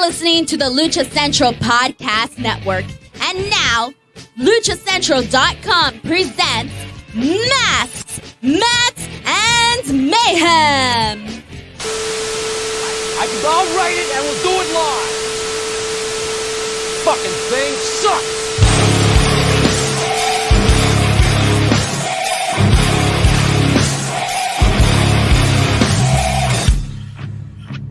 listening to the Lucha Central Podcast Network. And now, LuchaCentral.com presents Masks, Mats, and Mayhem. I'll write it and we'll do it live. Fucking thing sucks.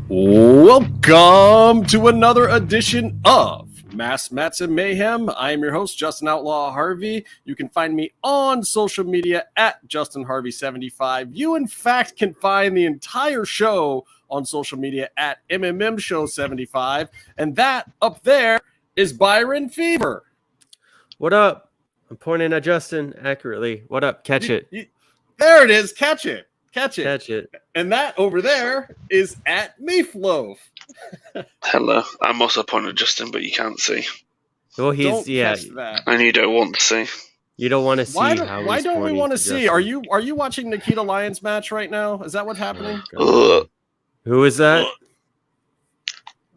Welcome to another edition of Masks, Mats, and Mayhem. I am your host, Justin Outlaw Harvey. You can find me on social media at JustinHarvey75. You, in fact, can find the entire show on social media at MMMShow75. And that up there is Byron Fever. What up? I'm pointing at Justin accurately. What up? Catch it. There it is. Catch it. Catch it. And that over there is at Meefloaf. Hello. I'm also pointing at Justin, but you can't see. Well, Don't catch that. And you don't want to see. You don't want to see. Why he's don't we want to see? Justin. Are you watching Nikita Lyons match right now? Is that what's happening? Who is that?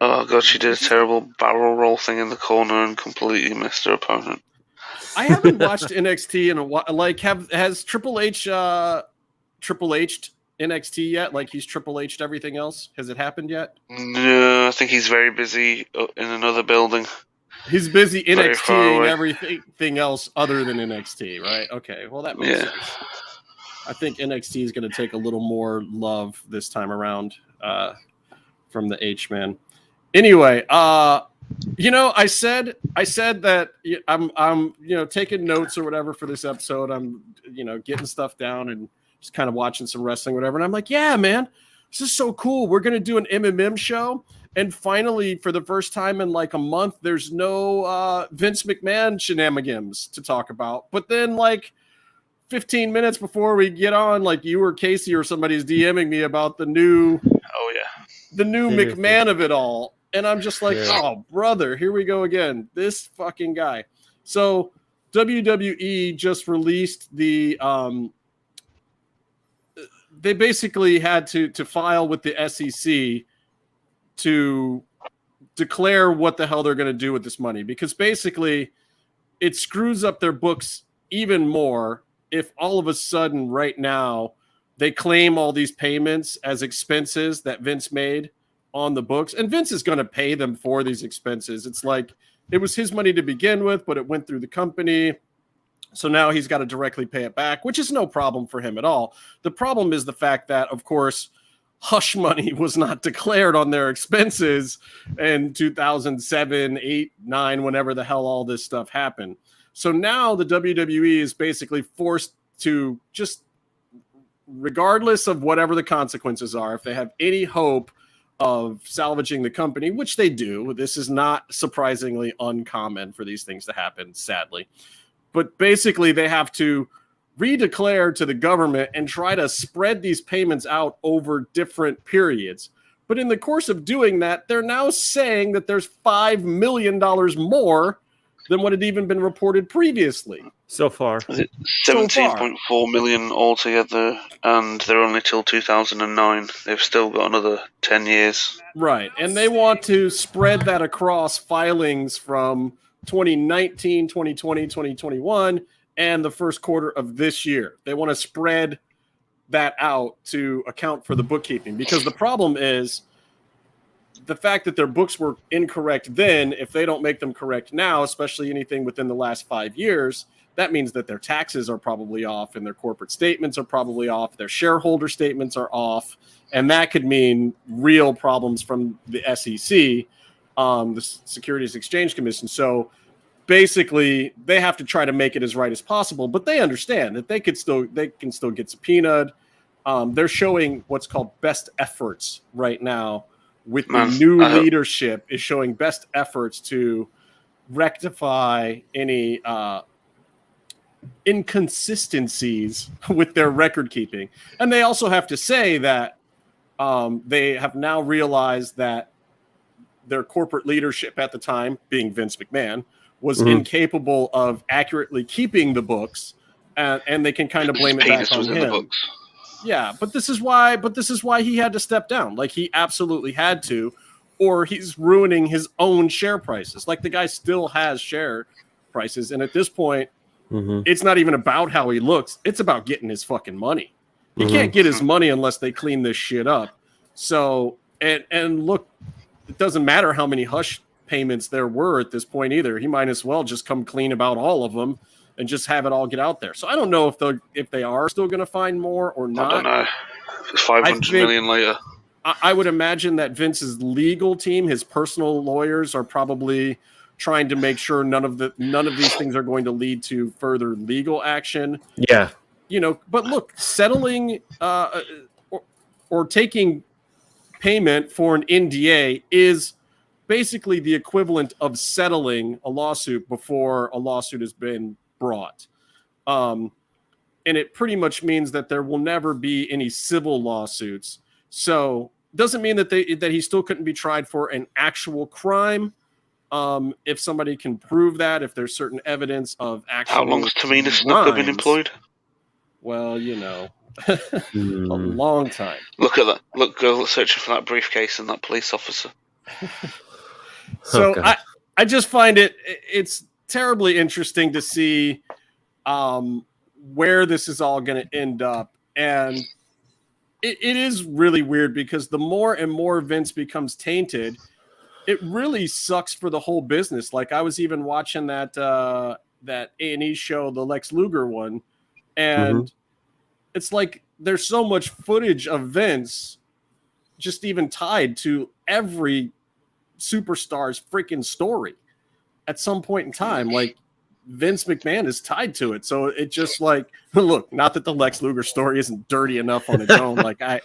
Oh god, she did a terrible barrel roll thing in the corner and completely missed her opponent. I haven't watched NXT in a while. Like, has Triple H Triple H'd NXT yet? Like, he's Triple H'd everything else? Has it happened yet? No, I think he's very busy in another building. He's busy NXT-ing everything else other than NXT, right? Okay, well, that makes sense. I think NXT is going to take a little more love this time around from the H-Man. Anyway, I said that I'm taking notes or whatever for this episode. I'm getting stuff down and just kind of watching some wrestling, whatever. And I'm like, yeah, man, this is so cool. We're going to do an MMM show. And finally, for the first time in like a month, there's no Vince McMahon shenanigans to talk about. But then like 15 minutes before we get on, like you or Casey or somebody's DMing me about the new McMahon of it all. And I'm just like, oh, brother, here we go again. This fucking guy. So WWE just released the they basically had to file with the SEC to declare what the hell they're going to do with this money, because basically it screws up their books even more if all of a sudden right now they claim all these payments as expenses that Vince made on the books, and Vince is going to pay them for these expenses. It's like it was his money to begin with, but it went through the company. So now he's got to directly pay it back, which is no problem for him at all. The problem is the fact that, of course, hush money was not declared on their expenses in 2007, 8, 9, whenever the hell all this stuff happened. So now the WWE is basically forced to just, regardless of whatever the consequences are, if they have any hope of salvaging the company, which they do, this is not surprisingly uncommon for these things to happen, sadly. But basically, they have to redeclare to the government and try to spread these payments out over different periods. But in the course of doing that, they're now saying that there's $5 million more than what had even been reported previously. So far. 17.4 million altogether, and they're only till 2009. They've still got another 10 years. Right, and they want to spread that across filings from 2019, 2020, 2021, and the first quarter of this year. They want to spread that out to account for the bookkeeping, because the problem is the fact that their books were incorrect then. If they don't make them correct now, especially anything within the last 5 years, that means that their taxes are probably off and their corporate statements are probably off. Their shareholder statements are off. And that could mean real problems from the SEC, the Securities Exchange Commission. So basically, they have to try to make it as right as possible, but they understand that they can still get subpoenaed. They're showing what's called best efforts right now with the new leadership is showing best efforts to rectify any inconsistencies with their record keeping. And they also have to say that they have now realized that their corporate leadership at the time, being Vince McMahon, was incapable of accurately keeping the books, and they can kind of blame it back on him. Yeah, but this is why he had to step down. Like, he absolutely had to, or he's ruining his own share prices. Like the guy still has share prices. And at this point, it's not even about how he looks. It's about getting his fucking money. He can't get his money unless they clean this shit up. So, and look, it doesn't matter how many hush payments there were at this point either. He might as well just come clean about all of them and just have it all get out there. So I don't know if they are still going to find more or not. I don't know. It's 500 million later. I would imagine that Vince's legal team, his personal lawyers, are probably trying to make sure none of these things are going to lead to further legal action. Yeah. But look, settling or taking payment for an NDA is basically the equivalent of settling a lawsuit before a lawsuit has been brought. And it pretty much means that there will never be any civil lawsuits. So doesn't mean that he still couldn't be tried for an actual crime. If somebody can prove that, if there's certain evidence of actual How long has Tamina Snuka been employed? Well, a long time. Look at that. Look, girl searching for that briefcase and that police officer. So I just find it's terribly interesting to see where this is all going to end up. And it is really weird because the more and more Vince becomes tainted, it really sucks for the whole business. Like I was even watching that A&E show, the Lex Luger one, and it's like there's so much footage of Vince just even tied to every superstar's freaking story at some point in time. Like Vince McMahon is tied to it. So it just like, look, not that the Lex Luger story isn't dirty enough on its own. Like I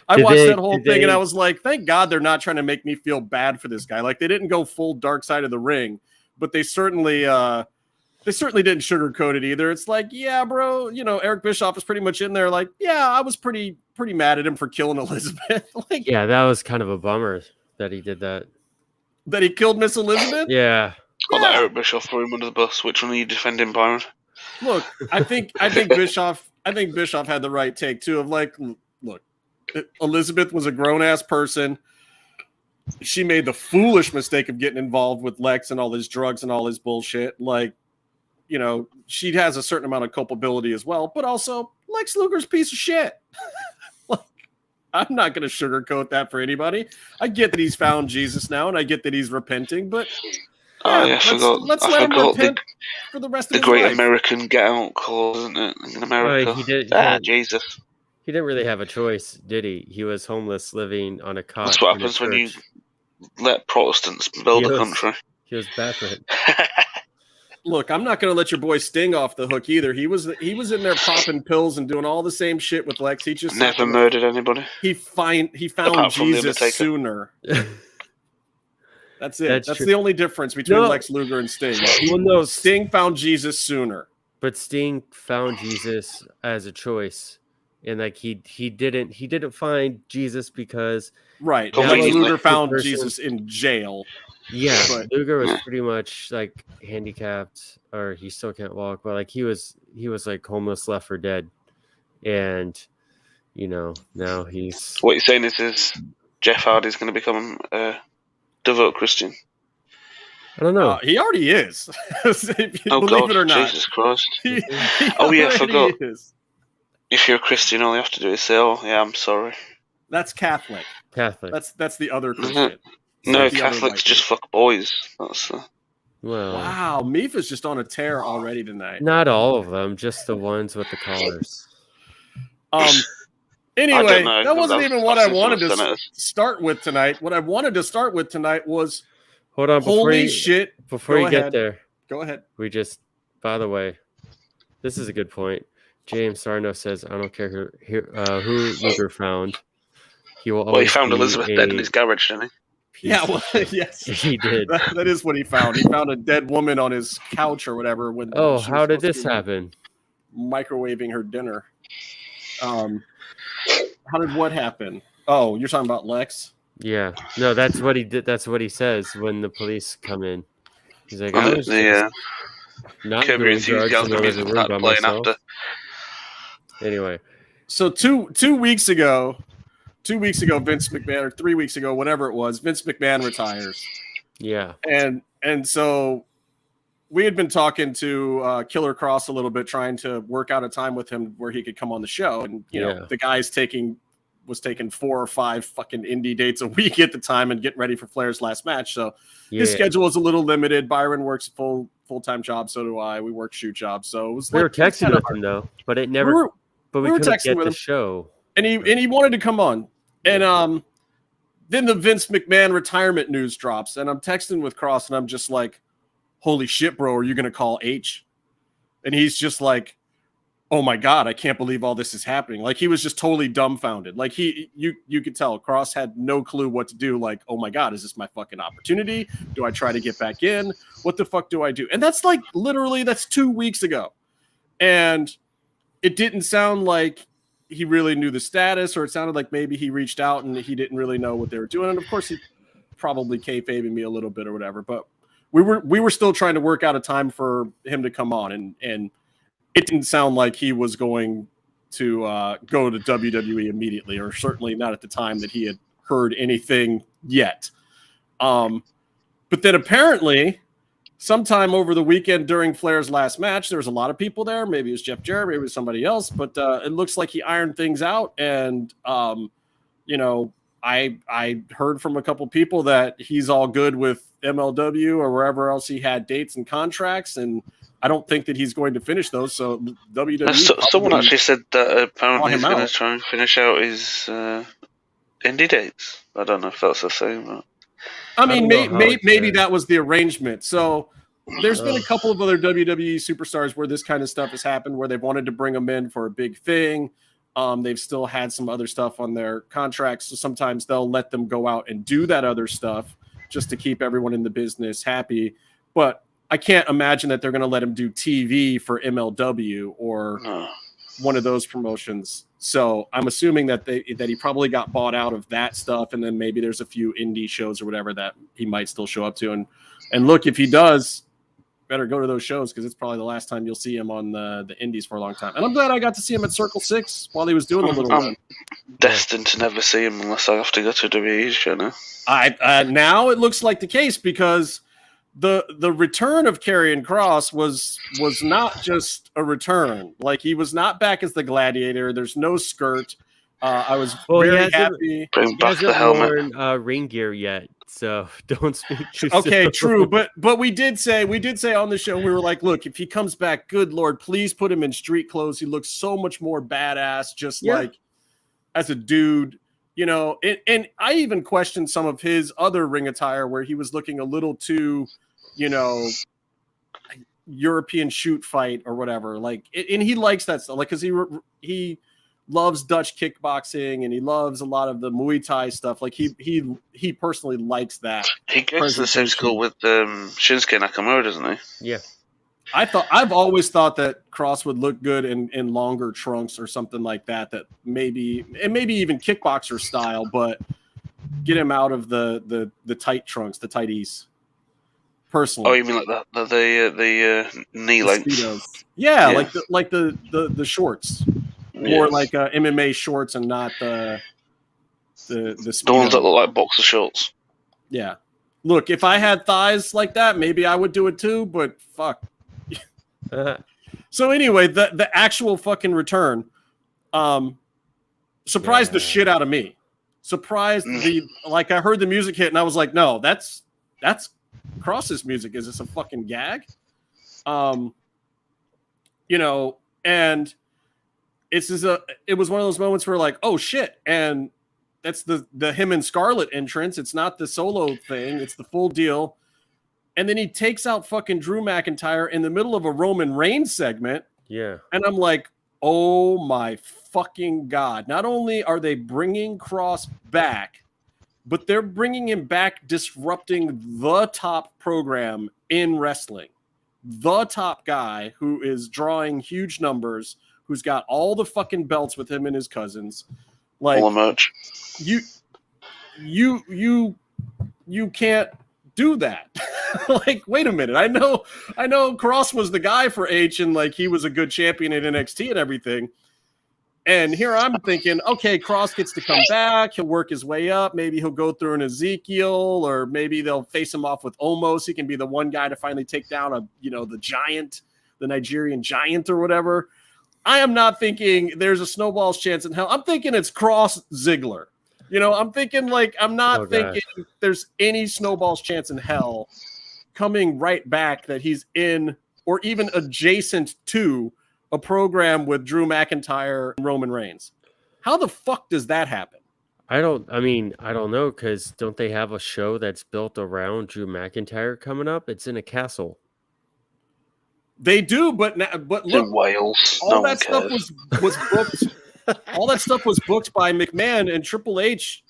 watched that whole thing and I was like, thank God they're not trying to make me feel bad for this guy. Like they didn't go full dark side of the ring, but they certainly didn't sugarcoat it either. It's like, yeah, bro, Eric Bischoff was pretty much in there. Like, yeah, I was pretty mad at him for killing Elizabeth. Like, yeah, that was kind of a bummer that he did that. That he killed Miss Elizabeth? Yeah. Got that Eric Bischoff threw him under the bus. Which one are you defending, Byron? Look, I think Bischoff had the right take too of like, look, Elizabeth was a grown ass person. She made the foolish mistake of getting involved with Lex and all his drugs and all his bullshit. Like, she has a certain amount of culpability as well, but also Lex Luger's a piece of shit. Like, I'm not going to sugarcoat that for anybody. I get that he's found Jesus now, and I get that he's repenting, but let's let him repent for the rest of his life. The great American get out clause, isn't it? In America, Jesus. He didn't really have a choice, did he? He was homeless, living on a cot. That's what happens when you let Protestants build a country. He was bad for it. Look, I'm not going to let your boy Sting off the hook either. He was in there popping pills and doing all the same shit with Lex. He just never murdered anybody. He found Jesus sooner. That's it. That's the only difference between Lex Luger and Sting. Sting found Jesus sooner. But Sting found Jesus as a choice. And like he didn't find Jesus because Lex Luger found Jesus in jail. Yeah, but Luger was pretty much like handicapped, or he still can't walk, but like he was like homeless, left for dead. And now he's what you're saying is Jeff Hardy's going to become a devout Christian. I don't know. He already is. Believe it or not. Jesus Christ. I forgot. If you're a Christian, all you have to do is say, "Oh, yeah, I'm sorry." That's Catholic. That's the other Christian. No, Catholics just fuck boys. Wow, Meef is just on a tear already tonight. Not all of them, just the ones with the collars. Anyway, that wasn't even what I wanted to start with tonight. What I wanted to start with tonight was hold on, holy shit. Before you get there, go ahead. By the way, this is a good point. James Sarno says, I don't care who Luger found. He will always. Well, he found Elizabeth dead in his garage, didn't he? Yeah, well, yes, he did. That is what he found. He found a dead woman on his couch or whatever. How did this happen? Microwaving her dinner. How did what happen? Oh, you're talking about Lex? Yeah. No, that's what he did. That's what he says when the police come in. He's like, I was not doing drugs in the room by myself. Anyway. So two weeks ago, 2 weeks ago, Vince McMahon, or 3 weeks ago, whatever it was, Vince McMahon retires. Yeah. And so we had been talking to Killer Kross a little bit, trying to work out a time with him where he could come on the show. And, you know, the guy's was taking 4 or 5 fucking indie dates a week at the time and getting ready for Flair's last match. So his schedule was a little limited. Byron works a full-time job. So do I. We work shoot jobs. So it was we were texting with him though, but it never, we couldn't get the show. And he wanted to come on. And then the Vince McMahon retirement news drops, and I'm texting with Kross, and I'm just like, holy shit, bro, are you going to call H? And he's just like, oh my God, I can't believe all this is happening. Like, he was just totally dumbfounded. Like, you could tell Kross had no clue what to do. Like, oh my God, is this my fucking opportunity? Do I try to get back in? What the fuck do I do? And that's like, literally, that's 2 weeks ago. And it didn't sound like he really knew the status, or it sounded like maybe he reached out and he didn't really know what they were doing. And of course, he probably kayfabing me a little bit or whatever, but we were still trying to work out a time for him to come on, and it didn't sound like he was going to go to WWE immediately, or certainly not at the time that he had heard anything yet. But then apparently sometime over the weekend during Flair's last match, there was a lot of people there. Maybe it was Jeff Jarrett, maybe it was somebody else, but it looks like he ironed things out. And, you know, I heard from a couple people that he's all good with MLW or wherever else he had dates and contracts, and I don't think that he's going to finish those. So WWE. Someone actually said that apparently he's going to try and finish out his indie dates. I don't know if that's the same. But... I mean, maybe that was the arrangement. So there's been a couple of other WWE superstars where this kind of stuff has happened, where they've wanted to bring them in for a big thing. They've still had some other stuff on their contracts, so sometimes they'll let them go out and do that other stuff just to keep everyone in the business happy. But I can't imagine that they're going to let him do TV for MLW or one of those promotions. So I'm assuming that he probably got bought out of that stuff, and then maybe there's a few indie shows or whatever that he might still show up to. And look, if he does, better go to those shows, because it's probably the last time you'll see him on the indies for a long time. And I'm glad I got to see him at Circle 6 while he was doing a little run. Destined to never see him unless I have to go to a WWE show now. Now it looks like the case, because the return of Karrion Kross was not just a return. Like, he was not back as the Gladiator. There's no skirt. I was very happy. Bring back the helmet. Worn ring gear yet, so don't speak too okay, soon. true, but we did say on the show, we were like, look, if he comes back, good Lord, please put him in street clothes. He looks so much more badass, just like as a dude, you know. And I even questioned some of his other ring attire where he was looking a little too, you know, European shoot fight or whatever. Like, and he likes that stuff, like, because he loves Dutch kickboxing, and he loves a lot of the Muay Thai stuff. Like, he personally likes that. He goes to the same school with Shinsuke Nakamura, doesn't he? Yeah. I've always thought that Kross would look good in longer trunks or something like that. That maybe even kickboxer style, but get him out of the tight trunks, the tighties. Personally. Oh, you mean like the knee length? Yeah, like the shorts. More like MMA shorts, and not the ones that look like boxer shorts. Yeah. Look, if I had thighs like that, maybe I would do it too, but fuck. So anyway, the actual fucking return surprised the shit out of me. Surprised like, I heard the music hit and I was like, no, that's Kross's music. Is this a fucking gag? You know, and it was one of those moments where, like, oh shit, and that's the him and Scarlett entrance. It's not the solo thing, it's the full deal. And then he takes out fucking Drew McIntyre in the middle of a Roman Reigns segment. Yeah. And I'm like, oh my fucking God. Not only are they bringing Kross back, but they're bringing him back disrupting the top program in wrestling. The top guy who is drawing huge numbers, who's got all the fucking belts with him and his cousins. Like, all the merch. You can't do that. Like, wait a minute. I know Kross was the guy for H, and like, he was a good champion in NXT and everything. And here I'm thinking, okay, Kross gets to come back. He'll work his way up. Maybe he'll go through an Ezekiel, or maybe they'll face him off with Omos. He can be the one guy to finally take down the giant, the Nigerian giant or whatever. I am not thinking there's a snowball's chance in hell. I'm thinking it's Kross Ziggler. I'm thinking I'm not thinking there's any snowball's chance in hell coming right back that he's in or even adjacent to a program with Drew McIntyre and Roman Reigns. How the fuck does that happen? I don't know, because don't they have a show that's built around Drew McIntyre coming up? It's in a castle. They do, but look, in Wales. All that stuff was booked. All that stuff was booked by McMahon, and Triple H.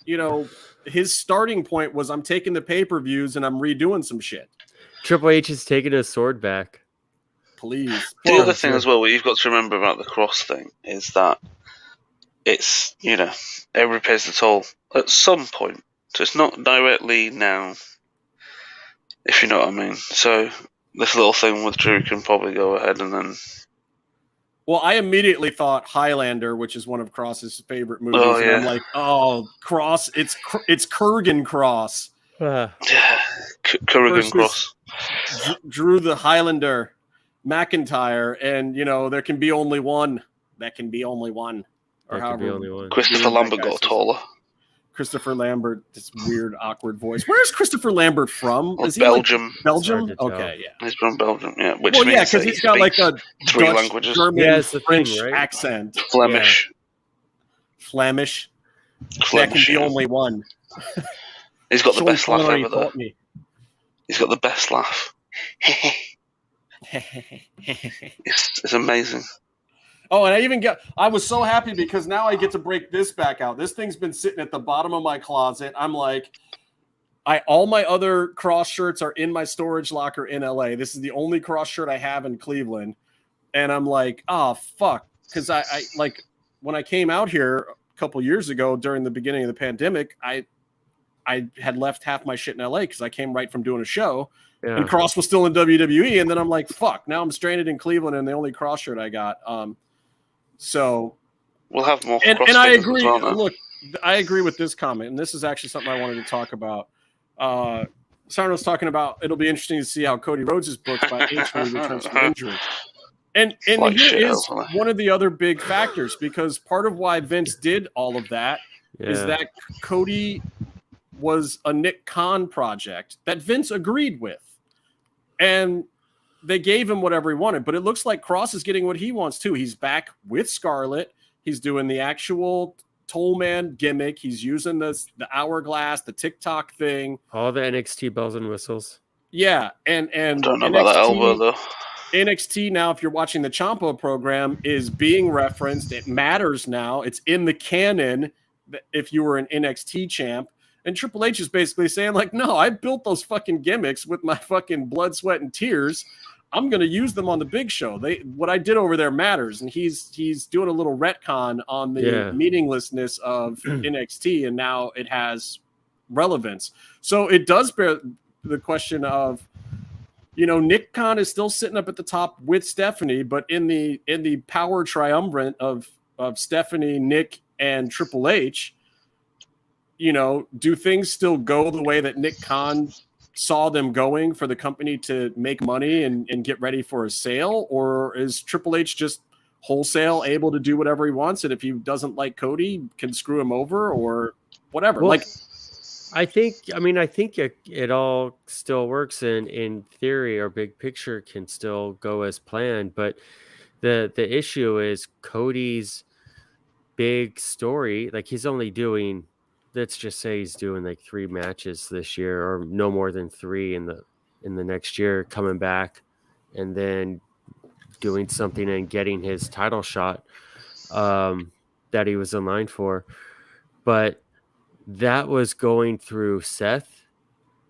His starting point was, I'm taking the pay-per-views and I'm redoing some shit. Triple H is taking his sword back. Please. The other thing as well, what you've got to remember about the Kross thing is that it's, everybody pays the toll at some point. So it's not directly now, if you know what I mean. So this little thing with Drew can probably go ahead and then... Well, I immediately thought Highlander, which is one of Kross's favorite movies. Oh, yeah. And I'm like, Kross, it's Karrion Kross. Karrion Kross. Drew the Highlander McIntyre, and there can be only one. That can be only one. Or however. Christopher Lambert got taller. Christopher Lambert, this weird, awkward voice. Where is Christopher Lambert from? Is he Belgium. Belgium? Okay, yeah. He's from Belgium, yeah. Because he's got a three Dutch, languages. German, French accent. Flemish. Yeah. Flemish. That can be only one. He's got the best laugh ever, though. He's got the best laugh. It's amazing. Oh, and I was so happy because now I get to break this back out. This thing's been sitting at the bottom of my closet. I'm like, all my other Kross shirts are in my storage locker in LA. This is the only Kross shirt I have in Cleveland. And I'm like, oh, fuck. Because I when I came out here a couple years ago during the beginning of the pandemic, I had left half my shit in LA because I came right from doing a show. Yeah. And Kross was still in WWE. And then I'm like, fuck, now I'm stranded in Cleveland and the only Kross shirt I got. So we'll have more. And I agree. Look, I agree with this comment, and this is actually something I wanted to talk about. Sarno was talking about it'll be interesting to see how Cody Rhodes is booked by H when he returns from injury. And here is one of the other big factors, because part of why Vince did all of that is that Cody was a Nick Khan project that Vince agreed with. And they gave him whatever he wanted, but it looks like Kross is getting what he wants too. He's back with Scarlett. He's doing the actual Tollman gimmick. He's using the hourglass, the TikTok thing, all the NXT bells and whistles. Yeah, and don't know about that elbow though. NXT now, if you're watching the Ciampa program, is being referenced. It matters now. It's in the canon. If you were an NXT champ. And Triple H is basically saying, like, no, I built those fucking gimmicks with my fucking blood, sweat, and tears. I'm going to use them on the big show. What I did over there matters. And he's doing a little retcon on the meaninglessness of NXT, and now it has relevance. So it does bear the question of, Nick Khan is still sitting up at the top with Stephanie, but in the power triumvirate of Stephanie, Nick, and Triple H, do things still go the way that Nick Khan saw them going for the company to make money and get ready for a sale? Or is Triple H just wholesale able to do whatever he wants? And if he doesn't like Cody, can screw him over or whatever? Well, I think it all still works in theory, or big picture can still go as planned. But the issue is Cody's big story. Like, he's only doing, let's just say he's doing like 3 matches this year, or no more than 3 in the next year, coming back and then doing something and getting his title shot that he was in line for. But that was going through Seth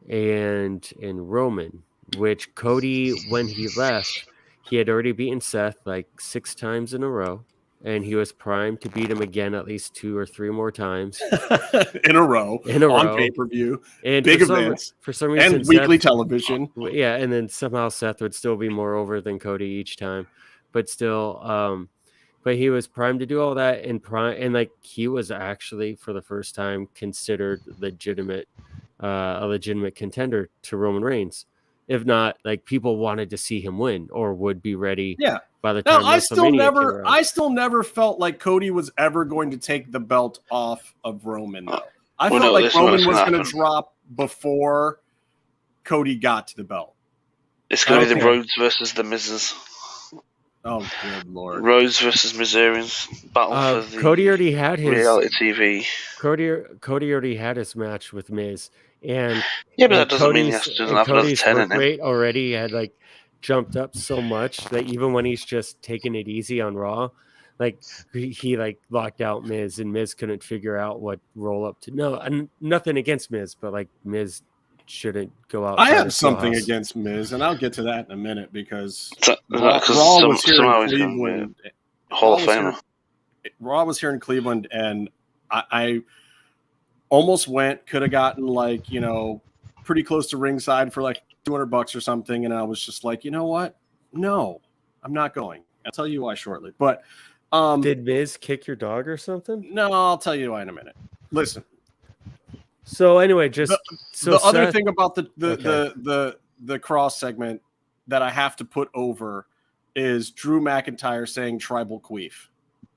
and Roman, which Cody, when he left, he had already beaten Seth like 6 times in a row. And he was primed to beat him again at least 2 or 3 more times in a row on pay-per-view, and big events for some reason, and weekly television. Yeah, and then somehow Seth would still be more over than Cody each time, but still, but he was primed to do all that, and like he was actually for the first time considered a legitimate contender to Roman Reigns. If not, like people wanted to see him win or would be ready. Yeah. By the Now, time I still never felt like Cody was ever going to take the belt off of Roman, though. I felt like Roman was going to drop before Cody got to the belt. It's going to be the Rhodes versus the Miz's. Oh, good lord! Rhodes versus Missourians battle for the Cody already had his reality TV. Cody already had his match with Miz, and yeah, but that doesn't mean he doesn't have another 10 in him. Rate already had like jumped up so much that even when he's just taking it easy on Raw, like he like locked out Miz, and Miz couldn't figure out what roll up to. No, and nothing against Miz, but like Miz shouldn't go out. I have something against Miz, and I'll get to that in a minute because Raw was here in Cleveland. Hall of Famer. Raw was here in Cleveland, and I almost could have gotten like, pretty close to ringside for like $200 or something, and I was just like, you know what? No, I'm not going. I'll tell you why shortly. But did Miz kick your dog or something? No, I'll tell you why in a minute. Listen. So anyway, the other thing about the Cross segment that I have to put over is Drew McIntyre saying tribal queef.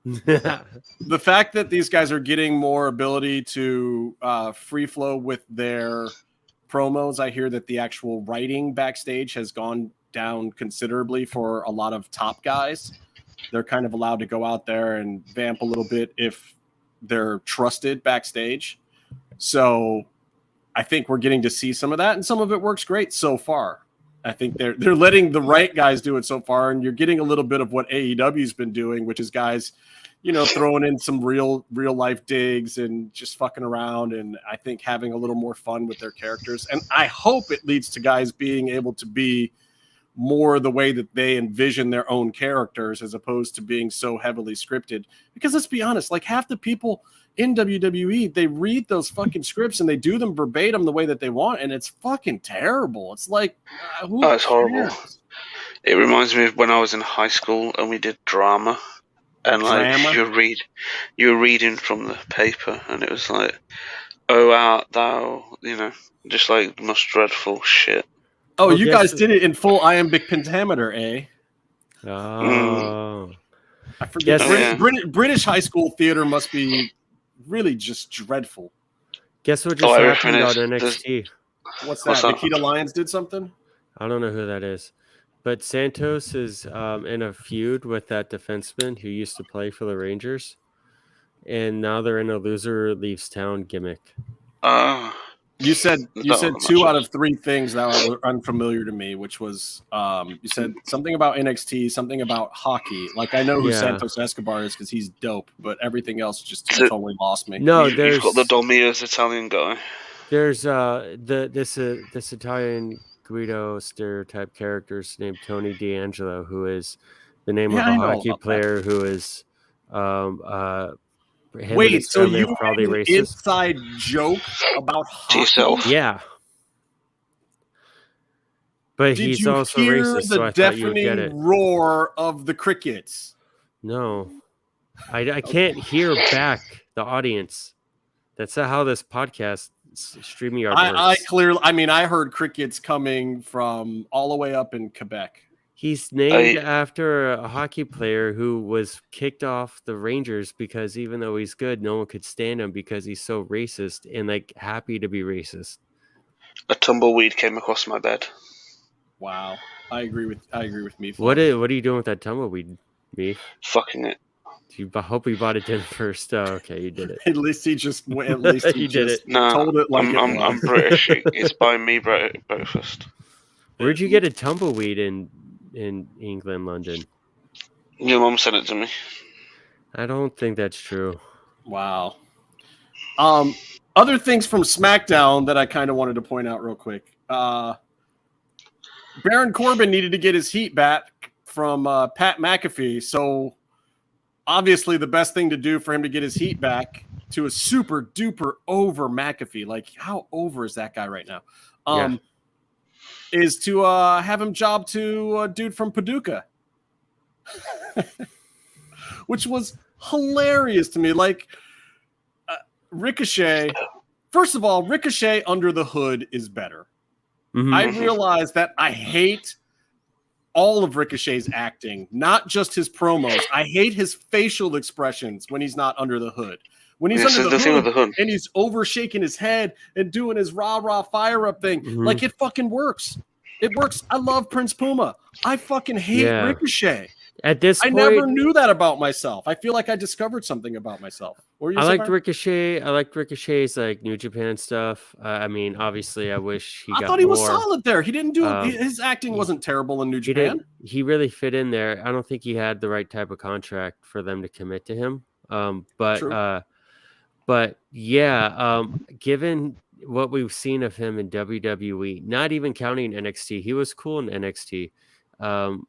The fact that these guys are getting more ability to free flow with their promos, I hear that the actual writing backstage has gone down considerably for a lot of top guys. They're kind of allowed to go out there and vamp a little bit if they're trusted backstage. So I think we're getting to see some of that, and some of it works great so far. I think they're letting the right guys do it so far, and you're getting a little bit of what AEW's been doing, which is guys, throwing in some real life digs and just fucking around, and I think having a little more fun with their characters. And I hope it leads to guys being able to be more the way that they envision their own characters as opposed to being so heavily scripted. Because let's be honest, like half the people in WWE, they read those fucking scripts and they do them verbatim the way that they want, and it's fucking terrible. It's like, it's horrible. It reminds me of when I was in high school and we did drama, and like you're reading from the paper, and it was like, "Oh, art thou," just like the most dreadful shit. Oh, well, you guys did it in full iambic pentameter, eh? Oh, I forget. British high school theater must be really just dreadful. Guess what just happened on NXT? What's that? Nikita Lyons did something? I don't know who that is. But Santos is in a feud with that defenseman who used to play for the Rangers. And now they're in a loser leaves town gimmick. You said 2 out of 3 things that were unfamiliar to me, which was you said something about NXT, something about hockey. Like I know who Santos Escobar is because he's dope, but everything else just totally lost me. No, you've got the Dolmia's Italian guy. There's this Italian Guido stereotype characters named Tony D'Angelo, who is the name of a hockey player who is wait, so you probably made an racist inside joke about hockey? Yeah. But he's also racist, so I thought you would get it. Did you hear the deafening roar of the crickets? No. I can't hear back the audience. That's not how this podcast StreamYard works. I heard crickets coming from all the way up in Quebec. He's named after a hockey player who was kicked off the Rangers because even though he's good, no one could stand him because he's so racist and like happy to be racist. A tumbleweed came across my bed. Wow, I agree with Meefloaf. What are you doing with that tumbleweed, Meef? Fucking it. I hope he bought it in first. Oh, okay, you did it. At least he just did it. Told it like I'm British. It's buying me breakfast. Where'd you get a tumbleweed in England, London? Your mom sent it to me. I don't think that's true. Wow. Other things from SmackDown that I kind of wanted to point out real quick. Baron Corbin needed to get his heat back from Pat McAfee, so obviously the best thing to do for him to get his heat back to a super duper over McAfee, like how over is that guy right now? Is to have him job to a dude from Paducah. which was hilarious to me. Like Ricochet, first of all, Ricochet under the hood is better. Mhm. I realize that I hate all of Ricochet's acting, not just his promos. I hate his facial expressions when he's not under the hood. When he's under the hood and he's over shaking his head and doing his rah-rah fire-up thing, like it fucking works. It works. I love Prince Puma. I fucking hate Ricochet. At this point, I never knew that about myself. I feel like I discovered something about myself. I liked Ricochet. I liked Ricochet's like New Japan stuff. I mean, obviously, I wish he got more. I thought he was solid there. He didn't do his acting wasn't terrible in New Japan. He really fit in there. I don't think he had the right type of contract for them to commit to him. But yeah, given what we've seen of him in WWE, not even counting NXT, he was cool in NXT.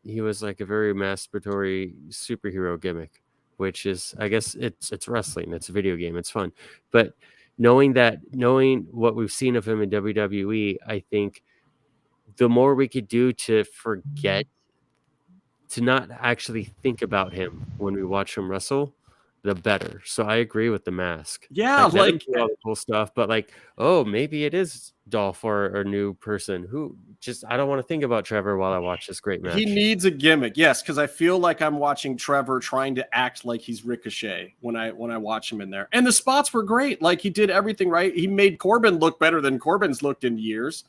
He was like a very masturbatory superhero gimmick, which is, I guess it's wrestling, it's a video game, it's fun. But knowing what we've seen of him in WWE, I think the more we could do to forget, to not actually think about him when we watch him wrestle, the better. So I agree with the mask. Yeah, like all the cool stuff, but like, oh, maybe it is Dolph or a new person who just, I don't want to think about Trevor while I watch this great match. He needs a gimmick, yes, because I feel like I'm watching Trevor trying to act like he's Ricochet when I watch him in there. And the spots were great. Like he did everything right. He made Corbin look better than Corbin's looked in years.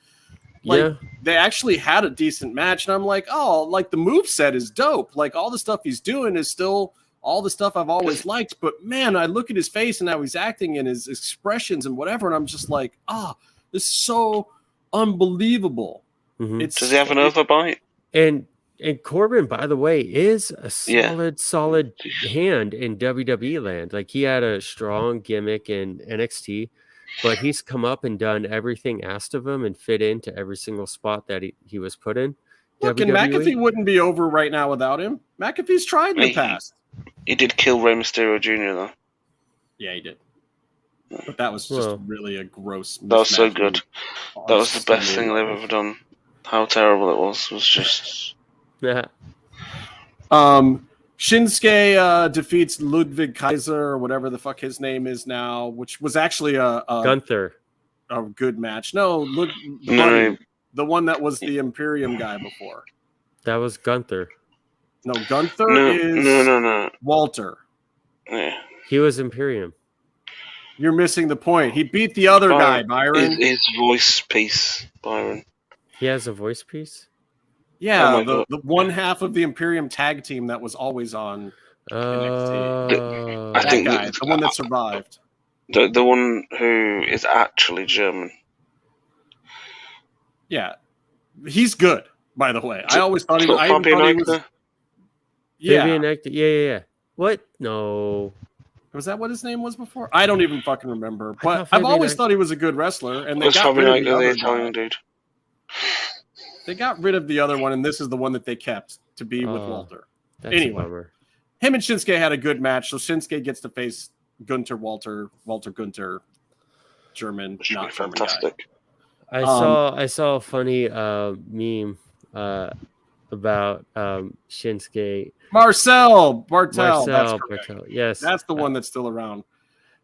Like they actually had a decent match, and I'm like, oh, like the moveset is dope. Like all the stuff he's doing is still all the stuff I've always liked, but man, I look at his face and how he's acting and his expressions and whatever, and I'm just like, this is so unbelievable. Mm-hmm. Does he have an overbite? And Corbin, by the way, is a solid hand in WWE land. Like he had a strong gimmick in NXT, but he's come up and done everything asked of him and fit into every single spot that he was put in. Look, and McAfee wouldn't be over right now without him. McAfee's tried in the past. He did kill Rey Mysterio Jr. though. Yeah, he did. But that was just really a gross. That was so good. That was the best thing they've ever done. How terrible it was just. Yeah. Shinsuke defeats Ludwig Kaiser or whatever the fuck his name is now, which was actually a Gunther. A good match. No, the one that was the Imperium guy before. That was Gunther. No, Gunther is no. Walter. Yeah. He was Imperium. You're missing the point. He beat the other guy, Byron. His voice piece, Byron. He has a voice piece? Yeah, the one half of the Imperium tag team that was always on NXT. I think guy, the one that survived. The one who is actually German. Yeah. He's good, by the way. I always thought he was. Yeah. What? No. Was that what his name was before? I don't even fucking remember. But I've always thought he was a good wrestler, and they got rid of the Italian dude. They got rid of the other one, and this is the one that they kept to be with Walter. Anyway, him and Shinsuke had a good match, so Shinsuke gets to face Walter Gunther, German, not fantastic. I saw a funny meme about Shinsuke. Marcel. Yes, that's the one that's still around.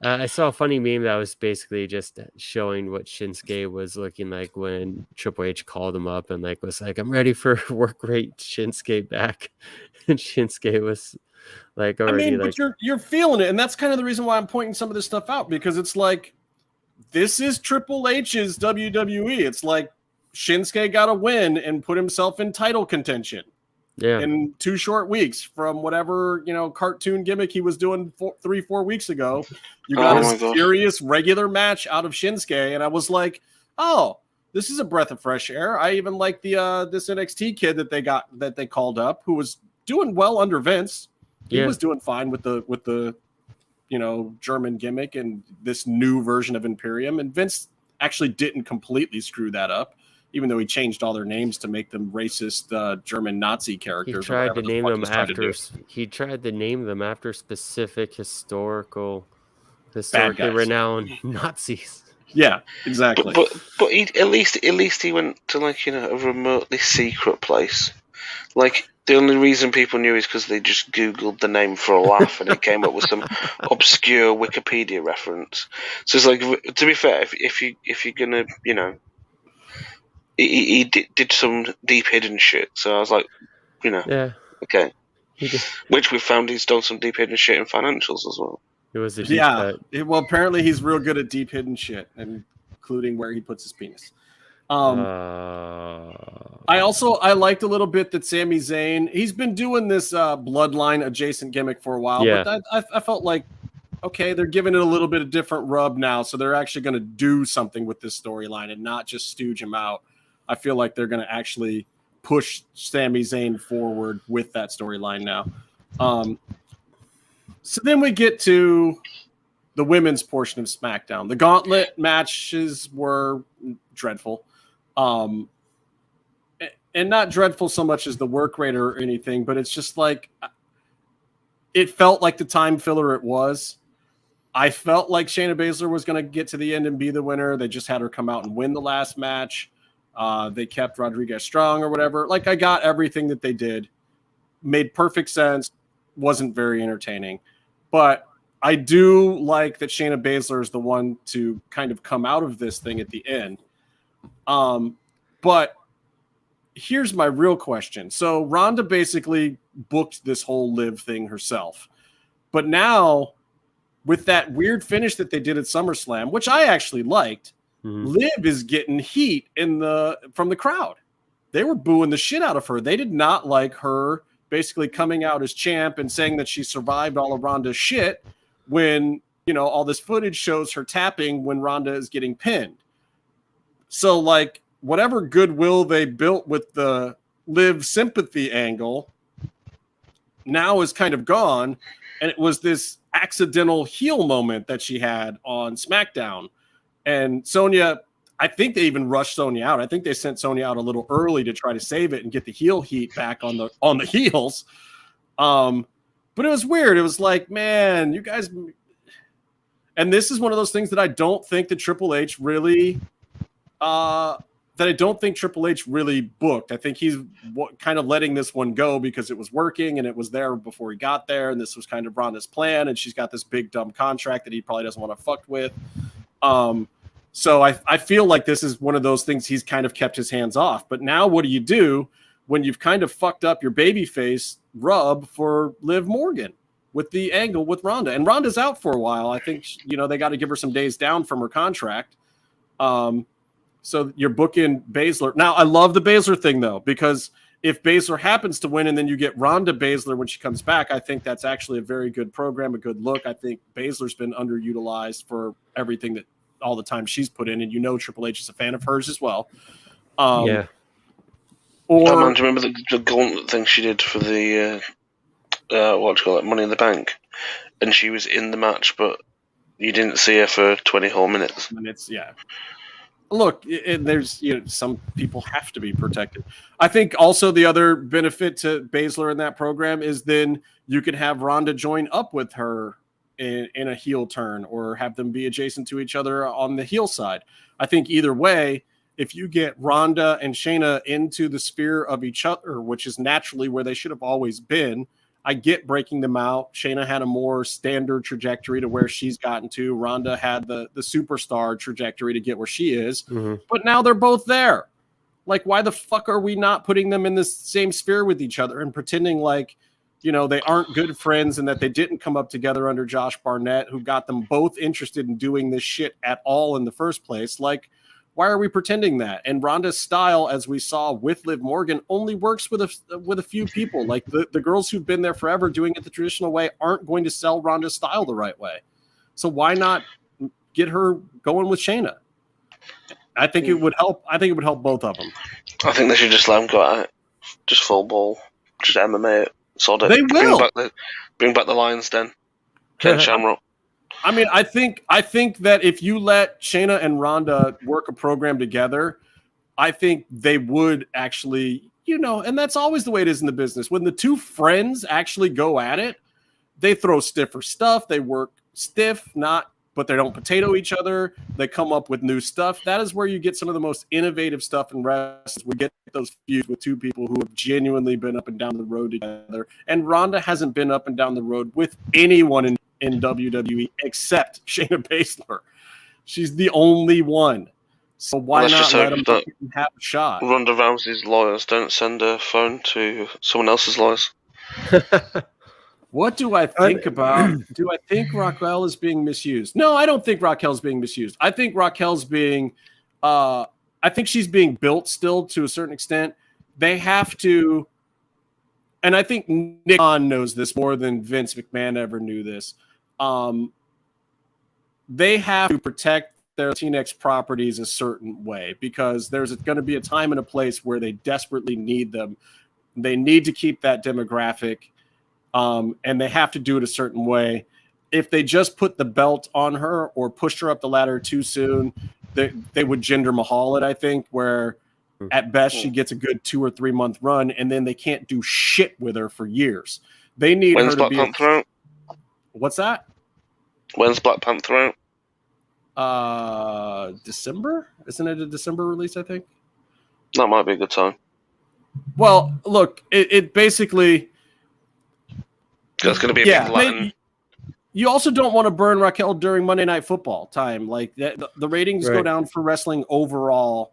I saw a funny meme that was basically just showing what Shinsuke was looking like when Triple H called him up and like was like, "I'm ready for work rate Shinsuke back," and Shinsuke was like already but you're feeling it, and that's kind of the reason why I'm pointing some of this stuff out, because it's like this is Triple H's WWE. It's like Shinsuke got a win and put himself in title contention. Yeah. In 2 short weeks from whatever, cartoon gimmick he was doing 3-4 weeks ago. You got a serious regular match out of Shinsuke. And I was like, oh, this is a breath of fresh air. I even like the this NXT kid that they called up, who was doing well under Vince. He was doing fine with the German gimmick and this new version of Imperium. And Vince actually didn't completely screw that up, even though he changed all their names to make them racist German Nazi characters. He tried to name them after specific historically renowned Nazis. Yeah, exactly. But at least he went to a remotely secret place. Like The only reason people knew is because they just Googled the name for a laugh, and it came up with some obscure Wikipedia reference. So it's like, to be fair, if you're gonna, he did some deep hidden shit. So I was like, Yeah, okay. he did. Which we found he's done some deep hidden shit in financials as well. It was a deep Yeah. cut. Well, apparently he's real good at deep hidden shit, including where he puts his penis. I liked a little bit that Sami Zayn, he's been doing this bloodline adjacent gimmick for a while, but I felt like, okay, they're giving it a little bit of different rub now, so they're actually going to do something with this storyline and not just stooge him out. I feel like they're going to actually push Sami Zayn forward with that storyline now. So then we get to the women's portion of SmackDown. The gauntlet matches were dreadful. And not dreadful so much as the work rate or anything, but it's just like, it felt like the time filler it was. I felt like Shayna Baszler was going to get to the end and be the winner. They just had her come out and win the last match. They kept Rodriguez strong or whatever. Like, I got everything that they did. Made perfect sense. Wasn't very entertaining. But I do like that Shayna Baszler is the one to kind of come out of this thing at the end. But here's my real question. So Ronda basically booked this whole Liv thing herself. But now, with that weird finish that they did at SummerSlam, which I actually liked, Liv is getting heat from the crowd. They were booing the shit out of her. They did not like her basically coming out as champ and saying that she survived all of Ronda's shit when, all this footage shows her tapping when Ronda is getting pinned. So, like, whatever goodwill they built with the Liv sympathy angle now is kind of gone. And it was this accidental heel moment that she had on SmackDown. And Sonya, I think they even rushed Sonya out. I think they sent Sonya out a little early to try to save it and get the heel heat back on the heels. But it was weird. It was like, man, you guys. And this is one of those things that I don't think that Triple H really booked. I think he's kind of letting this one go because it was working and it was there before he got there. And this was kind of Ronda's plan. And she's got this big dumb contract that he probably doesn't want to fuck with. So I feel like this is one of those things he's kind of kept his hands off. But now what do you do when you've kind of fucked up your babyface rub for Liv Morgan with the angle with Ronda? And Ronda's out for a while. I think, they got to give her some days down from her contract. So you're booking Baszler. Now, I love the Baszler thing, though, because if Baszler happens to win and then you get Ronda Baszler when she comes back, I think that's actually a very good program, a good look. I think Baszler's been underutilized for everything that all the time she's put in, and Triple H is a fan of hers as well. Yeah. Do you remember the gauntlet thing she did for the Money in the Bank, and she was in the match, but you didn't see her for 20 whole minutes. Yeah. Look, there's some people have to be protected. I think also the other benefit to Baszler in that program is then you can have Ronda join up with her in a heel turn or have them be adjacent to each other on the heel side. I think either way, if you get Ronda and Shayna into the sphere of each other, which is naturally where they should have always been, I get breaking them out. Shayna had a more standard trajectory to where she's gotten to. Ronda had the superstar trajectory to get where she is. But now they're both there. Like, why the fuck are we not putting them in the same sphere with each other and pretending like, they aren't good friends and that they didn't come up together under Josh Barnett, who got them both interested in doing this shit at all in the first place? Like, why are we pretending that? And Ronda's style, as we saw with Liv Morgan, only works with a few people. Like the girls who've been there forever doing it the traditional way aren't going to sell Ronda's style the right way. So why not get her going with Shayna? I think it would help. I think it would help both of them. I think they should just let them go at it. Just full ball. Just MMA it. Sort it. They will. Bring back the Lions Den. Ken Shamrock. I mean, I think that if you let Shayna and Ronda work a program together, I think they would actually, and that's always the way it is in the business. When the two friends actually go at it, they throw stiffer stuff. They work stiff, not but they don't potato each other. They come up with new stuff. That is where you get some of the most innovative stuff in wrestling. We get those feuds with two people who have genuinely been up and down the road together. And Ronda hasn't been up and down the road with anyone in WWE except Shayna Baszler. She's the only one. So why not let them have a shot? Ronda Rousey's lawyers don't send a phone to someone else's lawyers. What do I think about? Do I think Raquel is being misused? No, I don't think Raquel's being misused. I think Raquel's being I think she's being built still to a certain extent. They have to, and I think Nick Khan knows this more than Vince McMahon ever knew this. They have to protect their Latinx properties a certain way because there's going to be a time and a place where they desperately need them. They need to keep that demographic. And they have to do it a certain way. If they just put the belt on her or pushed her up the ladder too soon, they would Jinder Mahal it, I think, where at best she gets a good 2 or 3 month run and then they can't do shit with her for years. They need When's her to Black be Panther out? What's that? When's Black Panther out? December? Isn't it a December release, I think? That might be a good time. Well, look, it basically... That's going to be a big Latin. You also don't want to burn Raquel during Monday Night Football time. Like the ratings go down for wrestling overall,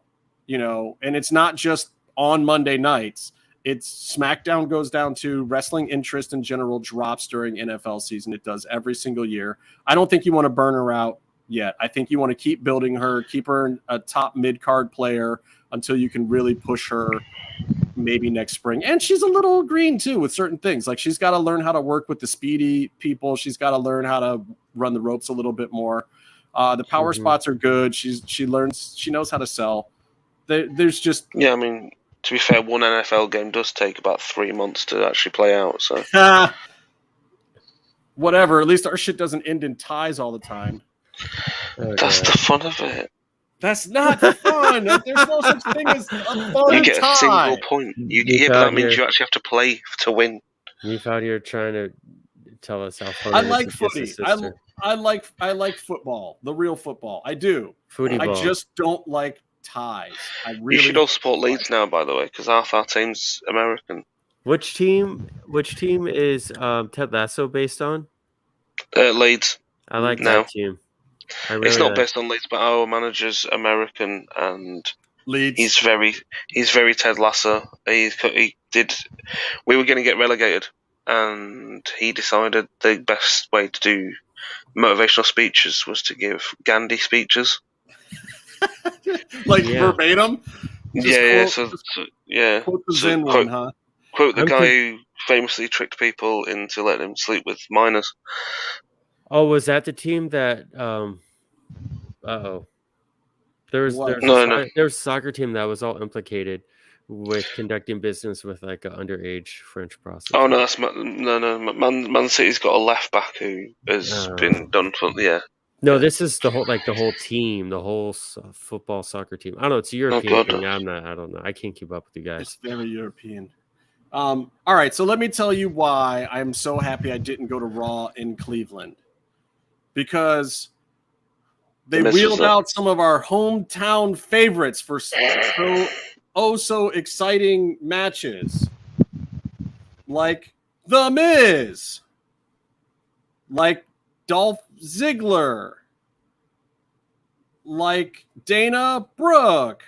and it's not just on Monday nights. It's SmackDown goes down to wrestling interest in general drops during NFL season. It does every single year. I don't think you want to burn her out yet. I think you want to keep building her, keep her a top mid-card player until you can really push her maybe next spring. And she's a little green too with certain things. Like she's got to learn how to work with the speedy people. She's got to learn how to run the ropes a little bit more. The power spots are good. She knows how to sell. There's just... Yeah, I mean, to be fair, one NFL game does take about 3 months to actually play out. So whatever. At least our shit doesn't end in ties all the time. That's the fun of it. That's not fun. There's no such thing as a fun You get tie. a single point. But that means you actually have to play to win. You've out here trying to tell us how fun. I like footy. I like football, the real football. I do. Footy ball. I just don't like ties. You should all support Leeds now, by the way, because half our team's American. Which team is Ted Lasso based on? Leeds. I like that team. It's not based on Leeds, but our manager's American, and Leeds. He's very Ted Lasso. We were going to get relegated, and he decided the best way to do motivational speeches was to give Gandhi speeches, verbatim. Quote the Zen one, huh? Quote the guy who famously tricked people into letting him sleep with minors. Oh, was that the team that? There was a soccer team that was all implicated with conducting business with like an underage French prostitute. Oh no, that's Man City's got a left back who has been done for No, this is the whole team, the whole football soccer team. I don't know. It's a European thing. I don't know. I can't keep up with you guys. It's very European. All right, so let me tell you why I'm so happy I didn't go to Raw in Cleveland. Because they wheeled out some of our hometown favorites for so exciting matches. Like The Miz. Like Dolph Ziggler. Like Dana Brooke.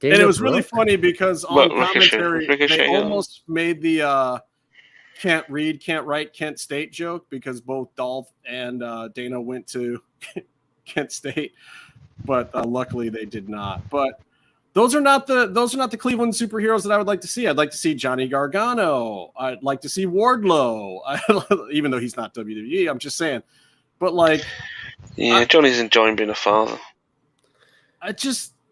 And it was really funny because on commentary, they almost made the can't read, can't write, Kent State joke because both Dolph and Dana went to Kent State, but luckily they did not. But those are not the Cleveland superheroes that I would like to see. I'd like to see Johnny Gargano. I'd like to see Wardlow, even though he's not WWE. I'm just saying. But Johnny's enjoying being a father.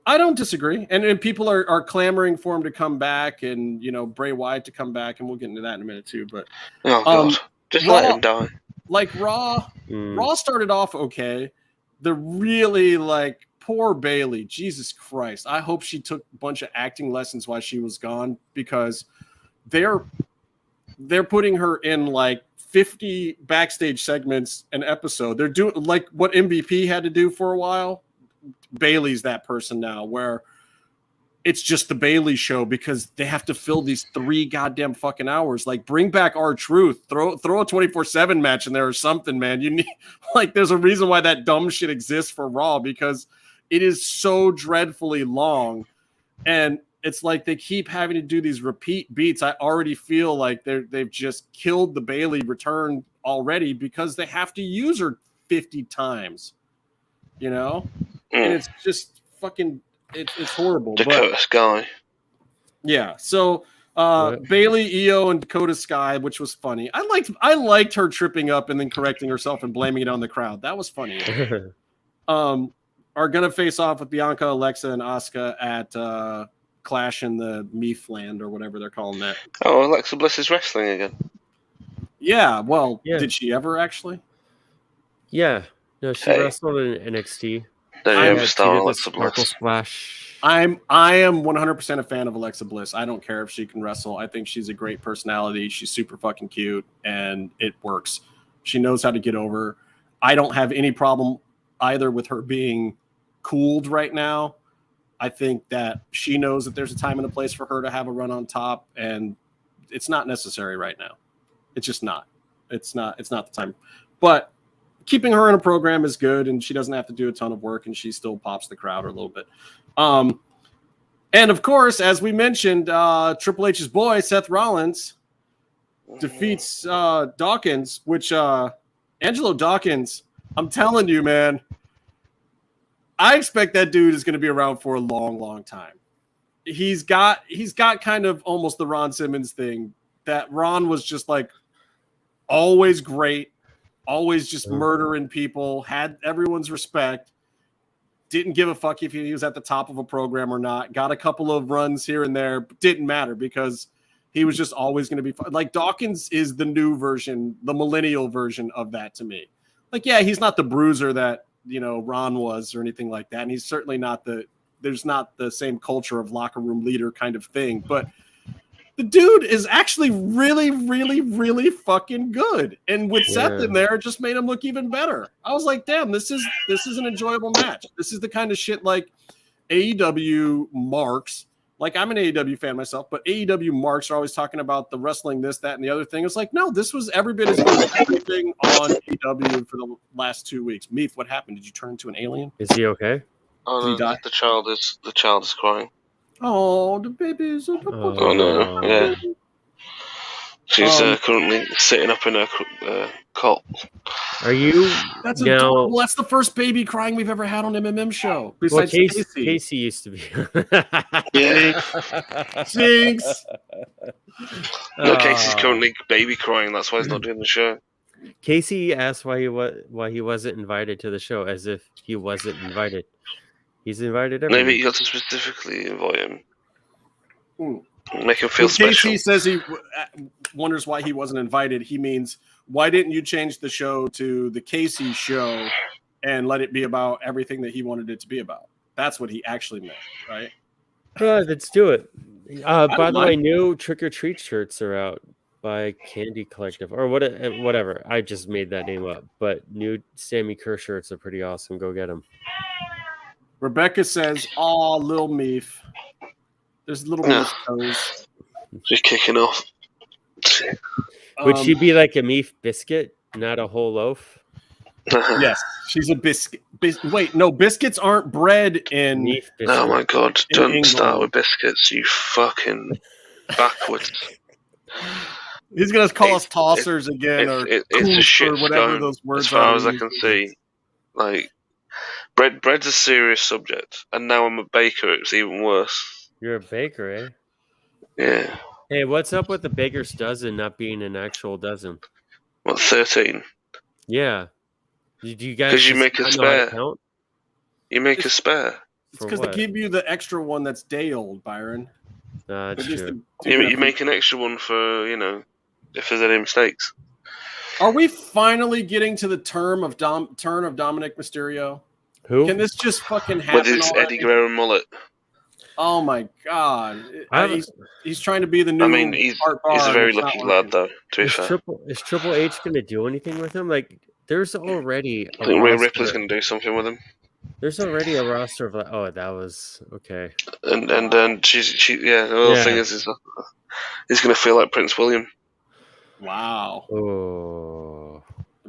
I don't disagree. And people are clamoring for him to come back and, Bray Wyatt to come back. And we'll get into that in a minute too. But God. Just let him die. Like Raw started off okay. The really poor Bayley, Jesus Christ. I hope she took a bunch of acting lessons while she was gone because they're putting her in 50 backstage segments an episode. They're doing like what MVP had to do for a while. Bailey's that person now, where it's just the Bailey show because they have to fill these 3 goddamn fucking hours. Like, bring back R-Truth. Throw a 24/7 match in there or something, man. You need, like, there's a reason why that dumb shit exists for Raw, because it is so dreadfully long. And it's like they keep having to do these repeat beats. I already feel like they've just killed the Bailey return already because they have to use her 50 times, you know? And it's just fucking, it's horrible. Dakota Sky. Yeah. So Bailey, Io, and Dakota Sky, which was funny. I liked her tripping up and then correcting herself and blaming it on the crowd. That was funny. Are gonna face off with Bianca, Alexa, and Asuka at Clash in the Meefland or whatever they're calling that. Oh, Alexa Bliss is wrestling again. Yeah. Well, did she ever actually? Yeah. No, she wrestled in NXT. Don't ever star Alexa Bliss. Splash. I am 100% a fan of Alexa Bliss. I don't care if she can wrestle. I think she's a great personality. She's super fucking cute, and it works. She knows how to get over. I don't have any problem either with her being cooled right now. I think that she knows that there's a time and a place for her to have a run on top, and it's not necessary right now. It's just not. It's not the time. But keeping her in a program is good, and she doesn't have to do a ton of work, and she still pops the crowd a little bit. And of course, as we mentioned, Triple H's boy, Seth Rollins, defeats Dawkins, which Angelo Dawkins, I'm telling you, man, I expect that dude is going to be around for a long, long time. He's got kind of almost the Ron Simmons thing, that Ron was just like always great, always just murdering people, had everyone's respect, didn't give a fuck if he was at the top of a program or not, got a couple of runs here and there, but didn't matter because he was just always going to be like Dawkins is the new version, the millennial version of that to me. Like, yeah, he's not the bruiser that, you know, Ron was or anything like that. And he's certainly not there's not the same culture of locker room leader kind of thing, but the dude is actually really, really, really fucking good. And with Seth in there, it just made him look even better. I was like, damn, this is an enjoyable match. This is the kind of shit like AEW marks. Like, I'm an AEW fan myself, but AEW marks are always talking about the wrestling, this, that, and the other thing. It's like, no, this was every bit as good as everything on AEW for the last 2 weeks. Meef, what happened? Did you turn into an alien? Is he okay? Oh, Did he die? The child is crying. Oh, the baby's a Oh no! Yeah, she's currently sitting up in her cot. Are you? That's adorable. That's the first baby crying we've ever had on MMM show. Besides Casey used to be. Yeah. Jinx. No, Casey's currently baby crying. That's why he's not doing the show. Casey asked why he wasn't invited to the show, as if he wasn't invited. He's invited everyone. Maybe you got to specifically invite him. Make him feel when special. Casey says he wonders why he wasn't invited, he means, why didn't you change the show to the Casey show and let it be about everything that he wanted it to be about? That's what he actually meant, right? Let's do it. By the way, new Trick or Treat shirts are out by Candy Collective or whatever. I just made that name up, but new Sammy Kerr shirts are pretty awesome. Go get them. Rebecca says, "Aw, Lil Meef." There's little Meef toes. She's kicking off. Would she be like a Meef biscuit, not a whole loaf? Yes, she's a biscuit. Wait, no, biscuits aren't bread in Meef biscuit. Oh my god! Don't start with biscuits, you fucking backwards. He's gonna call us tossers again, or it's a shit or whatever stone, those words as far are. as I can see. Like, bread's a serious subject, and now I'm a baker. It's even worse. You're a baker, eh? Yeah. Hey, what's up with the baker's dozen not being an actual dozen? What, 13? Yeah. Did you guys? Because you make a spare. You make a spare. It's because they give you the extra one that's day old, Byron. That's true. You make an extra one for, if there's any mistakes. Are we finally getting to the turn of Dominic Mysterio? Who? Can this just fucking happen? With his Eddie Guerrero mullet. Oh my God! I- He's trying to be the new. I mean, he's a very lucky lad, though. To be Is fair, Triple H going to do anything with him? Like, there's already I a think Rhea roster. Ripley's going to do something with him. There's already a roster of like, oh, that was okay. And then she the other thing is he's going to feel like Prince William. Wow. Oh.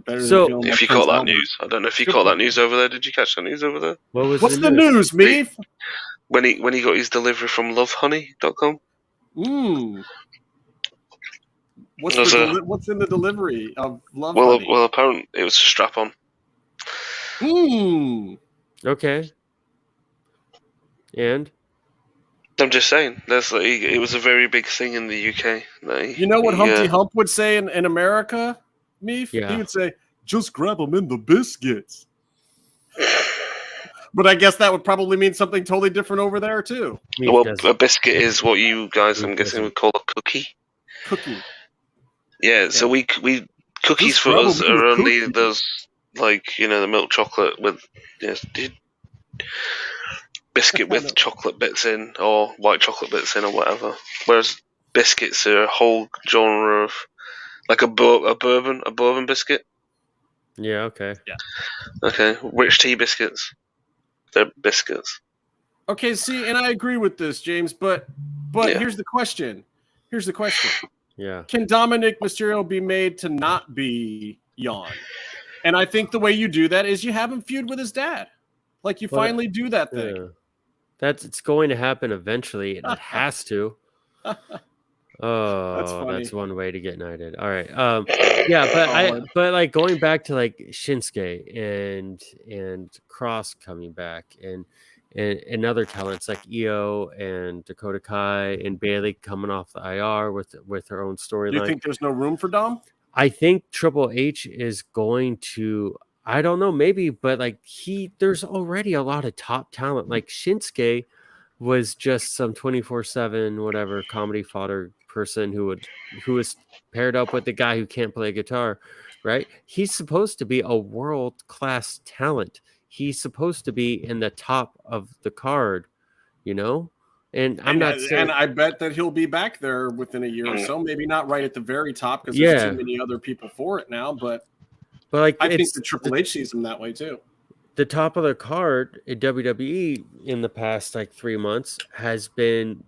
Better So, than feeling If like you Prince caught that Albert. news, I don't know if you caught that news over there. Did you catch that news over there? What's the news, Meef? When he got his delivery from lovehoney.com. What's in the delivery of Love Well, Honey? well, apparently it was a strap on. Okay. And I'm just saying, it was a very big thing in the UK. You know what Humpty Hump would say in America, Meef? Yeah. He would say, "Just grab them in the biscuits." But I guess that would probably mean something totally different over there too. Well, a biscuit is what you guys, I'm guessing, would call a cookie. Cookie. Yeah. So we cookies Just for grab us 'em in are the only cookie. those, like, the milk chocolate with biscuit with chocolate bits in, or white chocolate bits in, or whatever. Whereas biscuits are a whole genre of, like a bourbon biscuit. yeah, okay. Okay, rich tea biscuits. They're biscuits. Okay, see, and I agree with this, James, but Yeah. here's the question. Yeah. Can Dominic Mysterio be made to not be yawn? And I think the way you do that is you have him feud with his dad. Like you finally do that thing. Yeah. It's going to happen eventually. It has to. Oh, that's one way to get knighted. All right. But like going back to like Shinsuke and Cross coming back and other talents like Io and Dakota Kai and Bailey coming off the IR with her own storyline. Do you think there's no room for Dom? I think Triple H is going to, I don't know, maybe, but like there's already a lot of top talent. Like Shinsuke was just some 24/7 whatever comedy fodder person who was paired up with the guy who can't play guitar, right? He's supposed to be a world-class talent. He's supposed to be in the top of the card, And I'm not saying, and I bet that he'll be back there within a year or so. Maybe not right at the very top because there's too many other people for it now. But like I think the Triple H sees him that way too. The top of the card at WWE in the past like 3 months has been,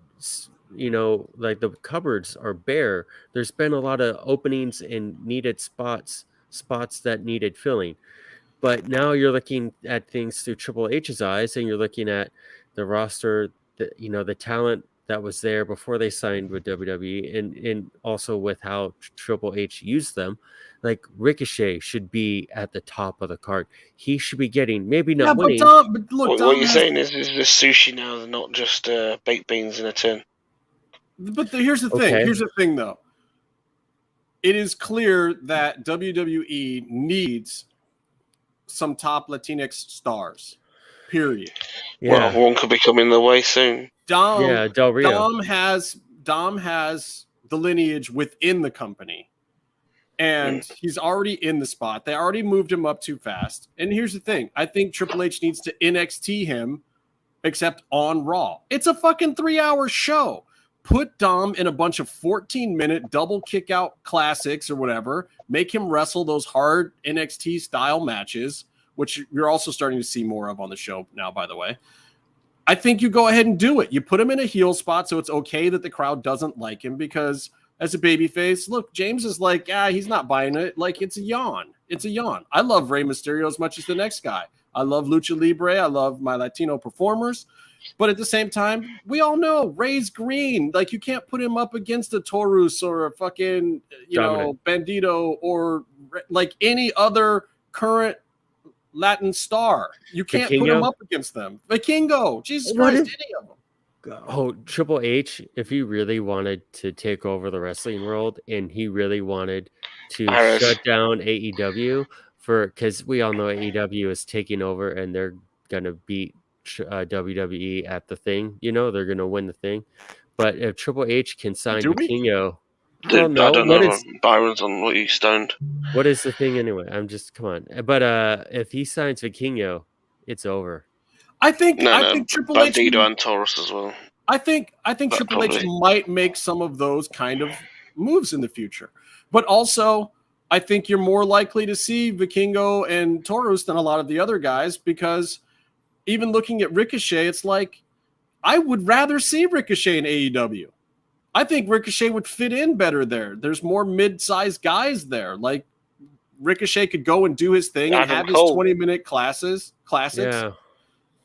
like the cupboards are bare. There's been a lot of openings and needed spots that needed filling. But now you're looking at things through Triple H's eyes, and you're looking at the roster, the talent that was there before they signed with WWE, and also with how Triple H used them. Like Ricochet should be at the top of the card. He should be getting maybe not winning. But look, what you're saying is the sushi now is not just baked beans in a tin. But here's the thing. Here's the thing, though. It is clear that WWE needs some top Latinx stars. Period. Yeah. Well, one could be coming their way soon. Del Rio. Dom has the lineage within the company. And he's already in the spot. They already moved him up too fast. And here's the thing. I think Triple H needs to NXT him, except on Raw. It's a fucking 3-hour show. Put Dom in a bunch of 14-minute double kick-out classics or whatever. Make him wrestle those hard NXT-style matches, which you're also starting to see more of on the show now, by the way. I think you go ahead and do it. You put him in a heel spot so it's okay that the crowd doesn't like him because as a babyface, look, James is like, he's not buying it. Like, it's a yawn. It's a yawn. I love Rey Mysterio as much as the next guy. I love Lucha Libre. I love my Latino performers. But at the same time, we all know Rey's green. Like, you can't put him up against a Taurus or a fucking, Bandito or like any other current Latin star. You can't put him up against them. Vikingo. Jesus Christ, any of them. Oh, Triple H, if he really wanted to take over the wrestling world and he really wanted to shut down AEW because we all know AEW is taking over and they're going to beat WWE at the thing. They're going to win the thing. But if Triple H can sign Vikingo, I don't know. Byron's on what you stoned. What is the thing anyway? Come on. But if he signs Vikingo, it's over. I think Triple H Bandito and Taurus as well. I think Triple H might make some of those kind of moves in the future. But also, I think you're more likely to see Vikingo and Taurus than a lot of the other guys, because even looking at Ricochet, it's like, I would rather see Ricochet in AEW. I think Ricochet would fit in better there. There's more mid-sized guys there. Like, Ricochet could go and do his thing and have his 20-minute classics. Yeah.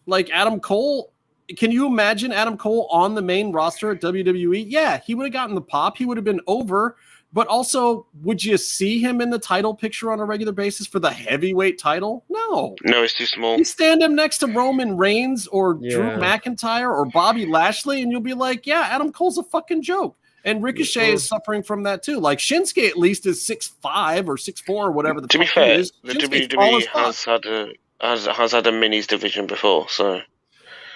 Like Adam Cole. Can you imagine Adam Cole on the main roster at WWE? Yeah, he would have gotten the pop. He would have been over. But also, would you see him in the title picture on a regular basis for the heavyweight title? No. No, it's too small. You stand him next to Roman Reigns or Drew McIntyre or Bobby Lashley, and you'll be like, yeah, Adam Cole's a fucking joke. And Ricochet is suffering from that too. Like, Shinsuke at least is 6'5" or 6'4" or whatever the to be fuck fair, is. the Shinsuke's WWE has had a minis division before, so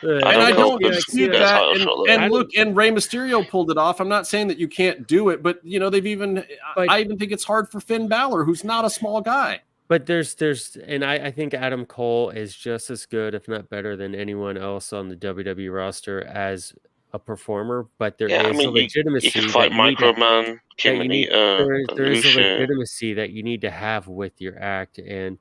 and I don't dispute that. And look, and Rey Mysterio pulled it off. I'm not saying that you can't do it, but you know, I even think it's hard for Finn Balor, who's not a small guy. But and I think Adam Cole is just as good, if not better, than anyone else on the WWE roster as a performer. But there is a legitimacy. You can fight Microman, Kim Anita. There is a legitimacy that you need to have with your act, and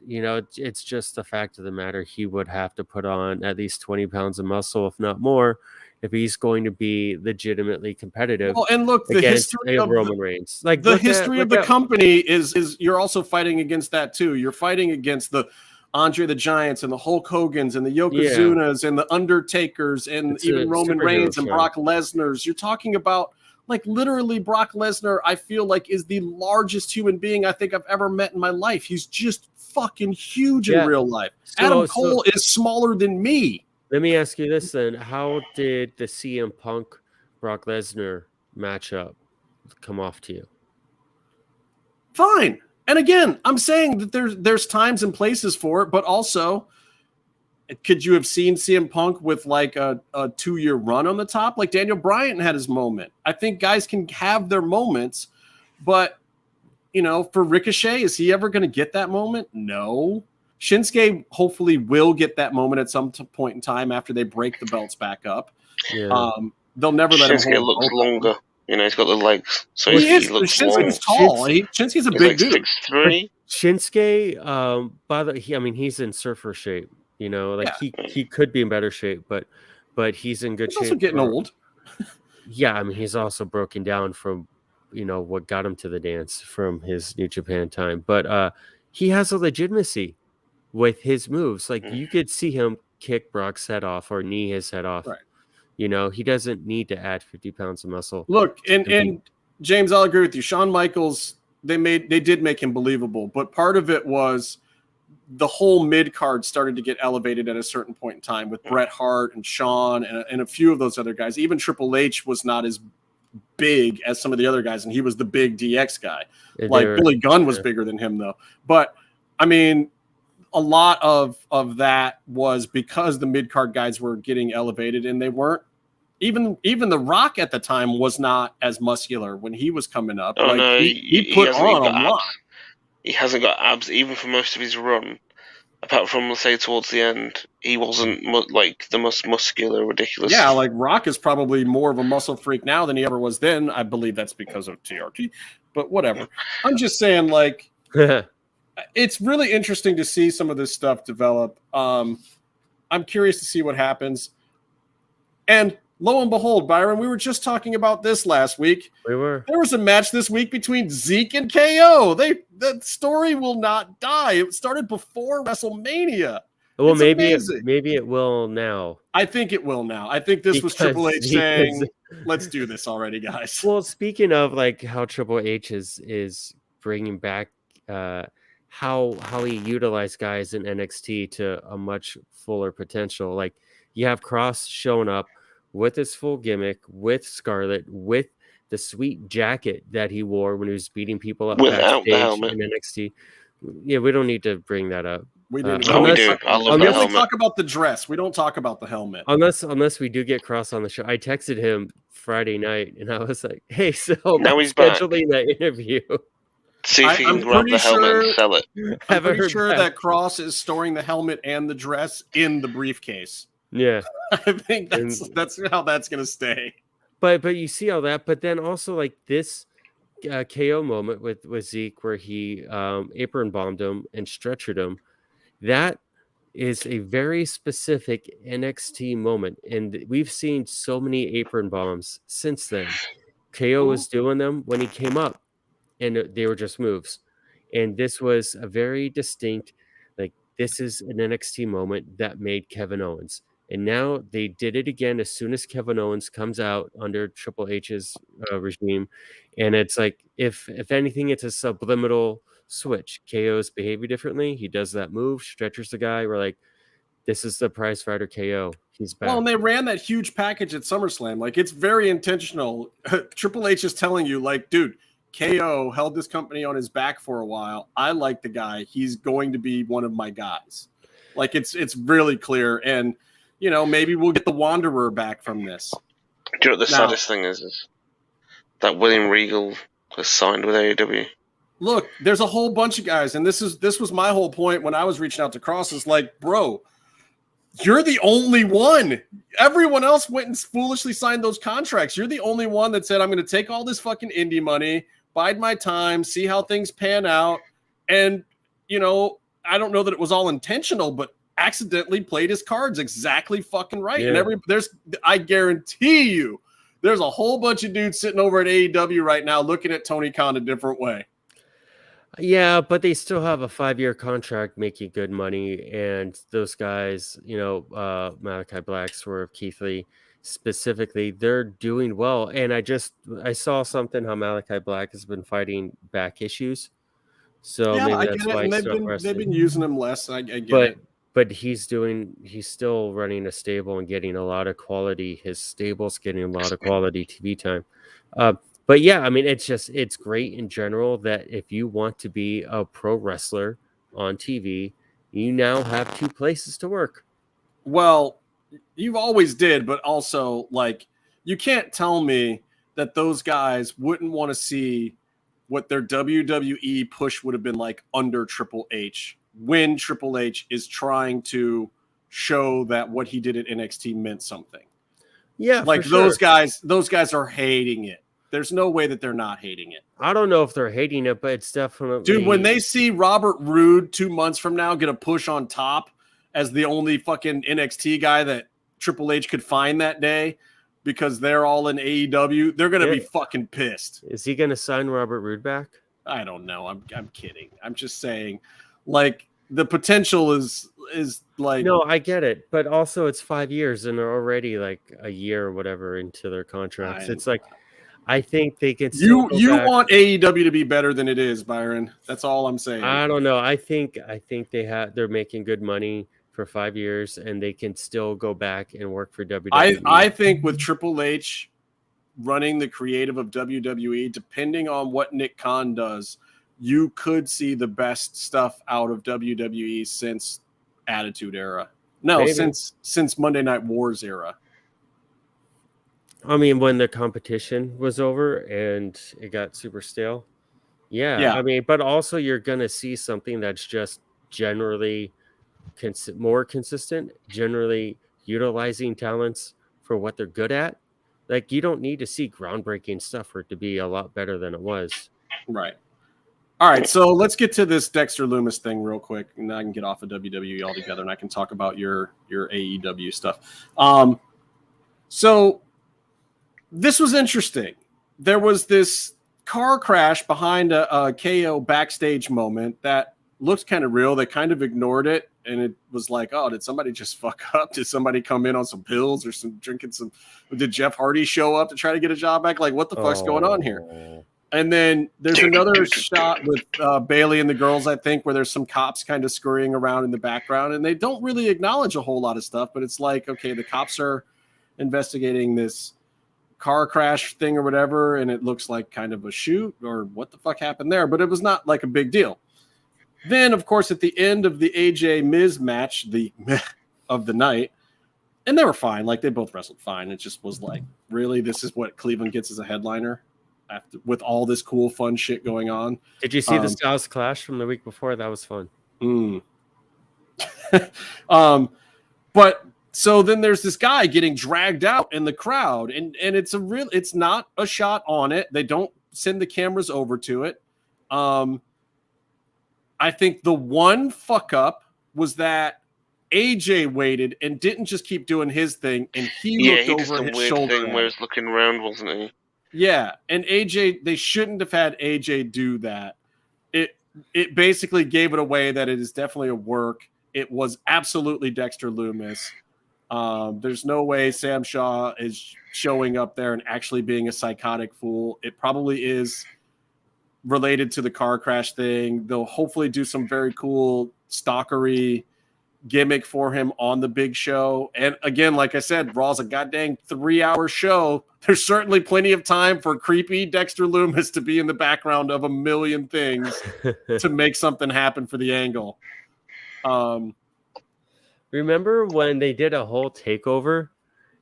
you know, it's just the fact of the matter. He would have to put on at least 20 pounds of muscle, if not more, if he's going to be legitimately competitive. Well, and look, the history of Roman Reigns, like the history of the company is you're also fighting against that too. You're fighting against the Andre the Giants and the Hulk Hogan's and the Yokozunas and the Undertakers and even Roman Reigns and Brock Lesnar's. You're talking about, like, literally Brock Lesnar, I feel like, is the largest human being I think I've ever met in my life. He's just fucking huge in real life. Adam Cole is smaller than me. Let me ask you this then. How did the CM Punk Brock Lesnar matchup come off to you? Fine. And again, I'm saying that there's times and places for it, but also, could you have seen CM Punk with like a 2-year run on the top? Like Daniel Bryan had his moment. I think guys can have their moments, but, you know, for Ricochet, is he ever going to get that moment? No. Shinsuke hopefully will get that moment at some point in time after they break the belts back up. Yeah. They'll never let him hold. Shinsuke looks longer. You know, he's got the legs. So he looks Shinsuke's tall. Shinsuke's a big dude. 6'3". Shinsuke, he's in surfer shape. You know, like he could be in better shape, but he's in good shape. He's also getting old. Yeah, I mean, he's also broken down from, you know, what got him to the dance from his New Japan time. But he has a legitimacy with his moves. Like, you could see him kick Brock's head off or knee his head off. Right. You know, he doesn't need to add 50 pounds of muscle. Look, and James, I'll agree with you. Shawn Michaels, they did make him believable, but part of it was the whole mid card started to get elevated at a certain point in time with Bret Hart and Shawn and a few of those other guys. Even Triple H was not as big as some of the other guys, and he was the big DX guy. Billy Gunn was bigger than him, though. But I mean, a lot of that was because the mid card guys were getting elevated, and they weren't. Even The Rock at the time was not as muscular when he was coming up. Oh, no, he put on a lot. He hasn't got abs even for most of his run. Apart from, let's say, towards the end, he wasn't like the most muscular, ridiculous. Yeah, like Rock is probably more of a muscle freak now than he ever was then. I believe that's because of TRT, but whatever. I'm just saying, like, it's really interesting to see some of this stuff develop. I'm curious to see what happens. And lo and behold, Byron, we were just talking about this last week. We were. There was a match this week between Zeke and KO. The story will not die. It started before WrestleMania. Well, maybe it will now. I think it will now. I think this was Triple H saying, "Let's do this already, guys." Well, speaking of like how Triple H is bringing back how he utilized guys in NXT to a much fuller potential. Like, you have Kross showing up with his full gimmick, with Scarlett, with the sweet jacket that he wore when he was beating people up backstage in NXT. Yeah, we don't need to bring that up. We do. We do. Unless we talk about the dress, we don't talk about the helmet. Unless we do get Kross on the show. I texted him Friday night, and I was like, "Hey, so now he's scheduling that interview." See if he can grab the helmet and sell it. I'm pretty sure that Kross is storing the helmet and the dress in the briefcase. Yeah. I think that's how that's gonna stay. But you see all that, but then also like this KO moment with Zeke where he apron bombed him and stretchered him. That is a very specific NXT moment, and we've seen so many apron bombs since then. KO was doing them when he came up, and they were just moves. And this was a very distinct, like, this is an NXT moment that made Kevin Owens. And now they did it again as soon as Kevin Owens comes out under Triple H's regime. And it's like, if anything, it's a subliminal switch. KO's behaving differently. He does that move, stretches the guy. We're like, this is the prize fighter KO. He's back. Well, and they ran that huge package at SummerSlam. Like, it's very intentional. Triple H is telling you, like, dude, KO held this company on his back for a while. I like the guy. He's going to be one of my guys. Like, it's really clear. And, you know, maybe we'll get the Wanderer back from this. Do you know what the saddest thing is that William Regal was signed with AEW? Look, there's a whole bunch of guys, and this was my whole point when I was reaching out to Kross. Is like, bro, you're the only one. Everyone else went and foolishly signed those contracts. You're the only one that said, I'm going to take all this fucking indie money, bide my time, see how things pan out. And, you know, I don't know that it was all intentional, but accidentally played his cards exactly fucking right. Yeah. And I guarantee you, there's a whole bunch of dudes sitting over at AEW right now looking at Tony Khan a different way. Yeah, but they still have a 5-year contract making good money. And those guys, you know, Malachi Black, Swerve, Keith Lee, specifically, they're doing well. And I saw something how Malachi Black has been fighting back issues. So Yeah, maybe I that's get it. why And they've been using him less. I get it. But he's still running a stable and getting a lot of quality. His stable's getting a lot of quality TV time. But yeah, I mean, it's great in general that if you want to be a pro wrestler on TV, you now have 2 places to work. Well, you always did, but also, like, you can't tell me that those guys wouldn't want to see what their WWE push would have been like under Triple H when Triple H is trying to show that what he did at NXT meant something. Yeah, like for those sure. those guys are hating it. There's no way that they're not hating it. I don't know if they're hating it, but it's definitely... Dude, when they see Robert Roode 2 months from now get a push on top as the only fucking NXT guy that Triple H could find that day because they're all in AEW, they're going to be fucking pissed. Is he going to sign Robert Roode back? I don't know. I'm kidding. I'm just saying, like, the potential is like... No, I get it. But also it's 5 years and they're already like a year or whatever into their contracts. It's like... I think they can still you want AEW to be better than it is, Byron. That's all I'm saying. I don't know. I think they're making good money for 5 years and they can still go back and work for WWE. I think with Triple H running the creative of WWE, depending on what Nick Khan does, you could see the best stuff out of WWE since Attitude Era. No, Maybe. since Monday Night Wars era. I mean, when the competition was over and it got super stale. Yeah. I mean, but also you're going to see something that's just generally more consistent, generally utilizing talents for what they're good at. Like, you don't need to see groundbreaking stuff for it to be a lot better than it was. Right. All right, so let's get to this Dexter Loomis thing real quick, and then I can get off of WWE altogether, and I can talk about your AEW stuff. So this was interesting. There was this car crash behind a KO backstage moment that looked kind of real. They kind of ignored it, and it was like, oh, did somebody just fuck up? Did somebody come in on some pills or drinking some? Did Jeff Hardy show up to try to get a job back? Like, what the fuck's going on here? And then there's another shot with Bailey and the girls, I think, where there's some cops kind of scurrying around in the background, and they don't really acknowledge a whole lot of stuff, but it's like, okay, the cops are investigating this car crash thing or whatever, and it looks like kind of a shoot or what the fuck happened there, but it was not like a big deal. Then, of course, at the end of the AJ Miz match, of the night, and they were fine, like they both wrestled fine. It just was like, really, this is what Cleveland gets as a headliner after with all this cool, fun shit going on. Did you see the Styles Clash from the week before? That was fun. But So then there's this guy getting dragged out in the crowd, and it's not a shot on it. They don't send the cameras over to it. I think the one fuck up was that AJ waited and didn't just keep doing his thing, and he looked over his shoulder. Thing where he's looking around, wasn't he? Yeah, and AJ, they shouldn't have had AJ do that. It basically gave it away that it is definitely a work. It was absolutely Dexter Loomis. There's no way Sam Shaw is showing up there and actually being a psychotic fool. It probably is related to the car crash thing. They'll hopefully do some very cool stalkery gimmick for him on the big show. And again, like I said, Raw's a goddamn 3-hour show. There's certainly plenty of time for creepy Dexter Loomis to be in the background of a million things to make something happen for the angle. Remember when they did a whole takeover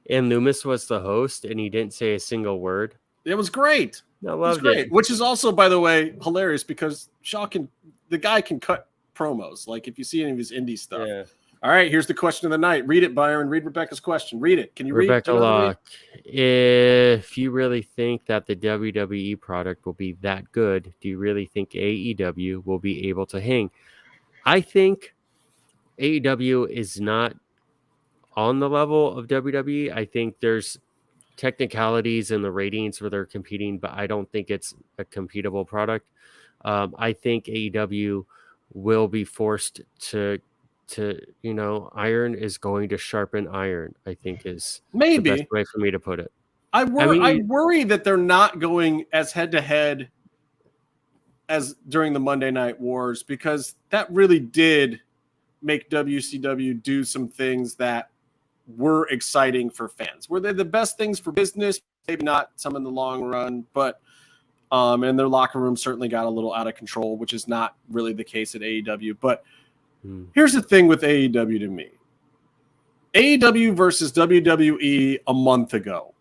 and Loomis was the host and he didn't say a single word? It was great. I loved it. Which is also, by the way, hilarious because the guy can cut promos. Like if you see any of his indie stuff. Yeah. All right, here's the question of the night. Read it, Byron. Read Rebecca's question. Read it. Can you read? Rebecca Locke, if you really think that the WWE product will be that good, do you really think AEW will be able to hang? I think AEW is not on the level of WWE. I think there's technicalities in the ratings where they're competing, but I don't think it's a competitive product. I think AEW will be forced to iron is going to sharpen iron, I think is maybe the best way for me to put it. I worry that they're not going as head to head as during the Monday Night Wars, because that really did make WCW do some things that were exciting for fans. Were they the best things for business? Maybe not some in the long run, but and their locker room certainly got a little out of control, which is not really the case at AEW. But here's the thing with AEW to me. AEW versus WWE a month ago,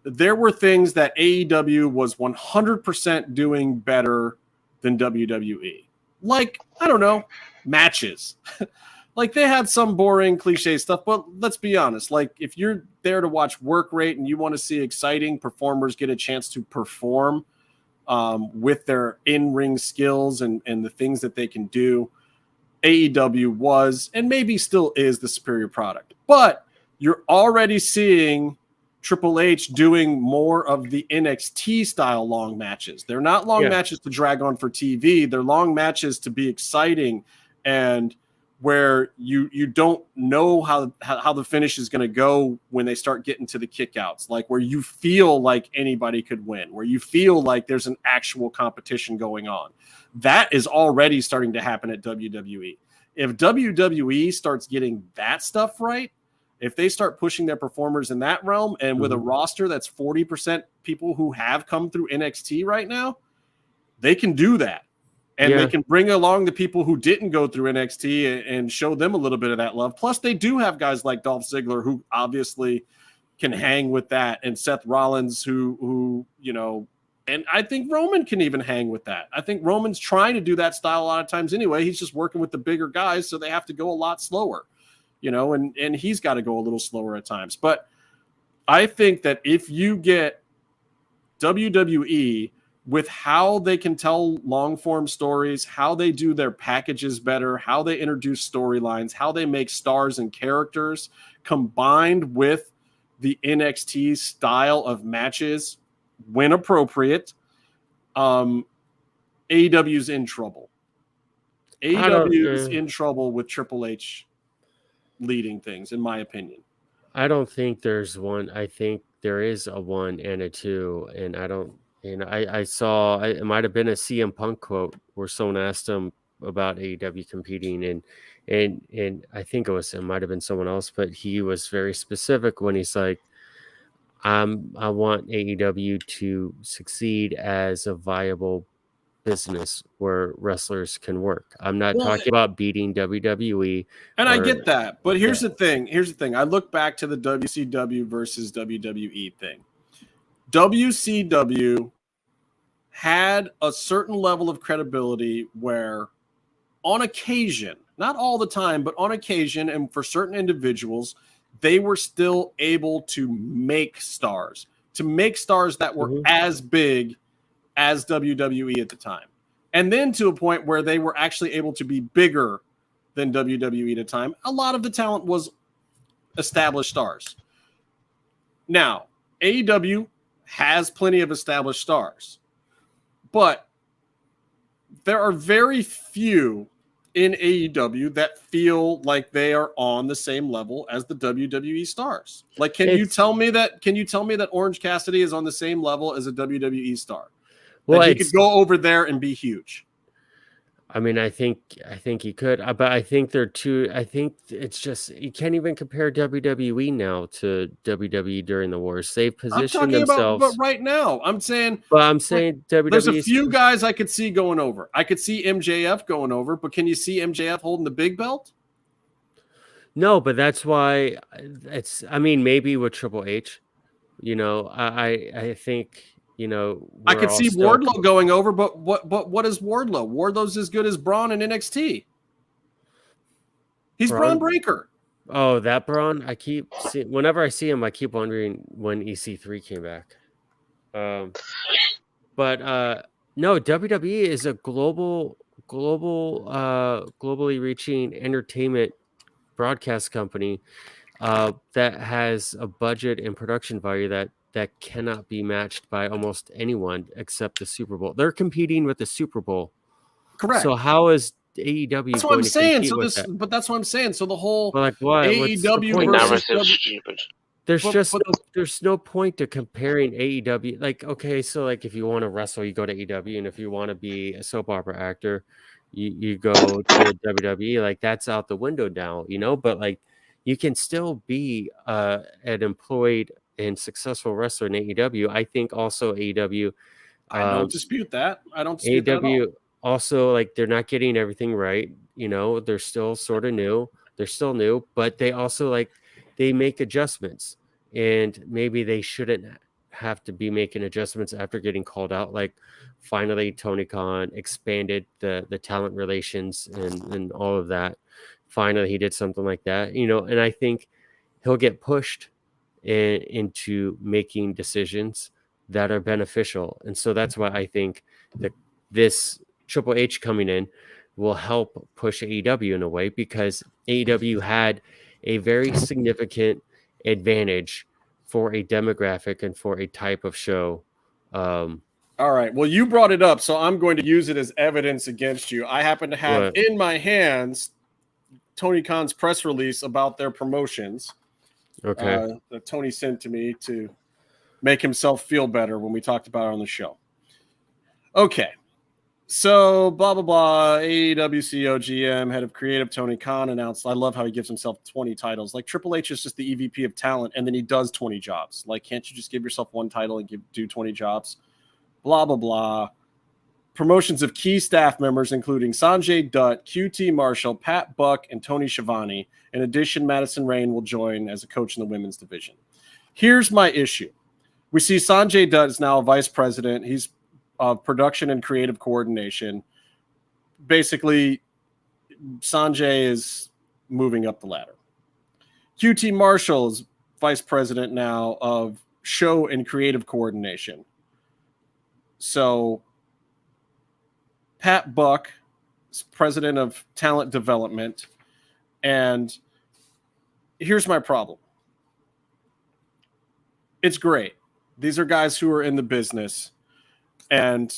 there were things that AEW was 100% doing better than WWE. Like, I don't know, matches. Like they had some boring cliche stuff, but let's be honest. Like if you're there to watch work rate and you want to see exciting performers get a chance to perform with their in-ring skills and the things that they can do, AEW was and maybe still is the superior product. But you're already seeing Triple H doing more of the NXT style long matches. They're not long matches to drag on for TV. They're long matches to be exciting and where you don't know how the finish is going to go when they start getting to the kickouts, like where you feel like anybody could win, where you feel like there's an actual competition going on. That is already starting to happen at WWE. If WWE starts getting that stuff right, if they start pushing their performers in that realm and with a roster that's 40% people who have come through NXT right now, they can do that. And they can bring along the people who didn't go through NXT and show them a little bit of that love. Plus, they do have guys like Dolph Ziggler who obviously can hang with that, and Seth Rollins who and I think Roman can even hang with that. I think Roman's trying to do that style a lot of times anyway. He's just working with the bigger guys, so they have to go a lot slower, and he's got to go a little slower at times. But I think that if you get WWE with how they can tell long-form stories, how they do their packages better, how they introduce storylines, how they make stars and characters, combined with the NXT style of matches, when appropriate, AEW's in trouble. AEW is in trouble with Triple H leading things, in my opinion. I don't think there's one. I think there is a 1 and a 2, and I don't. I saw it might have been a CM Punk quote where someone asked him about AEW competing, and I think it might have been someone else, but he was very specific when he's like, I want AEW to succeed as a viable business where wrestlers can work. I'm not talking about beating WWE. And I get that, but here's the thing. I look back to the WCW versus WWE thing. WCW had a certain level of credibility where on occasion, not all the time, but on occasion, and for certain individuals, they were still able to make stars that were as big as WWE at the time. And then to a point where they were actually able to be bigger than WWE at the time. A lot of the talent was established stars. Now, AEW has plenty of established stars, but there are very few in AEW that feel like they are on the same level as the WWE stars. Like, can you tell me that Orange Cassidy is on the same level as a WWE star? Well, that he could go over there and be huge. I mean, I think he could, but I think they're too. I think it's just you can't even compare WWE now to WWE during the wars. They've positioned themselves. But right now, I'm saying. But I'm saying WWE. There's a few guys I could see going over. I could see MJF going over, but can you see MJF holding the big belt? No, but that's why it's. I mean, maybe with Triple H, I think. I could see Wardlow going over, but what is Wardlow? Wardlow's as good as Braun in NXT. He's Braun Breaker. Oh, that Braun! I keep seeing whenever I see him, I keep wondering when EC3 came back. But no, WWE is a globally reaching entertainment broadcast company that has a budget and production value that cannot be matched by almost anyone except the Super Bowl. They're competing with the Super Bowl. Correct. So how is AEW that's going what I'm saying. So this, that? But that's what I'm saying. So the whole AEW versus stupid. There's no point to comparing AEW. Like, okay, so like if you want to wrestle, you go to AEW, and if you want to be a soap opera actor, you go to WWE. Like that's out the window now, But like you can still be an employed and successful wrestler in AEW. I think also AEW. I don't dispute that. I don't dispute AEW also, like, they're not getting everything right. They're still sort of new. They're still new, but they also they make adjustments, and maybe they shouldn't have to be making adjustments after getting called out. Like finally, Tony Khan expanded the talent relations and all of that. Finally, he did something like that, and I think he'll get pushed into making decisions that are beneficial. And so that's why I think that this Triple H coming in will help push AEW in a way, because AEW had a very significant advantage for a demographic and for a type of show. All right. Well, you brought it up, so I'm going to use it as evidence against you. I happen to have in my hands Tony Khan's press release about their promotions. Okay. That Tony sent to me to make himself feel better when we talked about it on the show. Okay. So, blah, blah, blah. AEW CEO GM, head of creative Tony Khan announced, I love how he gives himself 20 titles. Like Triple H is just the EVP of talent, and then he does 20 jobs. Like, can't you just give yourself one title and do 20 jobs? Blah, blah, blah. Promotions of key staff members, including Sanjay Dutt, QT Marshall, Pat Buck, and Tony Schiavone. In addition, Madison Rayne will join as a coach in the women's division. Here's my issue. We see Sanjay Dutt is now a vice president. He's production and creative coordination. Basically, Sanjay is moving up the ladder. QT Marshall is vice president now of show and creative coordination. So Pat Buck is president of talent development. And here's my problem. It's great. These are guys who are in the business. And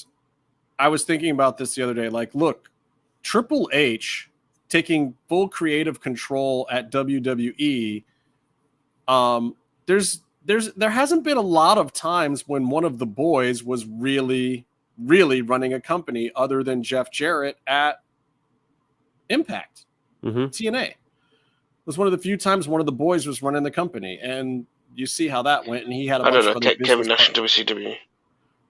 I was thinking about this the other day. Like, look, Triple H taking full creative control at WWE. There hasn't been a lot of times when one of the boys was really, really running a company other than Jeff Jarrett at Impact, TNA. It was one of the few times one of the boys was running the company, and you see how that went. And he had Kevin Nash in WCW.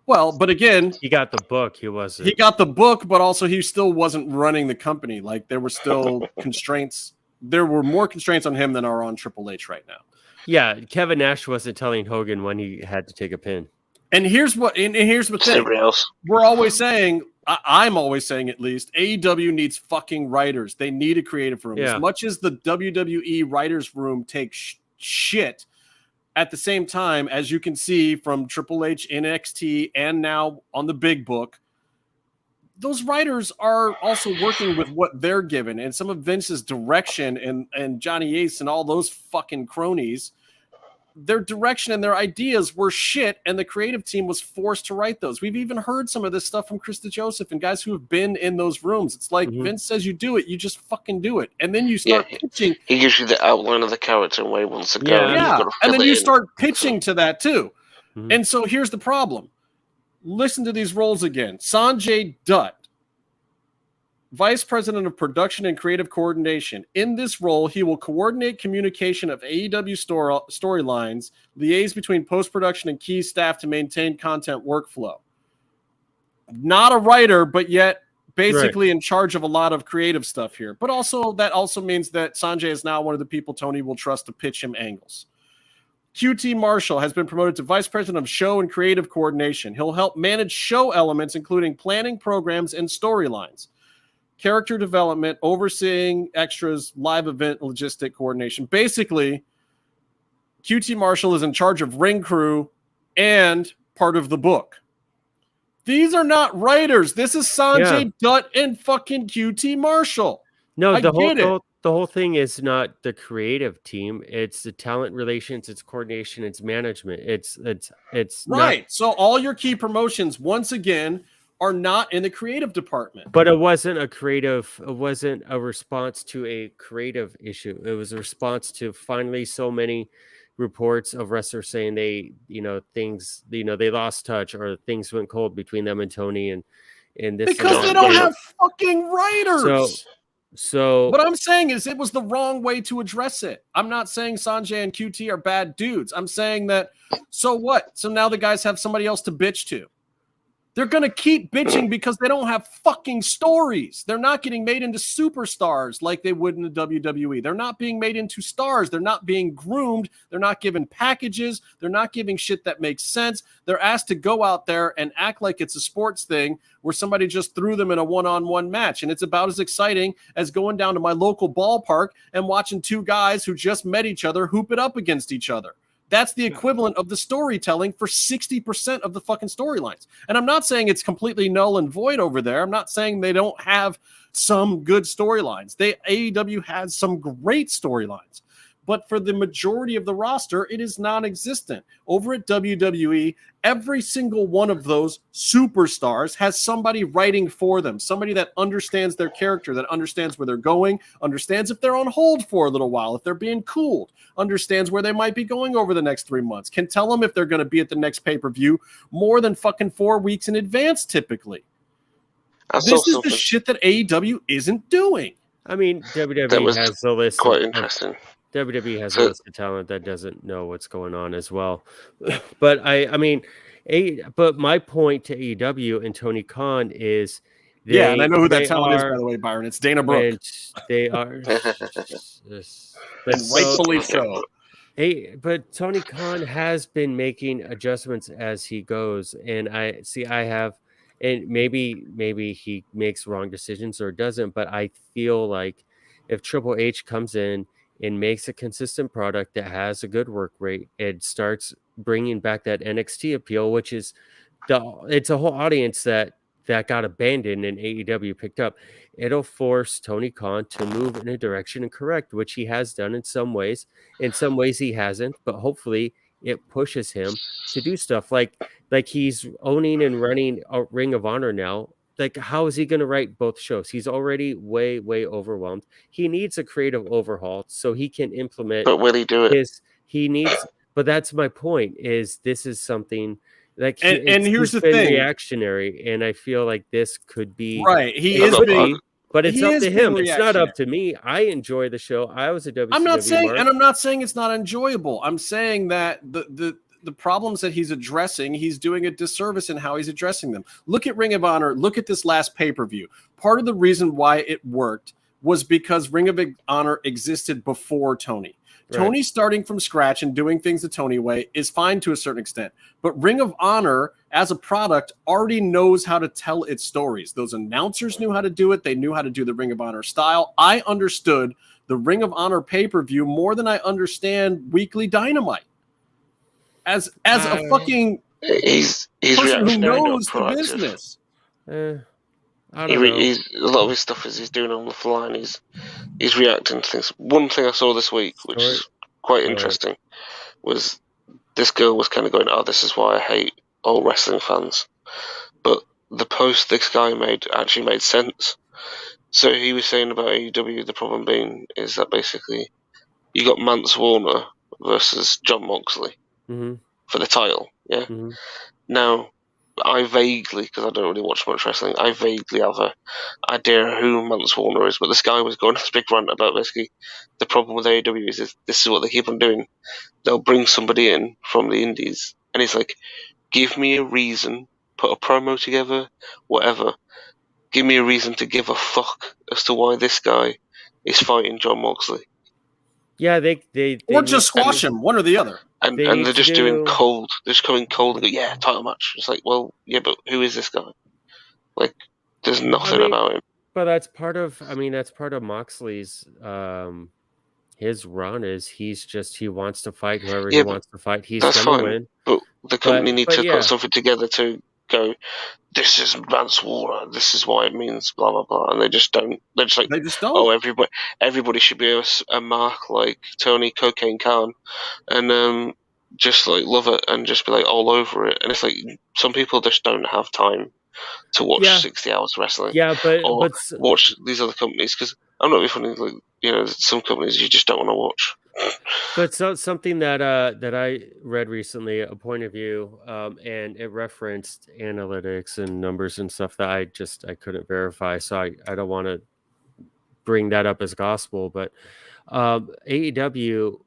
Well, but again, he got the book. He got the book, but also he still wasn't running the company. Like there were still constraints. There were more constraints on him than are on Triple H right now. Yeah, Kevin Nash wasn't telling Hogan when he had to take a pin. And here's the thing. We're always saying, I'm always saying at least, AEW needs fucking writers. They need a creative room. Yeah. As much as the WWE writers room takes shit. At the same time, as you can see from Triple H, NXT, and now on the Big Book, those writers are also working with what they're given. And some of Vince's direction and Johnny Ace and all those fucking cronies, their direction and their ideas were shit, and the creative team was forced to write those. We've even heard some of this stuff from Krista Joseph and guys who have been in those rooms. It's like Vince says you do it, you just fucking do it. And then you start pitching. He gives you the outline of the character and where he wants to go. Yeah, and then you start pitching to that too. And so here's the problem. Listen to these roles again. Sanjay Dutt, Vice President of Production and Creative Coordination. In this role, he will coordinate communication of AEW storylines, liaise between post-production and key staff to maintain content workflow. Not a writer, but yet basically in charge of a lot of creative stuff here. But also that also means that Sanjay is now one of the people Tony will trust to pitch him angles. QT Marshall has been promoted to Vice President of Show and Creative Coordination. He'll help manage show elements, including planning programs and storylines, character development, overseeing extras, live event logistic coordination. Basically, QT Marshall is in charge of ring crew and part of the book. These are not writers. This is Sanjay Dutt and fucking QT Marshall. No, the whole thing is not the creative team. It's the talent relations, it's coordination, it's management. It's right. Not, so all your key promotions, once again, are not in the creative department. But it wasn't a response to a creative issue. It was a response to finally so many reports of wrestlers saying they lost touch or things went cold between them and Tony and this. Because they don't have fucking writers. So what I'm saying is it was the wrong way to address it. I'm not saying Sanjay and QT are bad dudes. I'm saying that, so what? So now the guys have somebody else to bitch to. They're going to keep bitching because they don't have fucking stories. They're not getting made into superstars like they would in the WWE. They're not being made into stars. They're not being groomed. They're not given packages. They're not giving shit that makes sense. They're asked to go out there and act like it's a sports thing where somebody just threw them in a one-on-one match. And it's about as exciting as going down to my local ballpark and watching two guys who just met each other hoop it up against each other. That's the equivalent of the storytelling for 60% of the fucking storylines. And I'm not saying it's completely null and void over there. I'm not saying they don't have some good storylines. AEW has some great storylines. But for the majority of the roster, it is non-existent. Over at WWE, every single one of those superstars has somebody writing for them, somebody that understands their character, that understands where they're going, understands if they're on hold for a little while, if they're being cooled, understands where they might be going over the next 3 months, can tell them if they're going to be at the next pay-per-view more than fucking 4 weeks in advance, typically. This is the shit that AEW isn't doing. I mean, WWE has the list. Quite interesting. WWE has a list of talent that doesn't know what's going on as well. But but my point to AEW and Tony Khan is and I know who that talent is, by the way, Byron. It's Dana Brooke. They are rightfully so. But Tony Khan has been making adjustments as he goes, and and maybe he makes wrong decisions or doesn't, but I feel like if Triple H comes in and makes a consistent product that has a good work rate, it starts bringing back that NXT appeal, which is it's a whole audience that got abandoned and AEW picked up. It'll force Tony Khan to move in a direction and correct, which he has done in some ways. In some ways he hasn't, but hopefully it pushes him to do stuff like he's owning and running a Ring of Honor now. Like, how is he going to write both shows? He's already way, way overwhelmed. He needs a creative overhaul so he can implement. But will he do it? But that's my point. Is this is something like and here's the thing, reactionary, and I feel like this could be right. He is being, but it's up to him. It's not up to me. I enjoy the show. I was a WCW. I'm not saying it's not enjoyable. I'm saying that the problems that he's addressing, he's doing a disservice in how he's addressing them. Look at Ring of Honor. Look at this last pay-per-view. Part of the reason why it worked was because Ring of Honor existed before Tony. Tony starting from scratch and doing things the Tony way is fine to a certain extent. But Ring of Honor, as a product, already knows how to tell its stories. Those announcers knew how to do it. They knew how to do the Ring of Honor style. I understood the Ring of Honor pay-per-view more than I understand Weekly Dynamite. As a fucking he's person who reactionary, knows not the proactive. business. I don't know. A lot of his stuff is he's doing on the fly, and he's reacting to things. One thing I saw this week, which is quite interesting, was this girl was kind of going, "Oh, this is why I hate all wrestling fans." But the post this guy made actually made sense. So he was saying about AEW, the problem being is that basically you got Mance Warner versus John Moxley for the title. Yeah. Mm-hmm. Now, I vaguely, because I don't really watch much wrestling, I vaguely have an idea who Mance Warner is, but this guy was going on this big rant about basically the problem with AEW is this is what they keep on doing. They'll bring somebody in from the indies, and he's like, give me a reason, put a promo together, whatever. Give me a reason to give a fuck as to why this guy is fighting John Moxley. Yeah, they or just squash him, one or the other. And they're just doing cold. They're just coming cold and go, yeah, title match. It's like, well, yeah, but who is this guy? Like, there's nothing about him. But that's part of Moxley's his run is he wants to fight whoever he wants to fight. He's gonna win. But the company needs to put something together to go, this is Mance Warner, this is why it means blah blah blah, and they just don't. They're just like, they just don't. Oh, everybody should be a mark like Tony Cocaine Khan, and just like love it and just be like all over it. And it's like some people just don't have time to watch 60 hours of wrestling. Yeah, but watch these other companies, because I'm not being funny. Like, you know, some companies you just don't want to watch. But something that I read recently, a point of view, and it referenced analytics and numbers and stuff that I couldn't verify, so I don't want to bring that up as gospel. But AEW,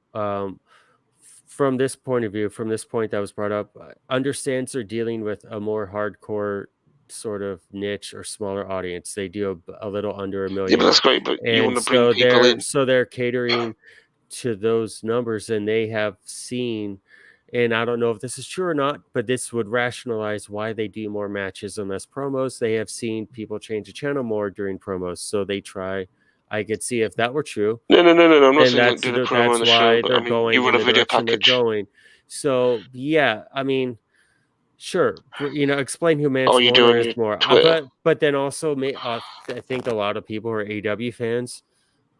from this point of view, from this point that was brought up, understands they're dealing with a more hardcore sort of niche or smaller audience. They do a little under 1 million. Yeah, but that's great. But you want to bring people in, so they're catering to those numbers, and they have seen, and I don't know if this is true or not, but this would rationalize why they do more matches and less promos. They have seen people change the channel more during promos, so they try. I could see if that were true. No. I'm not saying that's do the promo on the show, but I mean, you run a video package. Going. So yeah, I mean, sure, you know, explain who Mance you're Warner doing is more, but then also, I think a lot of people who are AEW fans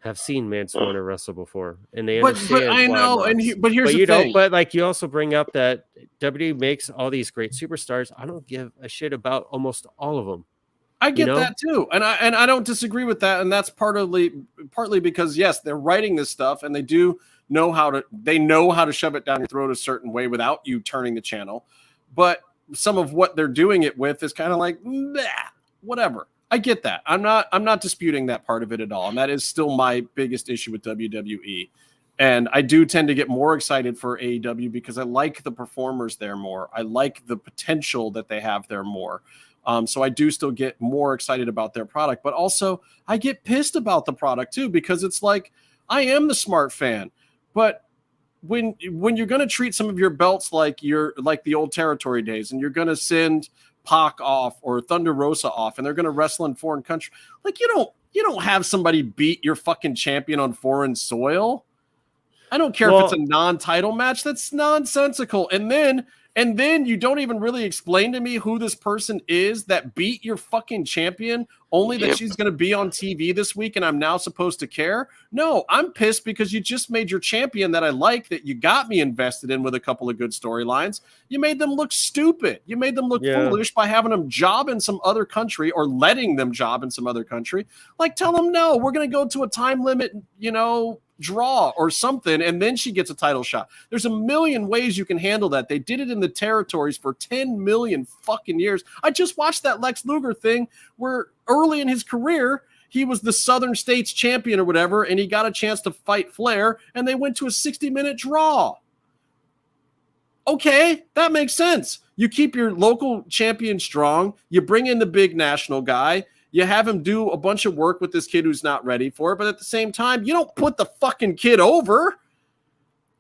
have seen Mance Warner wrestle before, and they understand. But I know, but here's the thing. But like you also bring up that WWE makes all these great superstars. I don't give a shit about almost all of them. I get that too, and I don't disagree with that, and that's partly because yes, they're writing this stuff, and they do know how to shove it down your throat a certain way without you turning the channel, but some of what they're doing it with is kind of like whatever. I get that. I'm not disputing that part of it at all, and that is still my biggest issue with WWE. And I do tend to get more excited for AEW because I like the performers there more. I like the potential that they have there more. So I do still get more excited about their product, but also I get pissed about the product too, because it's like, I am the smart fan, but when you're going to treat some of your belts like the old territory days, and you're going to send Pac off or Thunder Rosa off, and they're going to wrestle in foreign country, like you don't have somebody beat your fucking champion on foreign soil. I don't care if it's a non-title match. That's nonsensical. And then you don't even really explain to me who this person is that beat your fucking champion, only that she's going to be on TV this week and I'm now supposed to care. No, I'm pissed because you just made your champion that I like, that you got me invested in with a couple of good storylines. You made them look stupid. You made them look foolish by having them job in some other country or letting them job in some other country. Like, tell them, no, we're going to go to a time limit, draw or something, and then she gets a title shot. There's a million ways you can handle that. They did it in the territories for 10 million fucking years. I just watched that Lex Luger thing where early in his career he was the Southern States champion or whatever, and he got a chance to fight Flair, and they went to a 60-minute draw. Okay, that makes sense. You keep your local champion strong, you bring in the big national guy, you have him do a bunch of work with this kid who's not ready for it, but at the same time, you don't put the fucking kid over.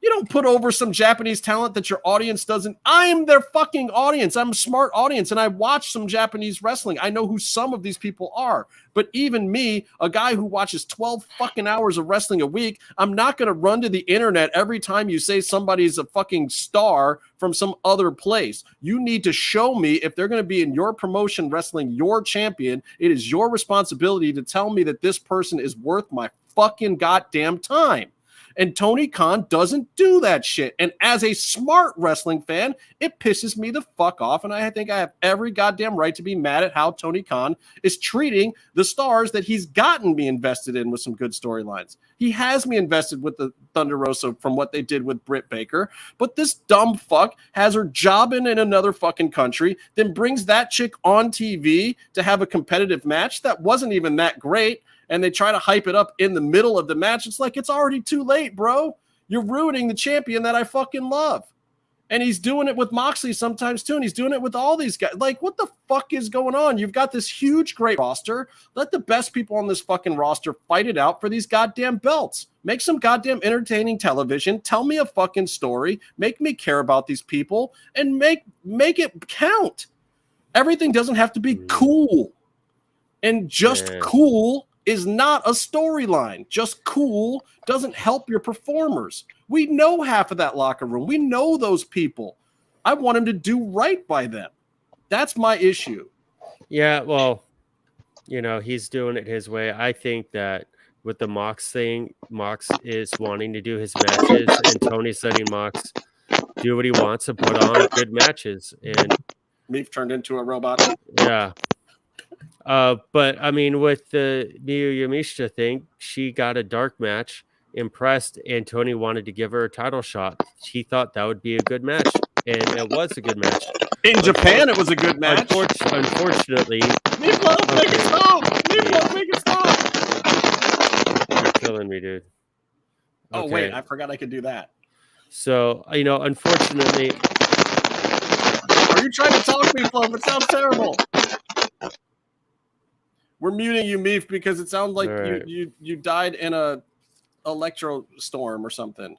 You don't put over some Japanese talent that your audience doesn't. I am their fucking audience. I'm a smart audience, and I watch some Japanese wrestling. I know who some of these people are. But even me, a guy who watches 12 fucking hours of wrestling a week, I'm not going to run to the internet every time you say somebody's a fucking star from some other place. You need to show me if they're going to be in your promotion wrestling your champion. It is your responsibility to tell me that this person is worth my fucking goddamn time. And Tony Khan doesn't do that shit. And as a smart wrestling fan, it pisses me the fuck off. And I think I have every goddamn right to be mad at how Tony Khan is treating the stars that he's gotten me invested in with some good storylines. He has me invested with the Thunder Rosa from what they did with Britt Baker. But this dumb fuck has her jobbing in another fucking country, then brings that chick on TV to have a competitive match that wasn't even that great. And they try to hype it up in the middle of the match. It's like, it's already too late, bro. You're ruining the champion that I fucking love. And he's doing it with Moxley sometimes too. And he's doing it with all these guys. Like, what the fuck is going on? You've got this huge, great roster. Let the best people on this fucking roster fight it out for these goddamn belts. Make some goddamn entertaining television. Tell me a fucking story. Make me care about these people. And make it count. Everything doesn't have to be cool. And just cool is not a storyline. Just cool doesn't help your performers. We know half of that locker room. We know those people. I want him to do right by them. That's my issue. Yeah, well, he's doing it his way. I think that with the Mox thing, Mox is wanting to do his matches, and Tony's letting Mox do what he wants and put on good matches. And Meef turned into a robot. Yeah. But I mean, with the Miyu Yamashita thing, she got a dark match, impressed, and Tony wanted to give her a title shot. He thought that would be a good match, and it was a good match. In Japan, it was a good match. Unfortunately, Meefloaf, make it stop! Meefloaf, make it stop! You're killing me, dude. Oh, wait, I forgot I could do that. So, unfortunately... Are you trying to talk, Meefloaf? It sounds terrible. We're muting you, Meef, because it sounds like you died in a electro storm or something.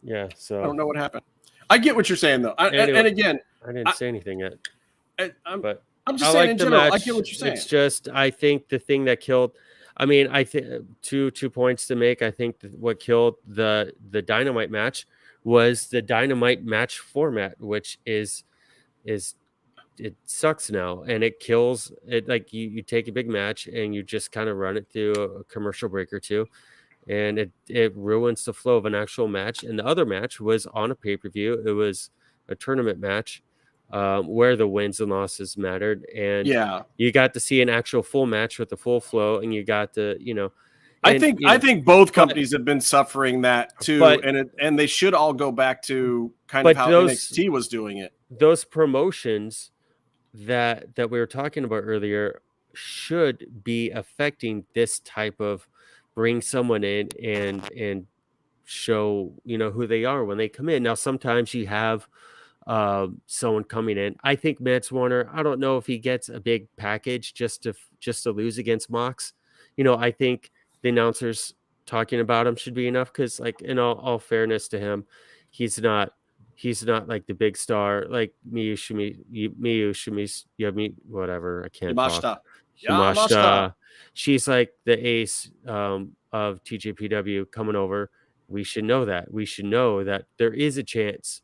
Yeah, so... I don't know what happened. I get what you're saying, though. Anyway, and again... I didn't say anything yet. I'm just I saying like in the general, match. I get what you're saying. It's just, I think the thing that killed... I mean, I think two points to make. I think what killed the Dynamite match was the Dynamite match format, which is it sucks now, and it kills it. Like you take a big match and you just kind of run it through a commercial break or two, and it ruins the flow of an actual match. And the other match was on a pay-per-view. It was a tournament match where the wins and losses mattered, and you got to see an actual full match with the full flow, and you got to I think both companies have been suffering that too, and they should all go back to kind of how NXT was doing it. Those promotions that we were talking about earlier should be affecting this type of bring someone in and show who they are when they come in. Now sometimes you have someone coming in. I think Mance Warner, I don't know if he gets a big package just to lose against Mox. I think the announcers talking about him should be enough, because like in all fairness to him, he's not like the big star like whatever. I can't talk. Yamashita. She's like the ace of TJPW coming over. We should know that. We should know that there is a chance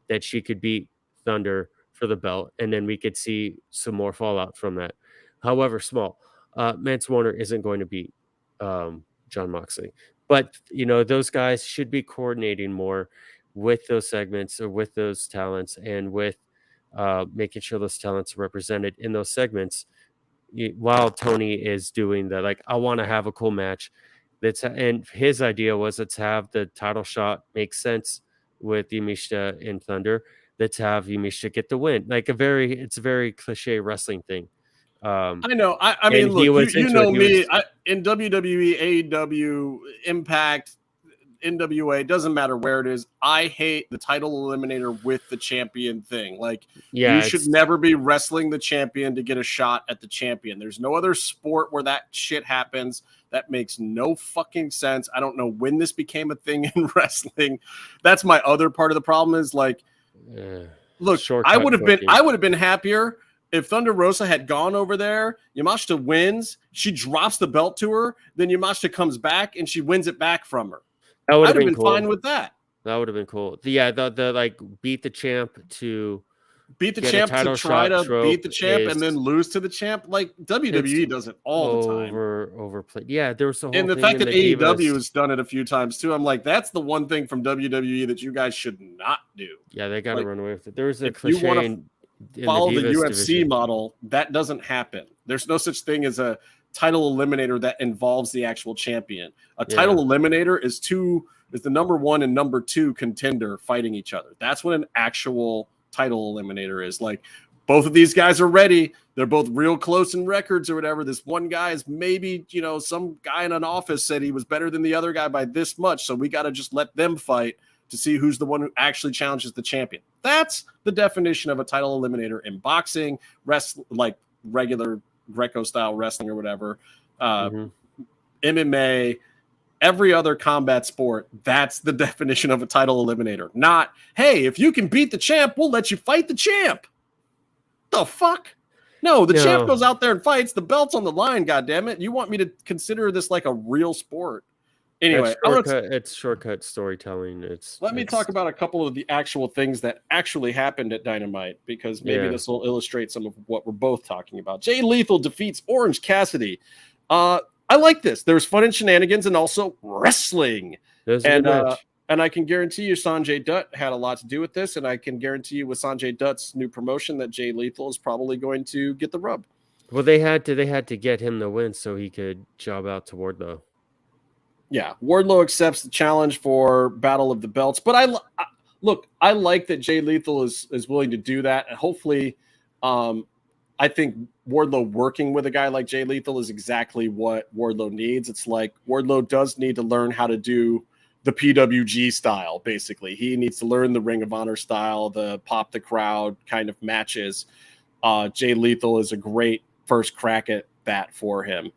that she could beat Thunder for the belt, and then we could see some more fallout from that, however small. Mance Warner isn't going to beat John Moxley, but those guys should be coordinating more with those segments or with those talents, and with making sure those talents are represented in those segments while Tony is doing that. Like, I want to have a cool match. And his idea was, let's have the title shot make sense with Yamashita and Thunder. Let's have Yamashita get the win. Like it's a very cliche wrestling thing. I know. I mean, look, you know me. In WWE, AEW, Impact, NWA, doesn't matter where it is. I hate the title eliminator with the champion thing. Like, you should never be wrestling the champion to get a shot at the champion. There's no other sport where that shit happens. That makes no fucking sense. I don't know when this became a thing in wrestling. That's my other part of the problem is like, look, I would have been happier if Thunder Rosa had gone over there. Yamashita wins, she drops the belt to her, then Yamashita comes back and she wins it back from her. That would have been cool. fine with that. That would have been cool. The like beat the champ to try to beat the champ and then lose to the champ. Like WWE does it all the time. Overplayed. Yeah, there was a whole and the thing fact that the AEW has done it a few times too. I'm like, that's the one thing from WWE that you guys should not do. Yeah, they got to run away with it. There was a cliche. You in follow the UFC division. model. That doesn't happen. There's no such thing as a title eliminator that involves the actual champion. A title eliminator is the number 1 and number 2 contender fighting each other. That's what an actual title eliminator is. Like, both of these guys are ready. They're both real close in records or whatever. This one guy is maybe, some guy in an office said he was better than the other guy by this much. So we got to just let them fight to see who's the one who actually challenges the champion. That's the definition of a title eliminator in boxing, like regular Greco style wrestling or whatever, MMA, every other combat sport. That's the definition of a title eliminator. Not, hey, if you can beat the champ, we'll let you fight the champ. The fuck? No, the champ goes out there and fights. The belt's on the line, goddammit. You want me to consider this like a real sport? Anyway, it's shortcut storytelling. Let me talk about a couple of the actual things that actually happened at Dynamite, because maybe this will illustrate some of what we're both talking about. Jay Lethal defeats Orange Cassidy. I like this. There's fun and shenanigans and also wrestling. And I can guarantee you Sanjay Dutt had a lot to do with this, and I can guarantee you with Sanjay Dutt's new promotion that Jay Lethal is probably going to get the rub. Well, they had to get him the win so he could job out to Wardlow. Yeah, Wardlow accepts the challenge for Battle of the Belts, but I like that Jay Lethal is willing to do that, and hopefully, I think Wardlow working with a guy like Jay Lethal is exactly what Wardlow needs. It's like Wardlow does need to learn how to do the PWG style. Basically, he needs to learn the Ring of Honor style, the pop the crowd kind of matches. Jay Lethal is a great first crack at that for him.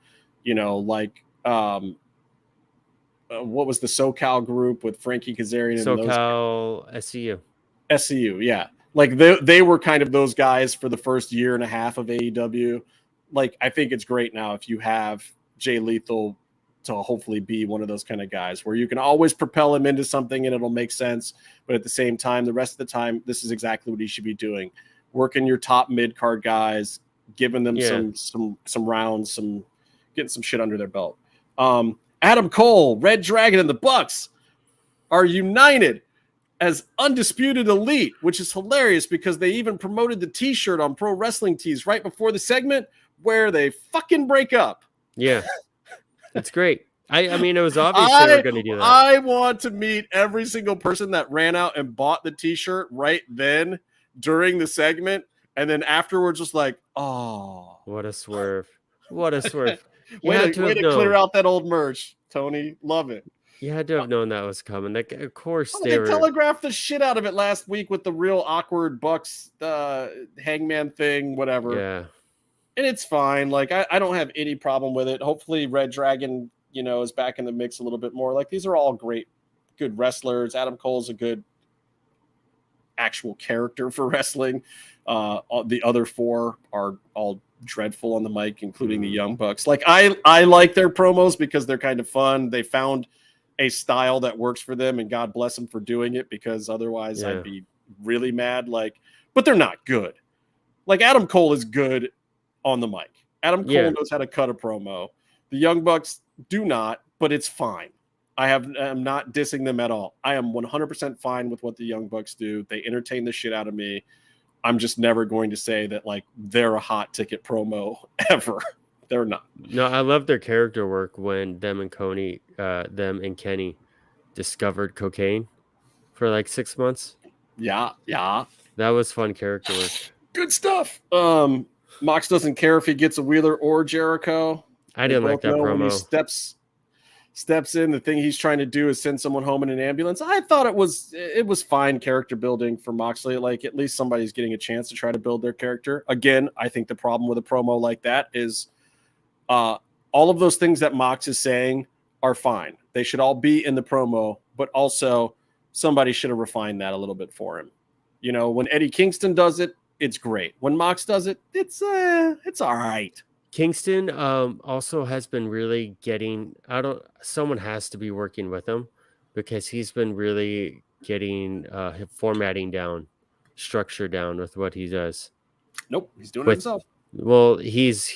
What was the SoCal group with Frankie Kazarian? SoCal SCU, yeah. Like they were kind of those guys for the first year and a half of AEW. Like, I think it's great now if you have Jay Lethal to hopefully be one of those kind of guys where you can always propel him into something and it'll make sense. But at the same time, the rest of the time, this is exactly what he should be doing. Working your top mid-card guys, giving them some rounds, getting some shit under their belt. Adam Cole, Red Dragon, and the Bucks are united as Undisputed Elite, which is hilarious because they even promoted the t-shirt on Pro Wrestling Tees right before the segment where they fucking break up. Yeah, that's great. I mean, it was obvious they were going to do that. I want to meet every single person that ran out and bought the t-shirt right then during the segment, and then afterwards just like, oh. What a swerve. What a swerve. Way to clear out that old merch, Tony. Love it. You had to have known that was coming. Like, of course, they telegraphed the shit out of it last week with the real awkward Bucks hangman thing, whatever. Yeah, and it's fine. Like, I don't have any problem with it. Hopefully, Red Dragon, is back in the mix a little bit more. Like, these are all good wrestlers. Adam Cole's a good actual character for wrestling. The other four are all dreadful on the mic, including the Young Bucks. Like, I like their promos because they're kind of fun. They found a style that works for them, and God bless them for doing it, because otherwise I'd be really mad. Like, but they're not good. Like, Adam Cole is good on the mic. Adam Cole knows how to cut a promo. The Young Bucks do not, but it's fine. I'm not dissing them at all. I am 100% fine with what the Young Bucks do. They entertain the shit out of me. I'm just never going to say that like they're a hot ticket promo ever. They're not. No, I love their character work when them and Kenny discovered cocaine for like 6 months. Yeah. That was fun character work. Good stuff. Mox doesn't care if he gets a Wheeler or Jericho. I didn't like that promo. When he steps in. The thing he's trying to do is send someone home in an ambulance. I thought it was fine character building for Moxley. Like, at least somebody's getting a chance to try to build their character. Again, I think the problem with a promo like that is all of those things that Mox is saying are fine. They should all be in the promo, but also somebody should have refined that a little bit for him. You know, when Eddie Kingston does it, it's great. When Mox does it, it's all right. Kingston also has been really getting someone has to be working with him, because he's been really getting formatting down, structure down with what he does. Nope, he's doing it himself. Well, he's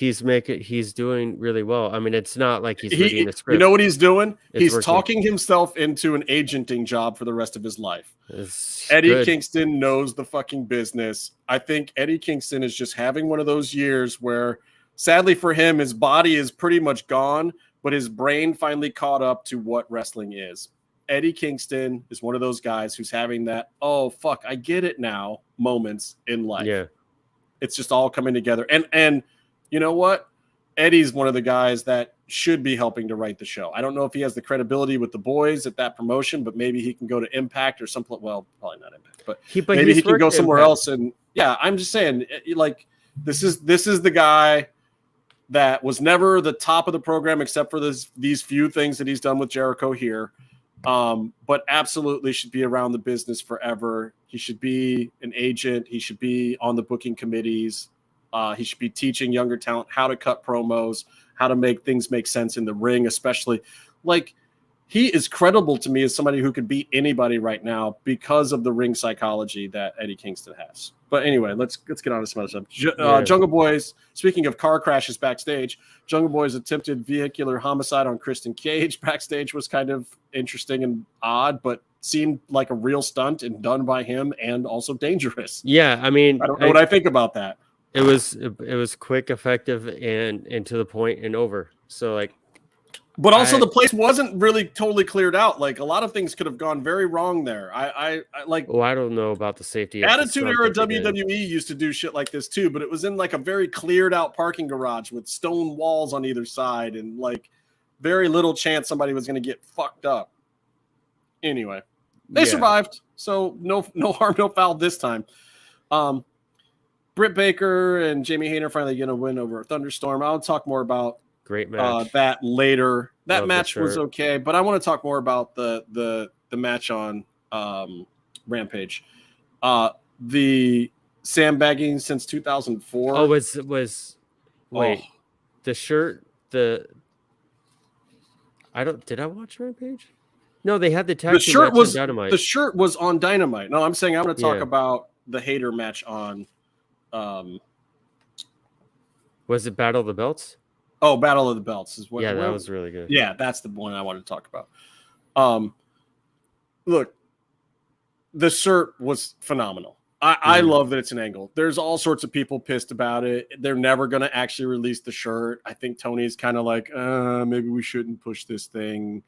doing really well. I mean, it's not like he's reading a script. You know what he's doing? He's working. Talking himself into an agenting job for the rest of his life. It's Eddie good. Kingston knows the fucking business. I think Eddie Kingston is just having one of those years where, sadly for him, his body is pretty much gone, but his brain finally caught up to what wrestling is. Eddie Kingston is one of those guys who's having that, oh, fuck, I get it now moments in life. Yeah. It's just all coming together. And you know what? Eddie's one of the guys that should be helping to write the show. I don't know if he has the credibility with the boys at that promotion, but maybe he can go to Impact or something. Well, probably not Impact, but maybe he can go somewhere else. And yeah, I'm just saying, like, this is the guy that was never the top of the program except for these few things that he's done with Jericho here. But absolutely should be around the business forever. He should be an agent. He should be on the booking committees. He should be teaching younger talent how to cut promos, how to make things make sense in the ring, especially. Like, he is credible to me as somebody who could beat anybody right now because of the ring psychology that Eddie Kingston has. But anyway, let's get on to some other stuff. Jungle Boys, speaking of car crashes backstage, Jungle Boys attempted vehicular homicide on Kristen Cage backstage was kind of interesting and odd, but seemed like a real stunt and done by him and also dangerous. Yeah, I mean, I don't know what I think about that. It was quick, effective, and to the point and over. So, like, but also the place wasn't really totally cleared out. Like, a lot of things could have gone very wrong there. I like. Oh, I don't know about the safety. Attitude Era WWE used to do shit like this too, but it was in like a very cleared out parking garage with stone walls on either side, and like very little chance somebody was going to get fucked up. Anyway, they survived, so no harm, no foul this time. Britt Baker and Jamie Hayter finally get a win over Thunderstorm. I'll talk more about great match that later. That Love match was okay, but I want to talk more about the match on Rampage. The sandbagging since 2004. Oh, wait, the shirt, did I watch Rampage? No, they had the tag the team shirt match was on Dynamite. The shirt was on Dynamite. No, I'm saying I want to talk about the Hayter match on. Was it Battle of the Belts? Oh, Battle of the Belts is what. Yeah, that was really good. Yeah, that's the one I wanted to talk about. Look, the shirt was phenomenal. I love that it's an angle. There's all sorts of people pissed about it. They're never going to actually release the shirt. I think Tony's kind of like, maybe we shouldn't push this thing.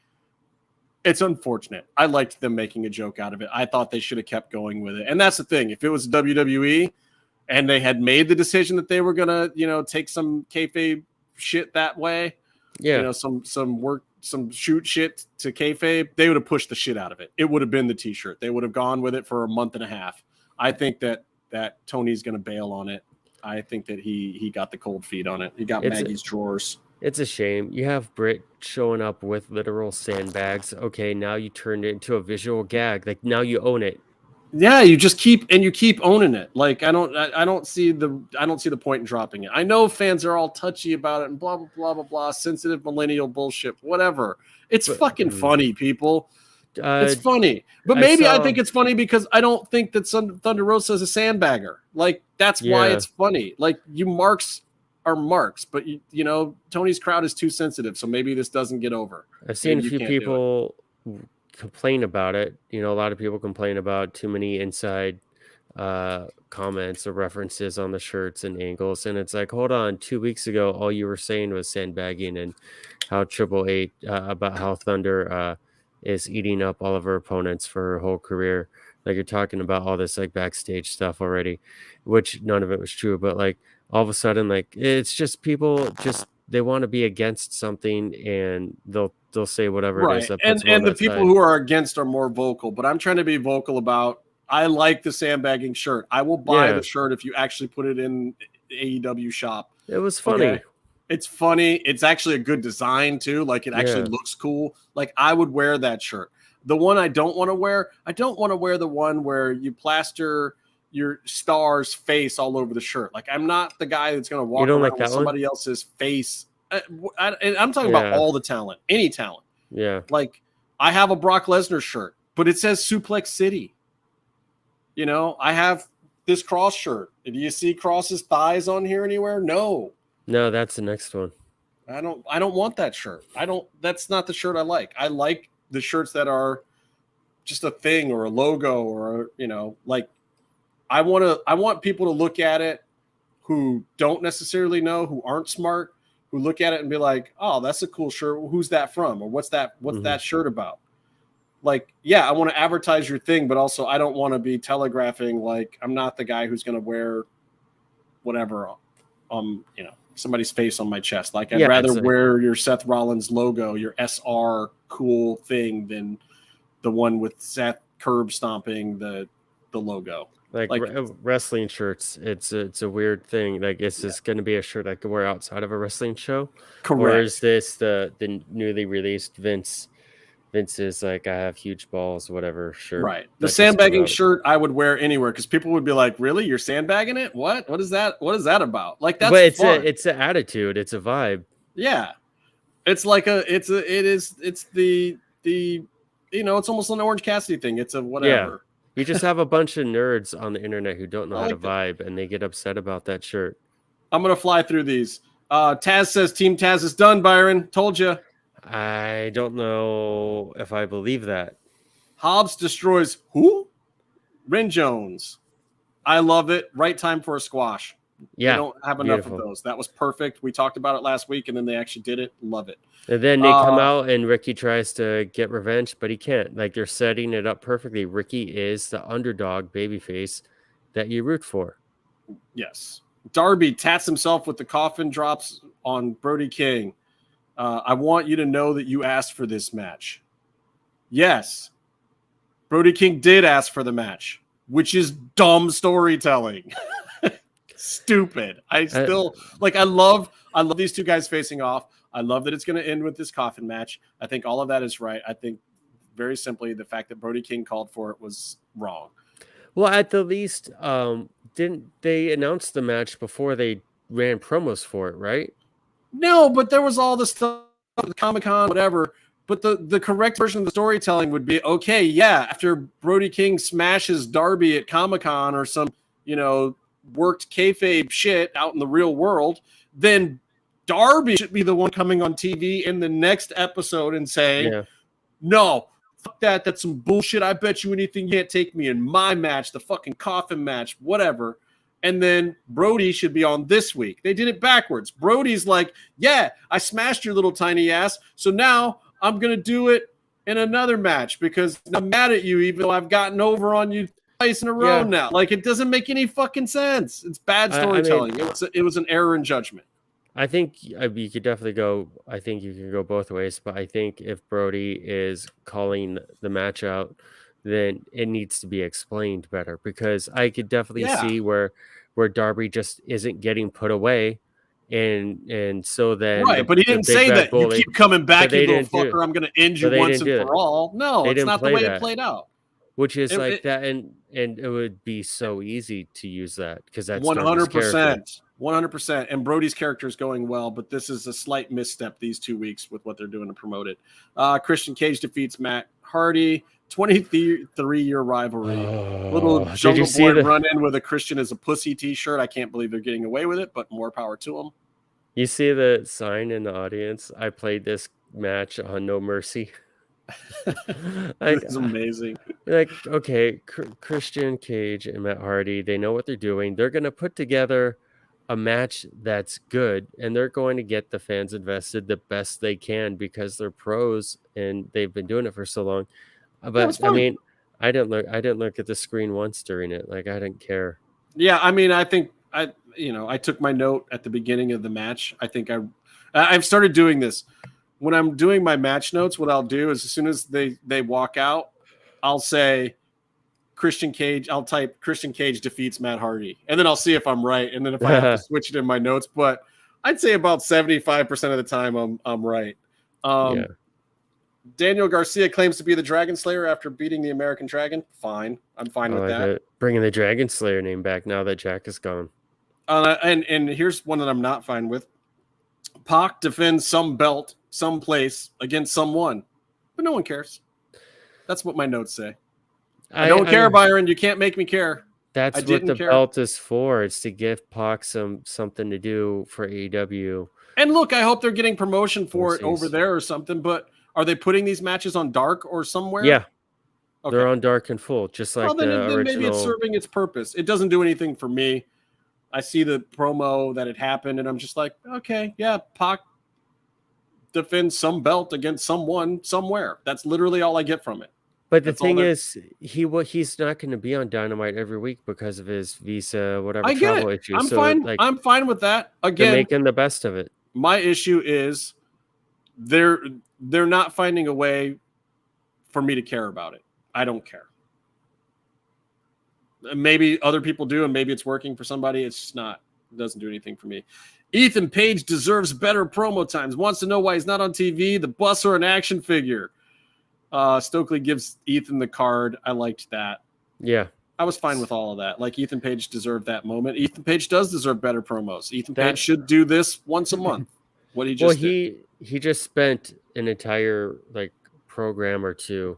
It's unfortunate. I liked them making a joke out of it. I thought they should have kept going with it. And that's the thing. If it was WWE and they had made the decision that they were going to, take some kayfabe shit that way, some shoot shit to kayfabe, they would have pushed the shit out of it. It would have been the t-shirt. They would have gone with it for a month and a half. I think that Tony's going to bail on it. I think that he got the cold feet on it. He got Maggie's drawers. It's a shame. You have Britt showing up with literal sandbags. Okay, now you turned it into a visual gag. Like, now you own it. Yeah, you just keep owning it. Like, I don't see the point in dropping it. I know fans are all touchy about it and blah blah blah blah blah, sensitive millennial bullshit, whatever. It's fucking funny, people. It's funny, but maybe I think it's funny because I don't think that Thunder Rosa is a sandbagger. Like, that's why it's funny. Like, you marks are marks, but Tony's crowd is too sensitive, so maybe this doesn't get over. I've seen a few people complain about it. A lot of people complain about too many inside comments or references on the shirts and angles, and it's like, hold on, 2 weeks ago all you were saying was sandbagging and how Triple Eight about how Thunder is eating up all of her opponents for her whole career. Like, you're talking about all this like backstage stuff already, which none of it was true, but like all of a sudden, like, it's just people they want to be against something and they'll they'll say whatever it is. Right. That And the people who are against are more vocal, but I'm trying to be vocal about, I like the sandbagging shirt. I will buy the shirt if you actually put it in the AEW shop. It was funny. Okay? It's funny. It's actually a good design too. Like it actually looks cool. Like I would wear that shirt. The one I don't want to wear the one where you plaster your star's face all over the shirt. Like I'm not the guy that's going to walk around with somebody else's face. I'm talking about all the talent, any talent. Yeah. Like I have a Brock Lesnar shirt, but it says Suplex City. You know, I have this Kross shirt. Do you see Kross's thighs on here anywhere? No, that's the next one. I don't want that shirt. That's not the shirt I like. I like the shirts that are just a thing or a logo or, you know, like I want people to look at it who don't necessarily know, who aren't smart, who look at it and be like, oh, that's a cool shirt. Who's that from? Or what's that shirt about? Like, yeah, I want to advertise your thing, but also I don't want to be telegraphing like I'm not the guy who's going to wear whatever, you know, somebody's face on my chest. Like I'd rather wear your Seth Rollins logo, your SR cool thing than the one with Seth curb stomping the logo. Like wrestling shirts, it's a weird thing. Like, is this going to be a shirt I could wear outside of a wrestling show? Correct. Or is this the newly released Vince is like, I have huge balls, whatever shirt? Right. The sandbagging shirt I would wear anywhere because people would be like, really? You're sandbagging it? What? What is that? What is that about? Like that's fun. It's an attitude. It's a vibe. Yeah. It's like it's the you know, it's almost an Orange Cassidy thing. It's a whatever. Yeah. You just have a bunch of nerds on the internet who don't know how to vibe, and they get upset about that shirt. I'm going to fly through these. Taz says Team Taz is done, Byron. Told you. I don't know if I believe that. Hobbs destroys who? Ren Jones. I love it. Right time for a squash. Yeah. They don't have enough of those. That was perfect. We talked about it last week, and then they actually did it. Love it. And then they come out, and Ricky tries to get revenge, but he can't. Like, they're setting it up perfectly. Ricky is the underdog babyface that you root for. Yes. Darby tats himself with the coffin drops on Brody King. I want you to know that you asked for this match. Yes. Brody King did ask for the match, which is dumb storytelling. Stupid. I love these two guys facing off. I love that it's going to end with this coffin match. I think all of that is right. I think very simply the fact that Brody King called for it was wrong. Well, at the least, didn't they announce the match before they ran promos for it, right? No, but there was all the stuff at Comic-Con, whatever. But the correct version of the storytelling would be, okay, yeah, after Brody King smashes Darby at Comic-Con or some, you know, worked kayfabe shit out in the real world, then Darby should be the one coming on TV in the next episode and saying, no, fuck that. That's some bullshit. I bet you anything you can't take me in my match, the fucking coffin match, whatever. And then Brody should be on this week. They did it backwards. Brody's like, yeah, I smashed your little tiny ass. So now I'm going to do it in another match because I'm mad at you, even though I've gotten over on you twice in a row now. Like, it doesn't make any fucking sense. It's bad storytelling. It was an error in judgment. I think you could definitely go. I think you can go both ways, but I think if Brody is calling the match out, then it needs to be explained better because I could definitely see where Darby just isn't getting put away, and so then but he didn't say that. You keep coming back, you little fucker. I'm going to end you once and for all. No, it's not the way it played out. Which is that, and it would be so easy to use that because that's 100%. 100%. And Brody's character is going well, but this is a slight misstep these 2 weeks with what they're doing to promote it. Christian Cage defeats Matt Hardy. 23-year rivalry. Little Jungle Boy run in with a Christian as a pussy t-shirt. I can't believe they're getting away with it, but more power to them. You see the sign in the audience? I played this match on No Mercy. It's amazing. Like, okay, Christian Cage and Matt Hardy, they know what they're doing. They're going to put together a match that's good, and they're going to get the fans invested the best they can because they're pros and they've been doing it for so long. But I mean, I didn't look at the screen once during it. Like, I didn't care. Yeah, I mean, I think I took my note at the beginning of the match. I think I've started doing this. when I'm doing my match notes, what I'll do is as soon as they walk out, I'll say Christian Cage. I'll type Christian Cage defeats Matt Hardy, and then I'll see if I'm right. And then if I have to switch it in my notes, but I'd say about 75% of the time I'm right. Yeah. Daniel Garcia claims to be the Dragon Slayer after beating the American Dragon. Fine. I'm fine with that. Bringing the Dragon Slayer name back now that Jack is gone. And here's one that I'm not fine with. Pac defends some belt someplace against someone, but no one cares. That's what my notes say. I don't care, Byron. You can't make me care. That's what the belt is for. It's to give Pac something to do for AEW. And look, I hope they're getting promotion for it over there or something, but are they putting these matches on Dark or somewhere? Yeah. Okay. They're on Dark and Full, just like then original. Maybe it's serving its purpose. It doesn't do anything for me. I see the promo that it happened, and I'm just like, okay, yeah, Pac defends some belt against someone somewhere. That's literally all I get from it. But the thing is, he's not going to be on Dynamite every week because of his visa, whatever travel issues. I'm fine. Like, I'm fine with that. Again, they're making the best of it. My issue is they're not finding a way for me to care about it. I don't care. Maybe other people do, and maybe it's working for somebody. It's just not. It doesn't do anything for me. Ethan Page deserves better promo times. Wants to know why he's not on TV. The bus or an action figure. Stokely gives Ethan the card. I liked that. Yeah. I was fine with all of that. Like, Ethan Page deserved that moment. Ethan Page does deserve better promos. Ethan Page should do this once a month. What he just did. He just spent an entire program or two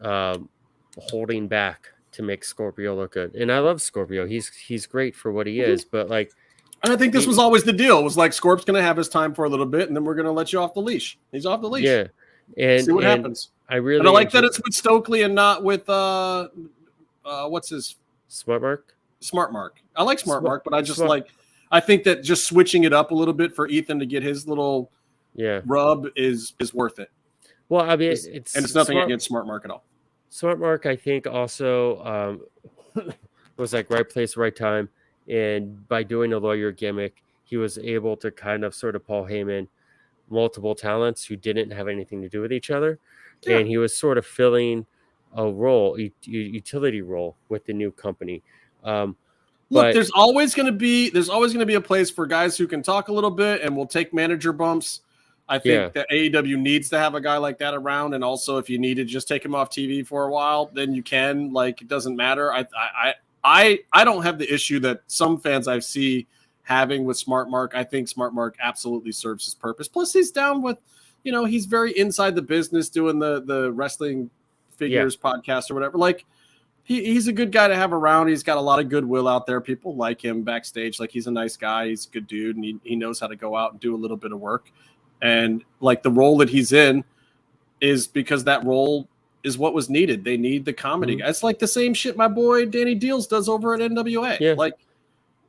holding back to make Scorpio look good. And I love Scorpio. He's great for what he is, but and I think this was always the deal. It was like Scorp's going to have his time for a little bit, and then we're going to let you off the leash. He's off the leash. Yeah. And see what happens. I like that it's with Stokely and not with what's his Smart Mark? Smart Mark. I like Smart Mark, but I just I think that just switching it up a little bit for Ethan to get his little rub is worth it. Well, I mean, it's nothing against Smart Mark at all. Smart Mark, I think, also was right place, right time, and by doing a lawyer gimmick, he was able to kind of sort of Paul Heyman multiple talents who didn't have anything to do with each other, and he was sort of filling a role, utility role with the new company. Look, there's always going to be a place for guys who can talk a little bit and will take manager bumps. I think that AEW needs to have a guy like that around, and also if you need to just take him off TV for a while, then you can. It doesn't matter. I don't have the issue that some fans I see having with Smart Mark. I think Smart Mark absolutely serves his purpose. Plus, he's down with, he's very inside the business doing the wrestling figures podcast or whatever. He's a good guy to have around. He's got a lot of goodwill out there. People like him backstage. He's a nice guy. He's a good dude, and he knows how to go out and do a little bit of work. And the role that he's in is because that role is what was needed. They need the comedy. Mm-hmm. It's the same shit my boy Danny Deals does over at NWA. Yeah.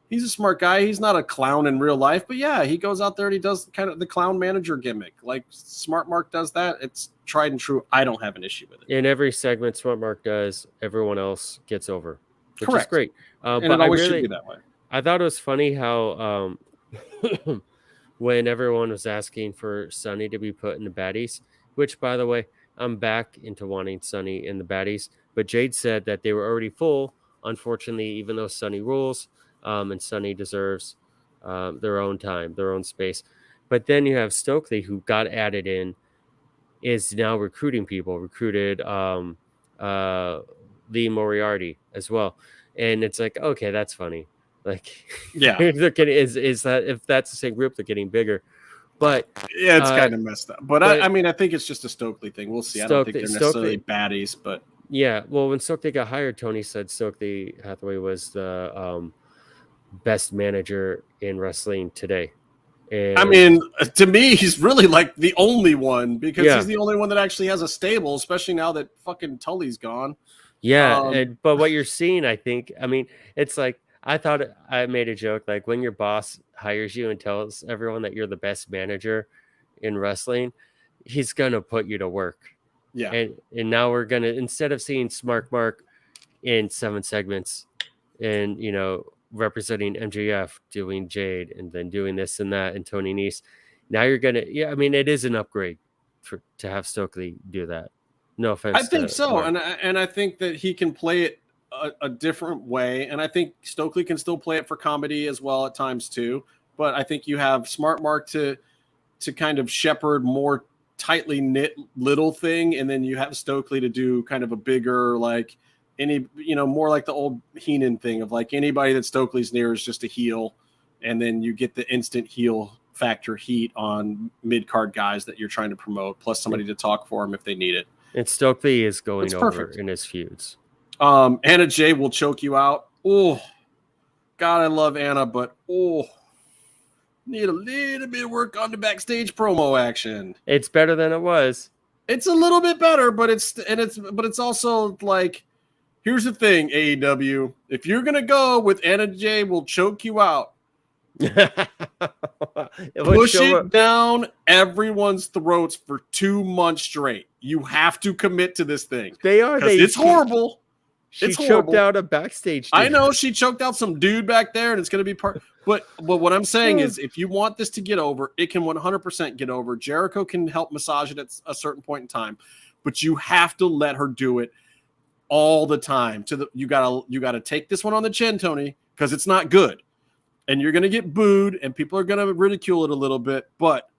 He's a smart guy. He's not a clown in real life, but he goes out there and he does kind of the clown manager gimmick. Smart Mark does that. It's tried and true. I don't have an issue with it. In every segment Smart Mark does, everyone else gets over, which Correct. is great. And but it always should be that way. I thought it was funny how when everyone was asking for Sonny to be put in the baddies, which, by the way, I'm back into wanting Sonny in the baddies, but Jade said that they were already full, unfortunately, even though Sonny rules. And Sonny deserves their own time, their own space. But then you have Stokely, who got added in, is now recruiting people, recruited Lee Moriarty as well. And it's okay, that's funny. They're getting, is that if that's the same group, they're getting bigger. But it's kind of messed up. But I mean, I think it's just a Stokely thing. We'll see. I don't think they're necessarily baddies, but well, when Stokely got hired, Tony said Stokely Hathaway was the best manager in wrestling today. And I mean, to me, he's really the only one because he's the only one that actually has a stable, especially now that fucking Tully's gone. Yeah. But what you're seeing, I think, I mean, it's I thought I made a joke, when your boss hires you and tells everyone that you're the best manager in wrestling, he's going to put you to work. Yeah. And now we're going to, instead of seeing Smart Mark in 7 segments and, representing MJF, doing Jade, and then doing this and that, and Tony Nese, Now you're gonna, I mean, it is an upgrade to have Stokely do that. No offense. I think so, and I think that he can play it a different way, and I think Stokely can still play it for comedy as well at times too. But I think you have Smart Mark to kind of shepherd more tightly knit little thing, and then you have Stokely to do kind of a bigger, like more like the old Heenan thing of like anybody that Stokely's near is just a heel, and then you get the instant heel factor heat on mid-card guys that you're trying to promote, plus somebody to talk for them if they need it. And Stokely is going over perfect in his feuds. Anna Jay will choke you out. Oh, God, I love Anna, but need a little bit of work on the backstage promo action. It's better than it was. It's a little bit better, but it's also like, here's the thing, AEW. If you're gonna go with Anna Jay will choke you out, push it down everyone's throats for 2 months straight. You have to commit to this thing. It's horrible. She choked out a backstage dude. I know she choked out some dude back there, and it's going to be part. But what I'm saying is, if you want this to get over, it can 100% get over. Jericho can help massage it at a certain point in time, but you have to let her do it all the time. You gotta take this one on the chin, Tony, because it's not good, and you're going to get booed, and people are going to ridicule it a little bit. But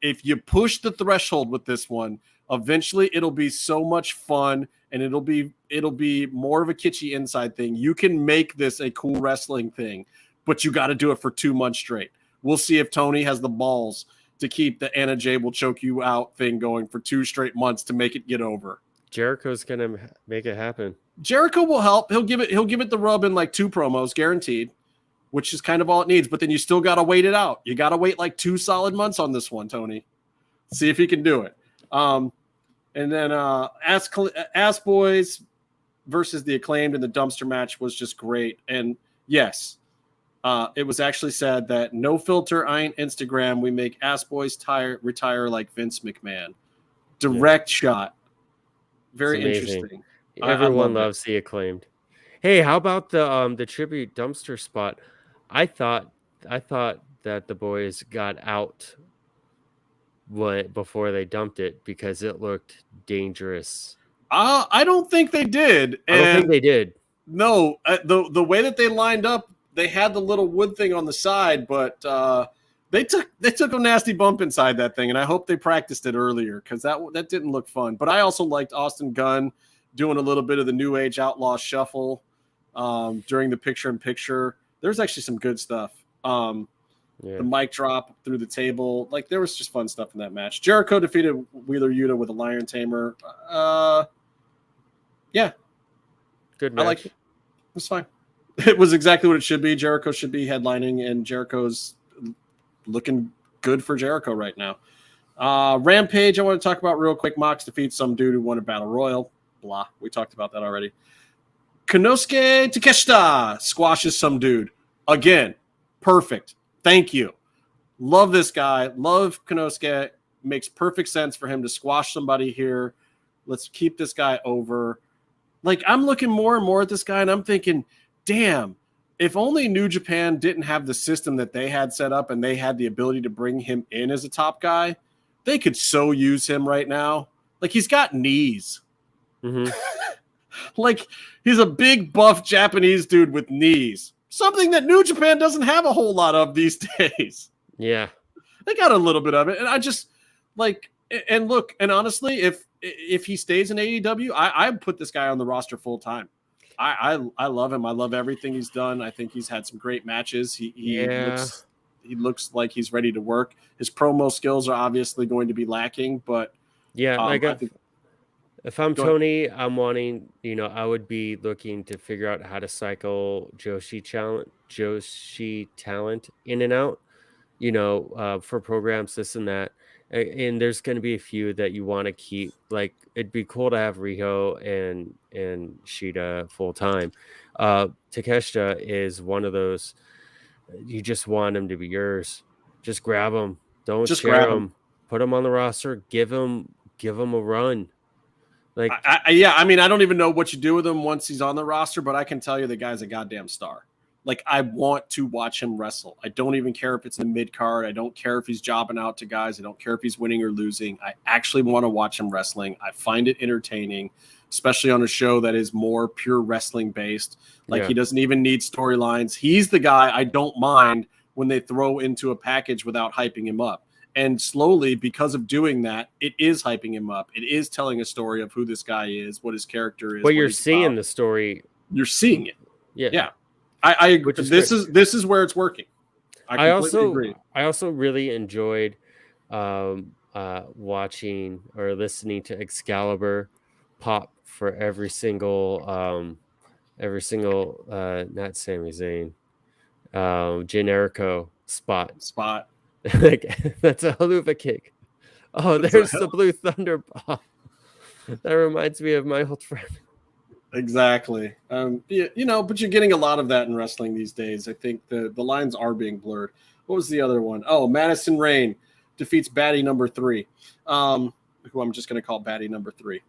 if you push the threshold with this one, eventually it'll be so much fun, and it'll be more of a kitschy inside thing. You can make this a cool wrestling thing, but you got to do it for 2 months straight. We'll see if Tony has the balls to keep the Anna Jay will choke you out thing going for 2 straight months to make it get over. Jericho's gonna make it happen. Jericho will help. He'll give it the rub in like 2 promos, guaranteed, which is kind of all it needs. But then you still got to wait it out. You got to wait like 2 solid months on this one, Tony. See if he can do it. And then Ass Boys versus the Acclaimed in the dumpster match was just great. And yes, it was actually said that no filter, I ain't Instagram. We make Ass Boys retire like Vince McMahon. Direct shot. Very interesting. Everyone loves the Acclaimed. Hey, how about the tribute dumpster spot? I thought that the boys got out before they dumped it because it looked dangerous. I don't think they did. I don't think they did. No, the way that they lined up, they had the little wood thing on the side, but they took a nasty bump inside that thing, and I hope they practiced it earlier because that didn't look fun. But I also liked Austin Gunn doing a little bit of the New Age Outlaw shuffle during the picture-in-picture. There's actually some good stuff. The mic drop through the table. Like, there was just fun stuff in that match. Jericho defeated Wheeler Yuta with a Lion Tamer. Yeah. Good match. I like it. It was fine. It was exactly what it should be. Jericho should be headlining, and Jericho's looking good for Jericho right now. Rampage, I want to talk about real quick. Mox defeats some dude who won a Battle Royal. Blah. We talked about that already. Konosuke Takeshita squashes some dude. Again, perfect. Thank you. Love this guy. Love Konosuke. Makes perfect sense for him to squash somebody here. Let's keep this guy over. Like, I'm looking more and more at this guy, and I'm thinking, damn, if only New Japan didn't have the system that they had set up and they had the ability to bring him in as a top guy, they could so use him right now. Like, he's got knees. Mm-hmm. Like, he's a big, buff Japanese dude with knees. Something that New Japan doesn't have a whole lot of these days. Yeah. They got a little bit of it. And I just, like, and look, and honestly, if he stays in AEW, I'd put this guy on the roster full time. I love him. I love everything he's done. I think he's had some great matches. He looks like he's ready to work. His promo skills are obviously going to be lacking, but if I'm Tony, I'm wanting, I would be looking to figure out how to cycle Joshi talent in and out, for programs, this and that. And there's going to be a few that you want to keep. Like, it'd be cool to have Riho and Shida full time. Takeshita is one of those. You just want him to be yours. Just grab him. Don't share him. Put him on the roster. Give him a run. Like, I mean, I don't even know what you do with him once he's on the roster, but I can tell you the guy's a goddamn star. Like, I want to watch him wrestle. I don't even care if it's in the mid card. I don't care if he's jobbing out to guys. I don't care if he's winning or losing. I actually want to watch him wrestling. I find it entertaining, especially on a show that is more pure wrestling based. Like, he doesn't even need storylines. He's the guy I don't mind when they throw into a package without hyping him up. And slowly, because of doing that, it is hyping him up. It is telling a story of who this guy is, what his character is. But you're seeing the story. You're seeing it. Yeah. I agree. This is where it's working. I completely agree. I also really enjoyed watching or listening to Excalibur pop for every single not Sami Zayn, Generico spot. Like, that's a haluva kick. Oh, there's the Blue Thunder Bomb. That reminds me of my old friend. Exactly. But you're getting a lot of that in wrestling these days. I think the lines are being blurred. What was the other one? Oh, Madison Rayne defeats baddie number 3, who I'm just going to call baddie number 3.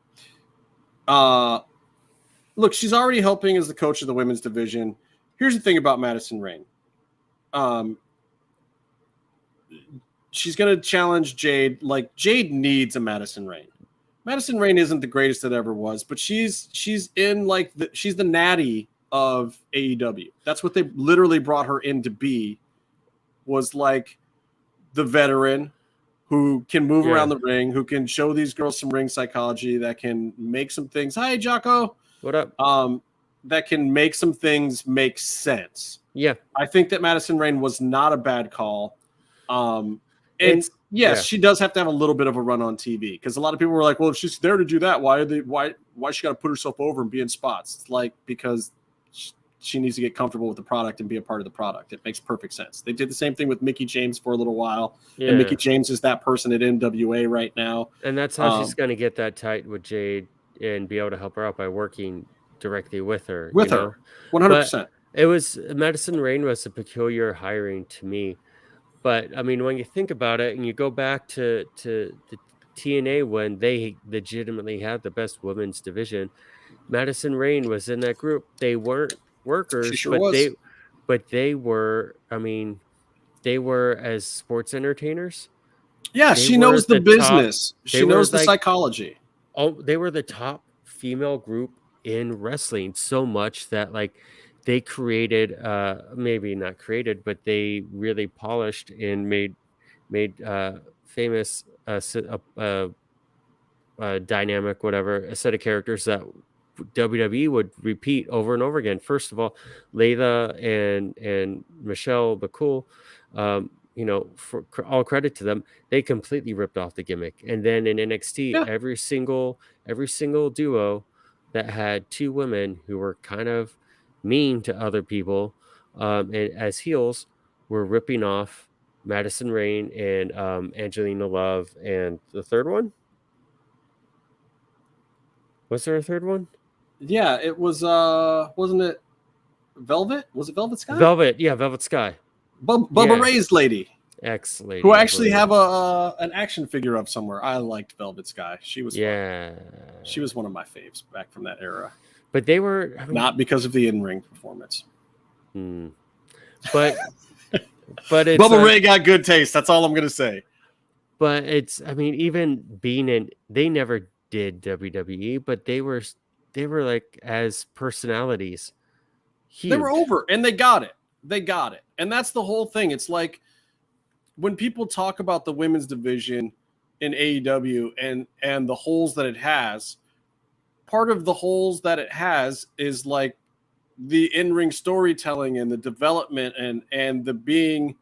Look, she's already helping as the coach of the women's division. Here's the thing about Madison Rayne. She's going to challenge Jade. Like, Jade needs a Madison Rayne. Madison Rayne isn't the greatest that ever was, but she's in like she's the natty of AEW. That's what they literally brought her in to be, was like the veteran who can move around the ring, who can show these girls some ring psychology, that can make some things. Hi, Jocko. What up? That can make some things make sense. Yeah. I think that Madison Rayne was not a bad call. And yes, she does have to have a little bit of a run on TV, because a lot of people were like, well, if she's there to do that, why she got to put herself over and be in spots? It's like, because she needs to get comfortable with the product and be a part of the product. It makes perfect sense. They did the same thing with Mickie James for a little while. Yeah. And Mickie James is that person at NWA right now. And that's how she's going to get that tight with Jade and be able to help her out by working directly with her. 100%. But it was, Madison Rayne was a peculiar hiring to me. But I mean, when you think about it and you go back to the TNA, when they legitimately had the best women's division, Madison Rayne was in that group. They weren't workers, she sure was. they were, I mean, they were as sports entertainers. Yeah, she knows the business. She knows the psychology. Oh, they were the top female group in wrestling, so much that like they created, maybe not created, but they really polished and made famous dynamic, whatever, a set of characters that WWE would repeat over and over again. First of all, Layla and Michelle McCool, for all credit to them, they completely ripped off the gimmick. And then in NXT, every single duo that had 2 women who were kind of mean to other people, and as heels, were ripping off Madison Rayne and Angelina Love, and the third one. Was there a third one? Yeah, it was. Wasn't it Velvet? Was it Velvet Sky? Velvet Sky. Bubba Ray's lady. Ex-lady. Who I actually have an action figure of somewhere. I liked Velvet Sky. She was fun. She was one of my faves back from that era. But they were not because of the in-ring performance. But it's, Bubba Ray got good taste. That's all I'm gonna say. But it's, I mean, even being in, they never did WWE, but they were like, as personalities, huge. They were over, and they got it. And that's the whole thing. It's like when people talk about the women's division in AEW and the holes that it has, part of the holes that it has is like the in-ring storytelling and the development and the being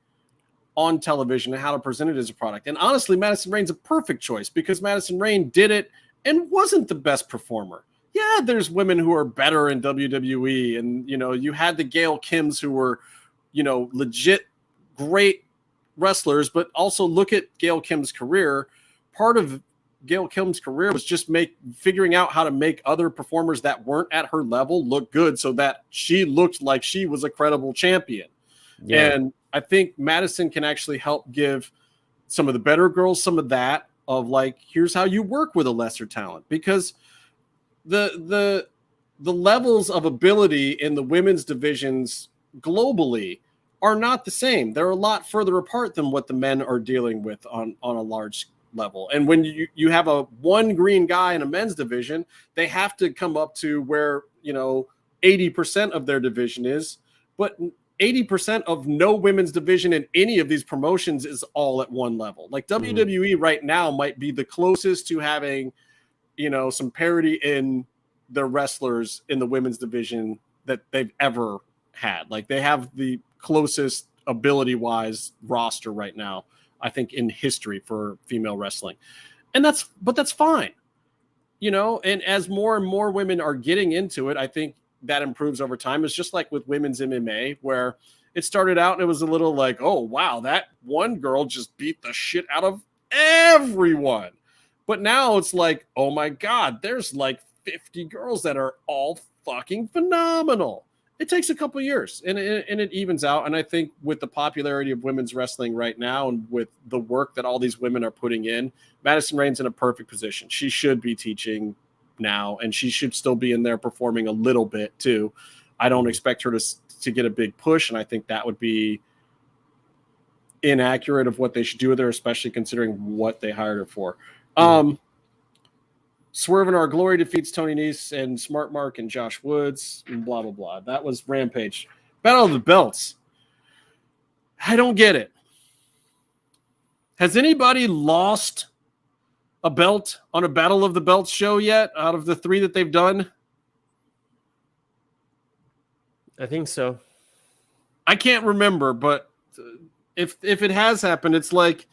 on television and how to present it as a product. And honestly, Madison Rayne's a perfect choice, because Madison Rayne did it and wasn't the best performer. Yeah, there's women who are better in WWE, and you had the Gail Kims who were, legit great wrestlers, but also look at Gail Kim's career. Part of Gail Kim's career was just figuring out how to make other performers that weren't at her level look good, so that she looked like she was a credible champion. Yeah. And I think Madison can actually help give some of the better girls some of that, of like, here's how you work with a lesser talent, because the levels of ability in the women's divisions globally are not the same. They're a lot further apart than what the men are dealing with on a large level. And when you have a one green guy in a men's division, they have to come up to where, 80% of their division is, but 80% of no women's division in any of these promotions is all at one level. Like WWE right now might be the closest to having, some parity in their wrestlers in the women's division that they've ever had. Like they have the closest ability-wise roster right now, I think, in history for female wrestling. But that's fine. And as more and more women are getting into it, I think that improves over time. It's just like with women's MMA, where it started out and it was a little like, oh, wow, that one girl just beat the shit out of everyone. But now it's like, oh my God, there's like 50 girls that are all fucking phenomenal. It takes a couple of years and it evens out. And I think with the popularity of women's wrestling right now and with the work that all these women are putting in, Madison Rain's in a perfect position. She should be teaching now, and she should still be in there performing a little bit too. I don't expect her to get a big push, and I think that would be inaccurate of what they should do with her, especially considering what they hired her for. Swerve in Our Glory defeats Tony Nese and Smart Mark and Josh Woods and blah, blah, blah. That was Rampage. Battle of the Belts. I don't get it. Has anybody lost a belt on a Battle of the Belts show yet out of the 3 that they've done? I think so. I can't remember, but if it has happened, it's like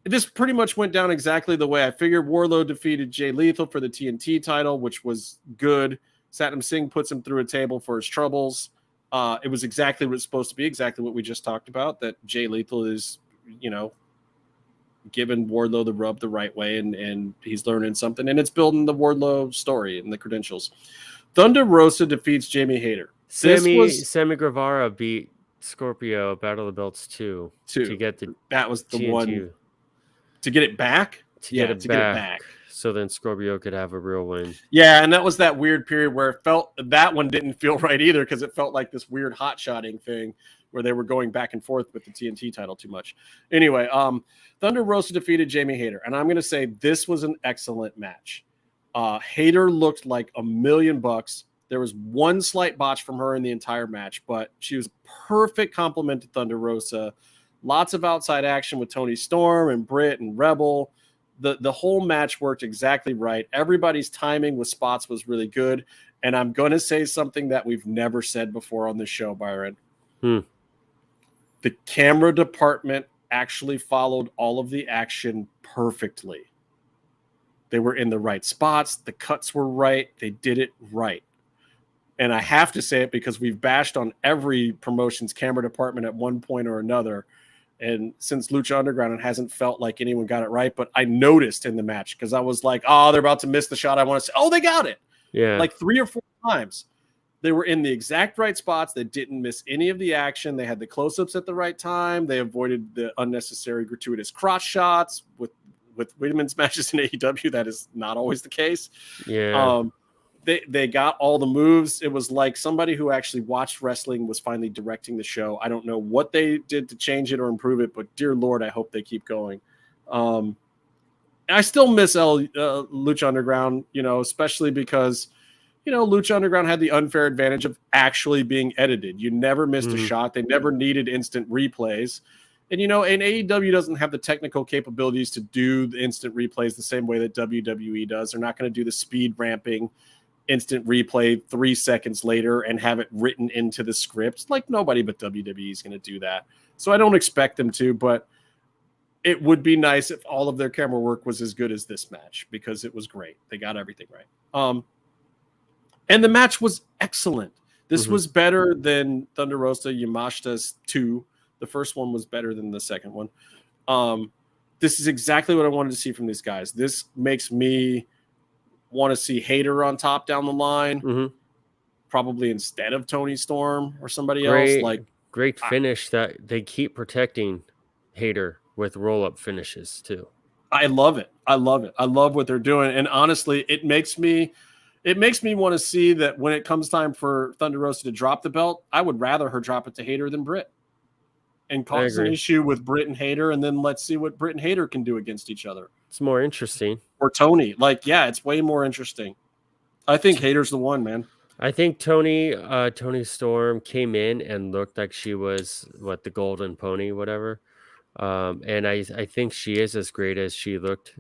this pretty much went down exactly the way I figured. Wardlow defeated Jay Lethal for the TNT title, which was good. Satnam Singh puts him through a table for his troubles. It was exactly what it's supposed to be, exactly what we just talked about, that Jay Lethal is, giving Wardlow the rub the right way, and he's learning something, and it's building the Wardlow story and the credentials. Thunder Rosa defeats Jamie Hayter. Sammy Guevara beat Scorpio Battle of the Belts 2 to get that was the TNT. one to get it back. Get it back. So then Scorpio could have a real win. Yeah, and that was that weird period where it felt that one didn't feel right either, because it felt like this weird hot-shotting thing where they were going back and forth with the TNT title too much. Anyway, Thunder Rosa defeated Jamie Hayter, and I'm going to say this was an excellent match. Hayter looked like $1 million. There was one slight botch from her in the entire match, but she was a perfect complement to Thunder Rosa. Lots of outside action with Toni Storm and Britt and Rebel. The whole match worked exactly right. Everybody's timing with spots was really good. And I'm going to say something that we've never said before on the show, Byron. The camera department actually followed all of the action perfectly. They were in the right spots. The cuts were right. They did it right. And I have to say it because we've bashed on every promotion's camera department at one point or another. And since Lucha Underground, it hasn't felt like anyone got it right. But I noticed in the match because I was like, oh, they're about to miss the shot. I want to say, oh, they got it. Yeah. Like 3 or 4 times. They were in the exact right spots. They didn't miss any of the action. They had the close-ups at the right time. They avoided the unnecessary gratuitous crotch shots with women's matches in AEW. That is not always the case. Yeah. They got all the moves. It was like somebody who actually watched wrestling was finally directing the show. I don't know what they did to change it or improve it, but dear Lord, I hope they keep going. I still miss Lucha Underground, especially because, Lucha Underground had the unfair advantage of actually being edited. You never missed a shot. They never needed instant replays. And, and AEW doesn't have the technical capabilities to do the instant replays the same way that WWE does. They're not going to do the speed ramping instant replay 3 seconds later and have it written into the script. Like nobody but WWE is going to do that. So I don't expect them to, but it would be nice if all of their camera work was as good as this match because it was great. They got everything right. And the match was excellent. This was better than Thunder Rosa Yamashita's 2. The first one was better than the second one. This is exactly what I wanted to see from these guys. This makes me want to see Hayter on top down the line, probably instead of Toni Storm or somebody else. Like great finish that they keep protecting Hayter with roll-up finishes too. I love it. I love it. I love what they're doing. And honestly, it makes me it makes me want to see that when it comes time for Thunder Rosa to drop the belt, I would rather her drop it to Hayter than Britt and cause an issue with Britt and Hayter, and then let's see what Britt and Hayter can do against each other. It's more interesting. Or Tony. Like, yeah, it's way more interesting. I think Hayter's the one, man. I think Tony Storm came in and looked like she was the golden pony, whatever. And I think she is as great as she looked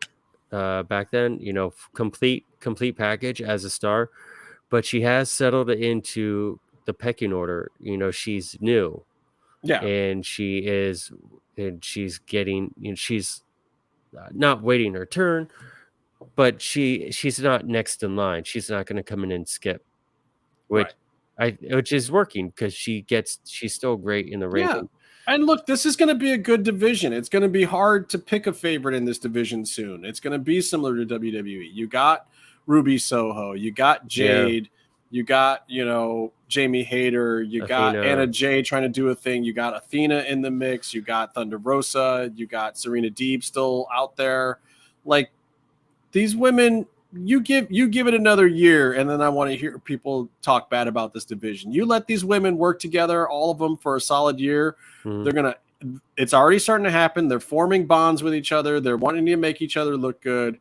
back then. You know, complete package as a star, but she has settled into the pecking order. You know, she's new, and she's getting. You know, she's not waiting her turn, but she's not next in line. She's not going to come in and skip. Which is working because she's still great in the ring. Yeah. And look, this is going to be a good division. It's going to be hard to pick a favorite in this division soon. It's going to be similar to WWE. You got Ruby Soho, you got Jade, you got, Jamie Hayter, you got Anna Jay trying to do a thing, you got Athena in the mix, you got Thunder Rosa, you got Serena Deeb still out there. Like, these women, you give it another year, and then I want to hear people talk bad about this division. You let these women work together, all of them, for a solid year. It's already starting to happen. They're forming bonds with each other. They're wanting to make each other look good.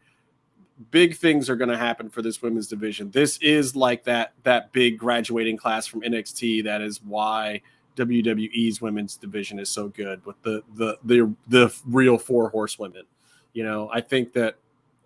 Big things are going to happen for this women's division. This is like that big graduating class from NXT. That is why WWE's women's division is so good with the real 4 horsewomen. I think that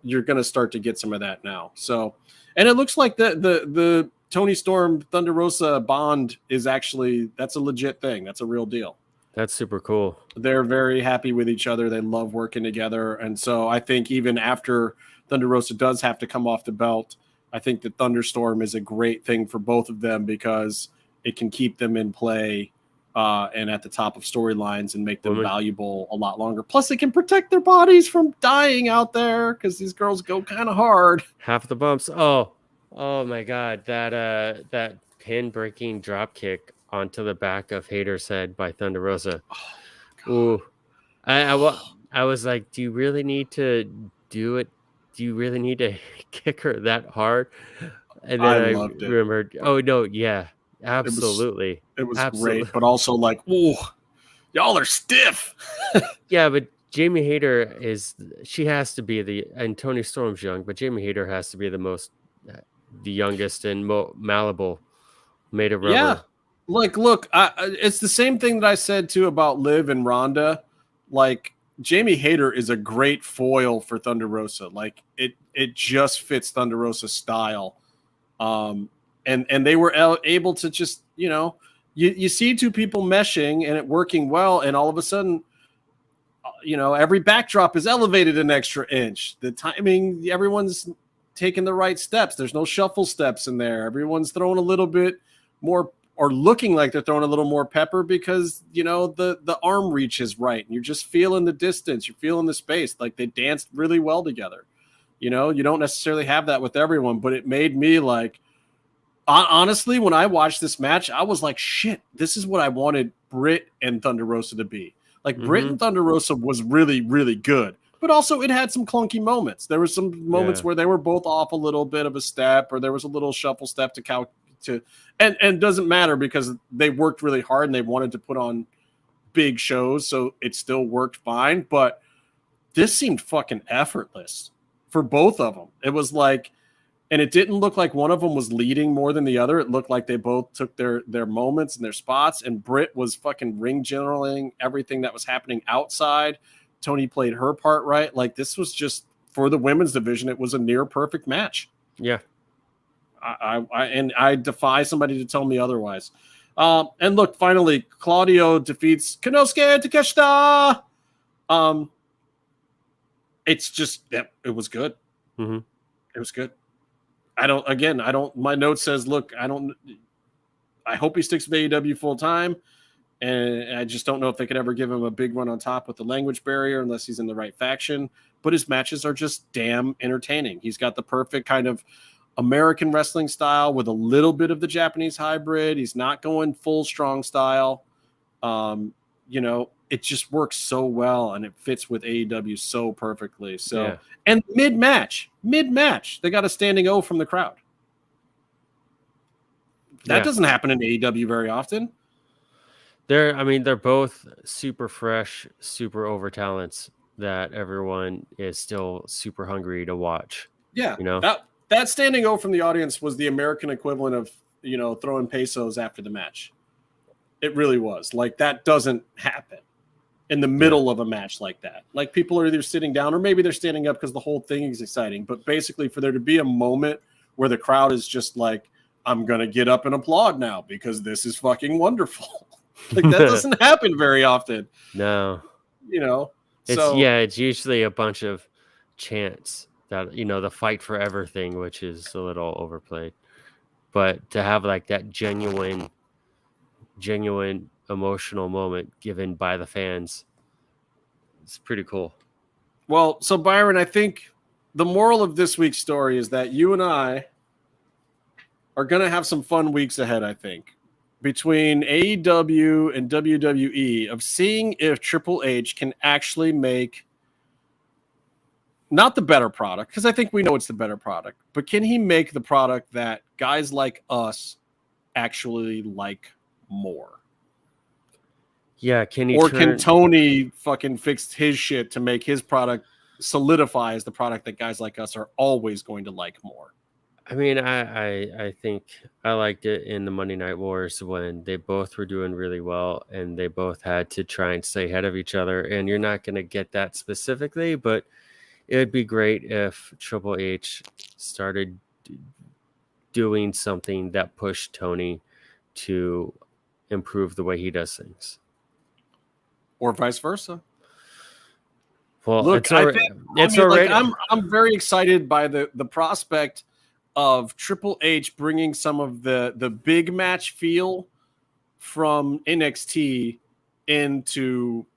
you're going to start to get some of that now. So, and it looks like the Tony Storm Thunder Rosa bond is actually, that's a legit thing. That's a real deal. That's super cool. They're very happy with each other. They love working together. And so I think even after Thunder Rosa does have to come off the belt, I think that Thunderstorm is a great thing for both of them because it can keep them in play and at the top of storylines and make them valuable a lot longer. Plus, it can protect their bodies from dying out there because these girls go kind of hard. Half the bumps. Oh my God. That pin breaking drop kick onto the back of Hayter's head by Thunder Rosa. Oh, ooh. I was like, do you really need to do it? Do you really need to kick her that hard? And then I remembered, oh no, yeah, absolutely. It was great, but also like, oh, y'all are stiff. Yeah, but Jamie Hayter she has to be and Tony Storm's young, but Jamie Hayter has to be the youngest and malleable made of rubber. Yeah. Like, look, it's the same thing that I said too about Liv and Ronda. Like, Jamie Hayter is a great foil for Thunder Rosa. Like, it just fits Thunder Rosa's style. And they were able to just, you see two people meshing and it working well, and all of a sudden, every backdrop is elevated an extra inch. The timing, everyone's taking the right steps. There's no shuffle steps in there. Everyone's throwing a little bit more, or looking like they're throwing a little more pepper because, the arm reach is right. And you're just feeling the distance. You're feeling the space. Like, they danced really well together. You don't necessarily have that with everyone, but it made me like, honestly, when I watched this match, I was like, shit, this is what I wanted Britt and Thunder Rosa to be. Like, Britt and Thunder Rosa was really, really good. But also it had some clunky moments. There were some moments where they were both off a little bit of a step, or there was a little shuffle step and it doesn't matter because they worked really hard and they wanted to put on big shows, so it still worked fine. But this seemed fucking effortless for both of them. It was like, and it didn't look like one of them was leading more than the other. It looked like they both took their moments and their spots, and Britt was fucking ring generaling everything that was happening outside. Tony played her part right. Like, this was just, for the women's division, it was a near perfect match. Yeah. I defy somebody to tell me otherwise. And look, finally, Claudio defeats Konosuke Takeshita. It's just, it was good. Mm-hmm. It was good. My note says, look, I hope he sticks with AEW full time. And I just don't know if they could ever give him a big run on top with the language barrier unless he's in the right faction. But his matches are just damn entertaining. He's got the perfect kind of American wrestling style with a little bit of the Japanese hybrid. He's not going full strong style. It just works so well and it fits with AEW so perfectly. So, And mid-match, they got a standing O from the crowd. That doesn't happen in AEW very often. They're both super fresh, super over talents that everyone is still super hungry to watch. Yeah, you know, that standing O from the audience was the American equivalent of, you know, throwing pesos after the match. It really was. Like, that doesn't happen in the middle of a match like that. Like, people are either sitting down or maybe they're standing up because the whole thing is exciting. But basically, for there to be a moment where the crowd is just like, I'm going to get up and applaud now because this is fucking wonderful. Like, that doesn't happen very often. No. You know? It's usually a bunch of chants that, you know, the fight forever thing, which is a little overplayed. But to have like that genuine emotional moment given by the fans, it's pretty cool. Well, so Byron, I think the moral of this week's story is that you and I are going to have some fun weeks ahead, I think, between AEW and WWE, of seeing if Triple H can actually make not the better product, because I think we know it's the better product, but can he make the product that guys like us actually like more? Yeah, can Tony fucking fix his shit to make his product solidify as the product that guys like us are always going to like more? I mean, I think I liked it in the Monday Night Wars when they both were doing really well and they both had to try and stay ahead of each other. And you're not going to get that specifically, but it would be great if Triple H started doing something that pushed Tony to improve the way he does things. Or vice versa. Well, look, I'm very excited by the prospect of Triple H bringing some of the big match feel from NXT into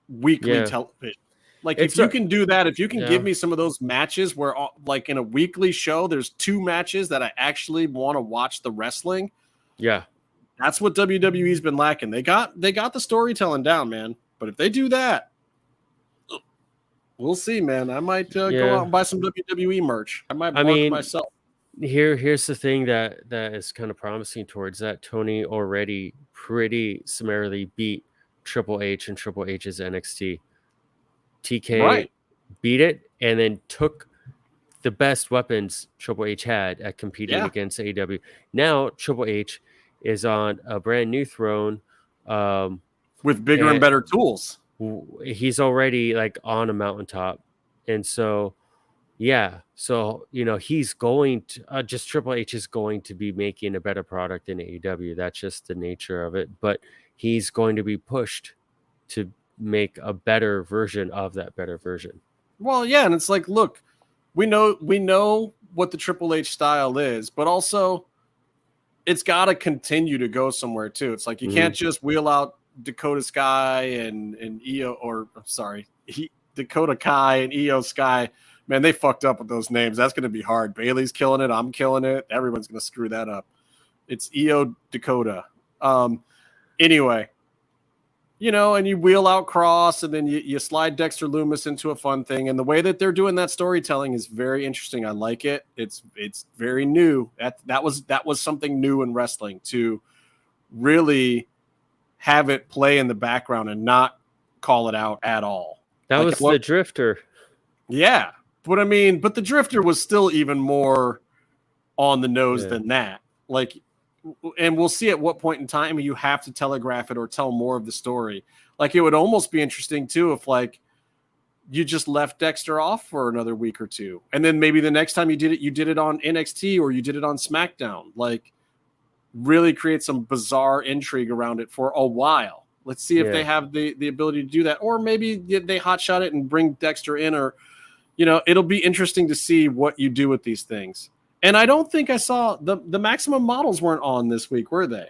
weekly television. Like, if you can do that, if you can give me some of those matches where, like, in a weekly show, there's 2 matches that I actually want to watch the wrestling. Yeah. That's what WWE's been lacking. They got the storytelling down, man. But if they do that, we'll see, man. I might go out and buy some WWE merch. I might mark myself. Here's the thing that is kind of promising towards that. Tony already pretty summarily beat Triple H and Triple H's NXT. TK beat it and then took the best weapons Triple H had at competing against AEW. Now Triple H is on a brand new throne with bigger and better tools. He's already like on a mountaintop. And so, you know, he's going to just Triple H is going to be making a better product in AEW. That's just the nature of it. But he's going to be pushed to make a better version of that better version. Well, yeah, and it's like, look, we know what the Triple H style is, but also it's got to continue to go somewhere too. It's like you can't just wheel out Dakota Sky and Dakota Kai and Io Sky. Man, they fucked up with those names. That's going to be hard. Bailey's killing it. I'm killing it. Everyone's going to screw that up. It's Io Dakota. Anyway, you know, and you wheel out Kross, and then you slide Dexter Loomis into a fun thing. And the way that they're doing that storytelling is very interesting. I like it. It's very new. That was something new in wrestling, to really have it play in the background and not call it out at all. That was the Drifter. Yeah. But the Drifter was still even more on the nose than that. Like, and we'll see at what point in time you have to telegraph it or tell more of the story. Like, it would almost be interesting too if, like, you just left Dexter off for another week or two, and then maybe the next time you did it on NXT or you did it on SmackDown. Like, really create some bizarre intrigue around it for a while. Let's see if they have the ability to do that, or maybe they hotshot it and bring Dexter in, or, you know, it'll be interesting to see what you do with these things. And I don't think I saw the Maximum models weren't on this week, were they?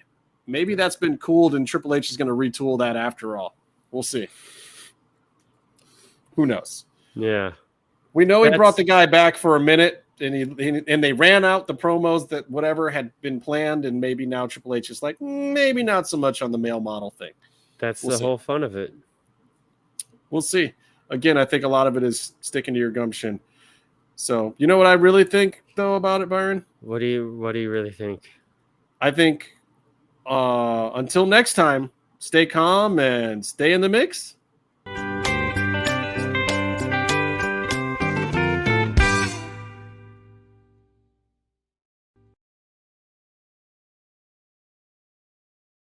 Maybe that's been cooled and Triple H is going to retool that after all. We'll see. Who knows? Yeah. We know he brought the guy back for a minute, and they ran out the promos that whatever had been planned, and maybe now Triple H is like, maybe not so much on the male model thing. That's the whole fun of it. We'll see. Again, I think a lot of it is sticking to your gumption. So, you know what I really think, though, about it, Byron? What do you really think? I think until next time, stay calm and stay in the mix.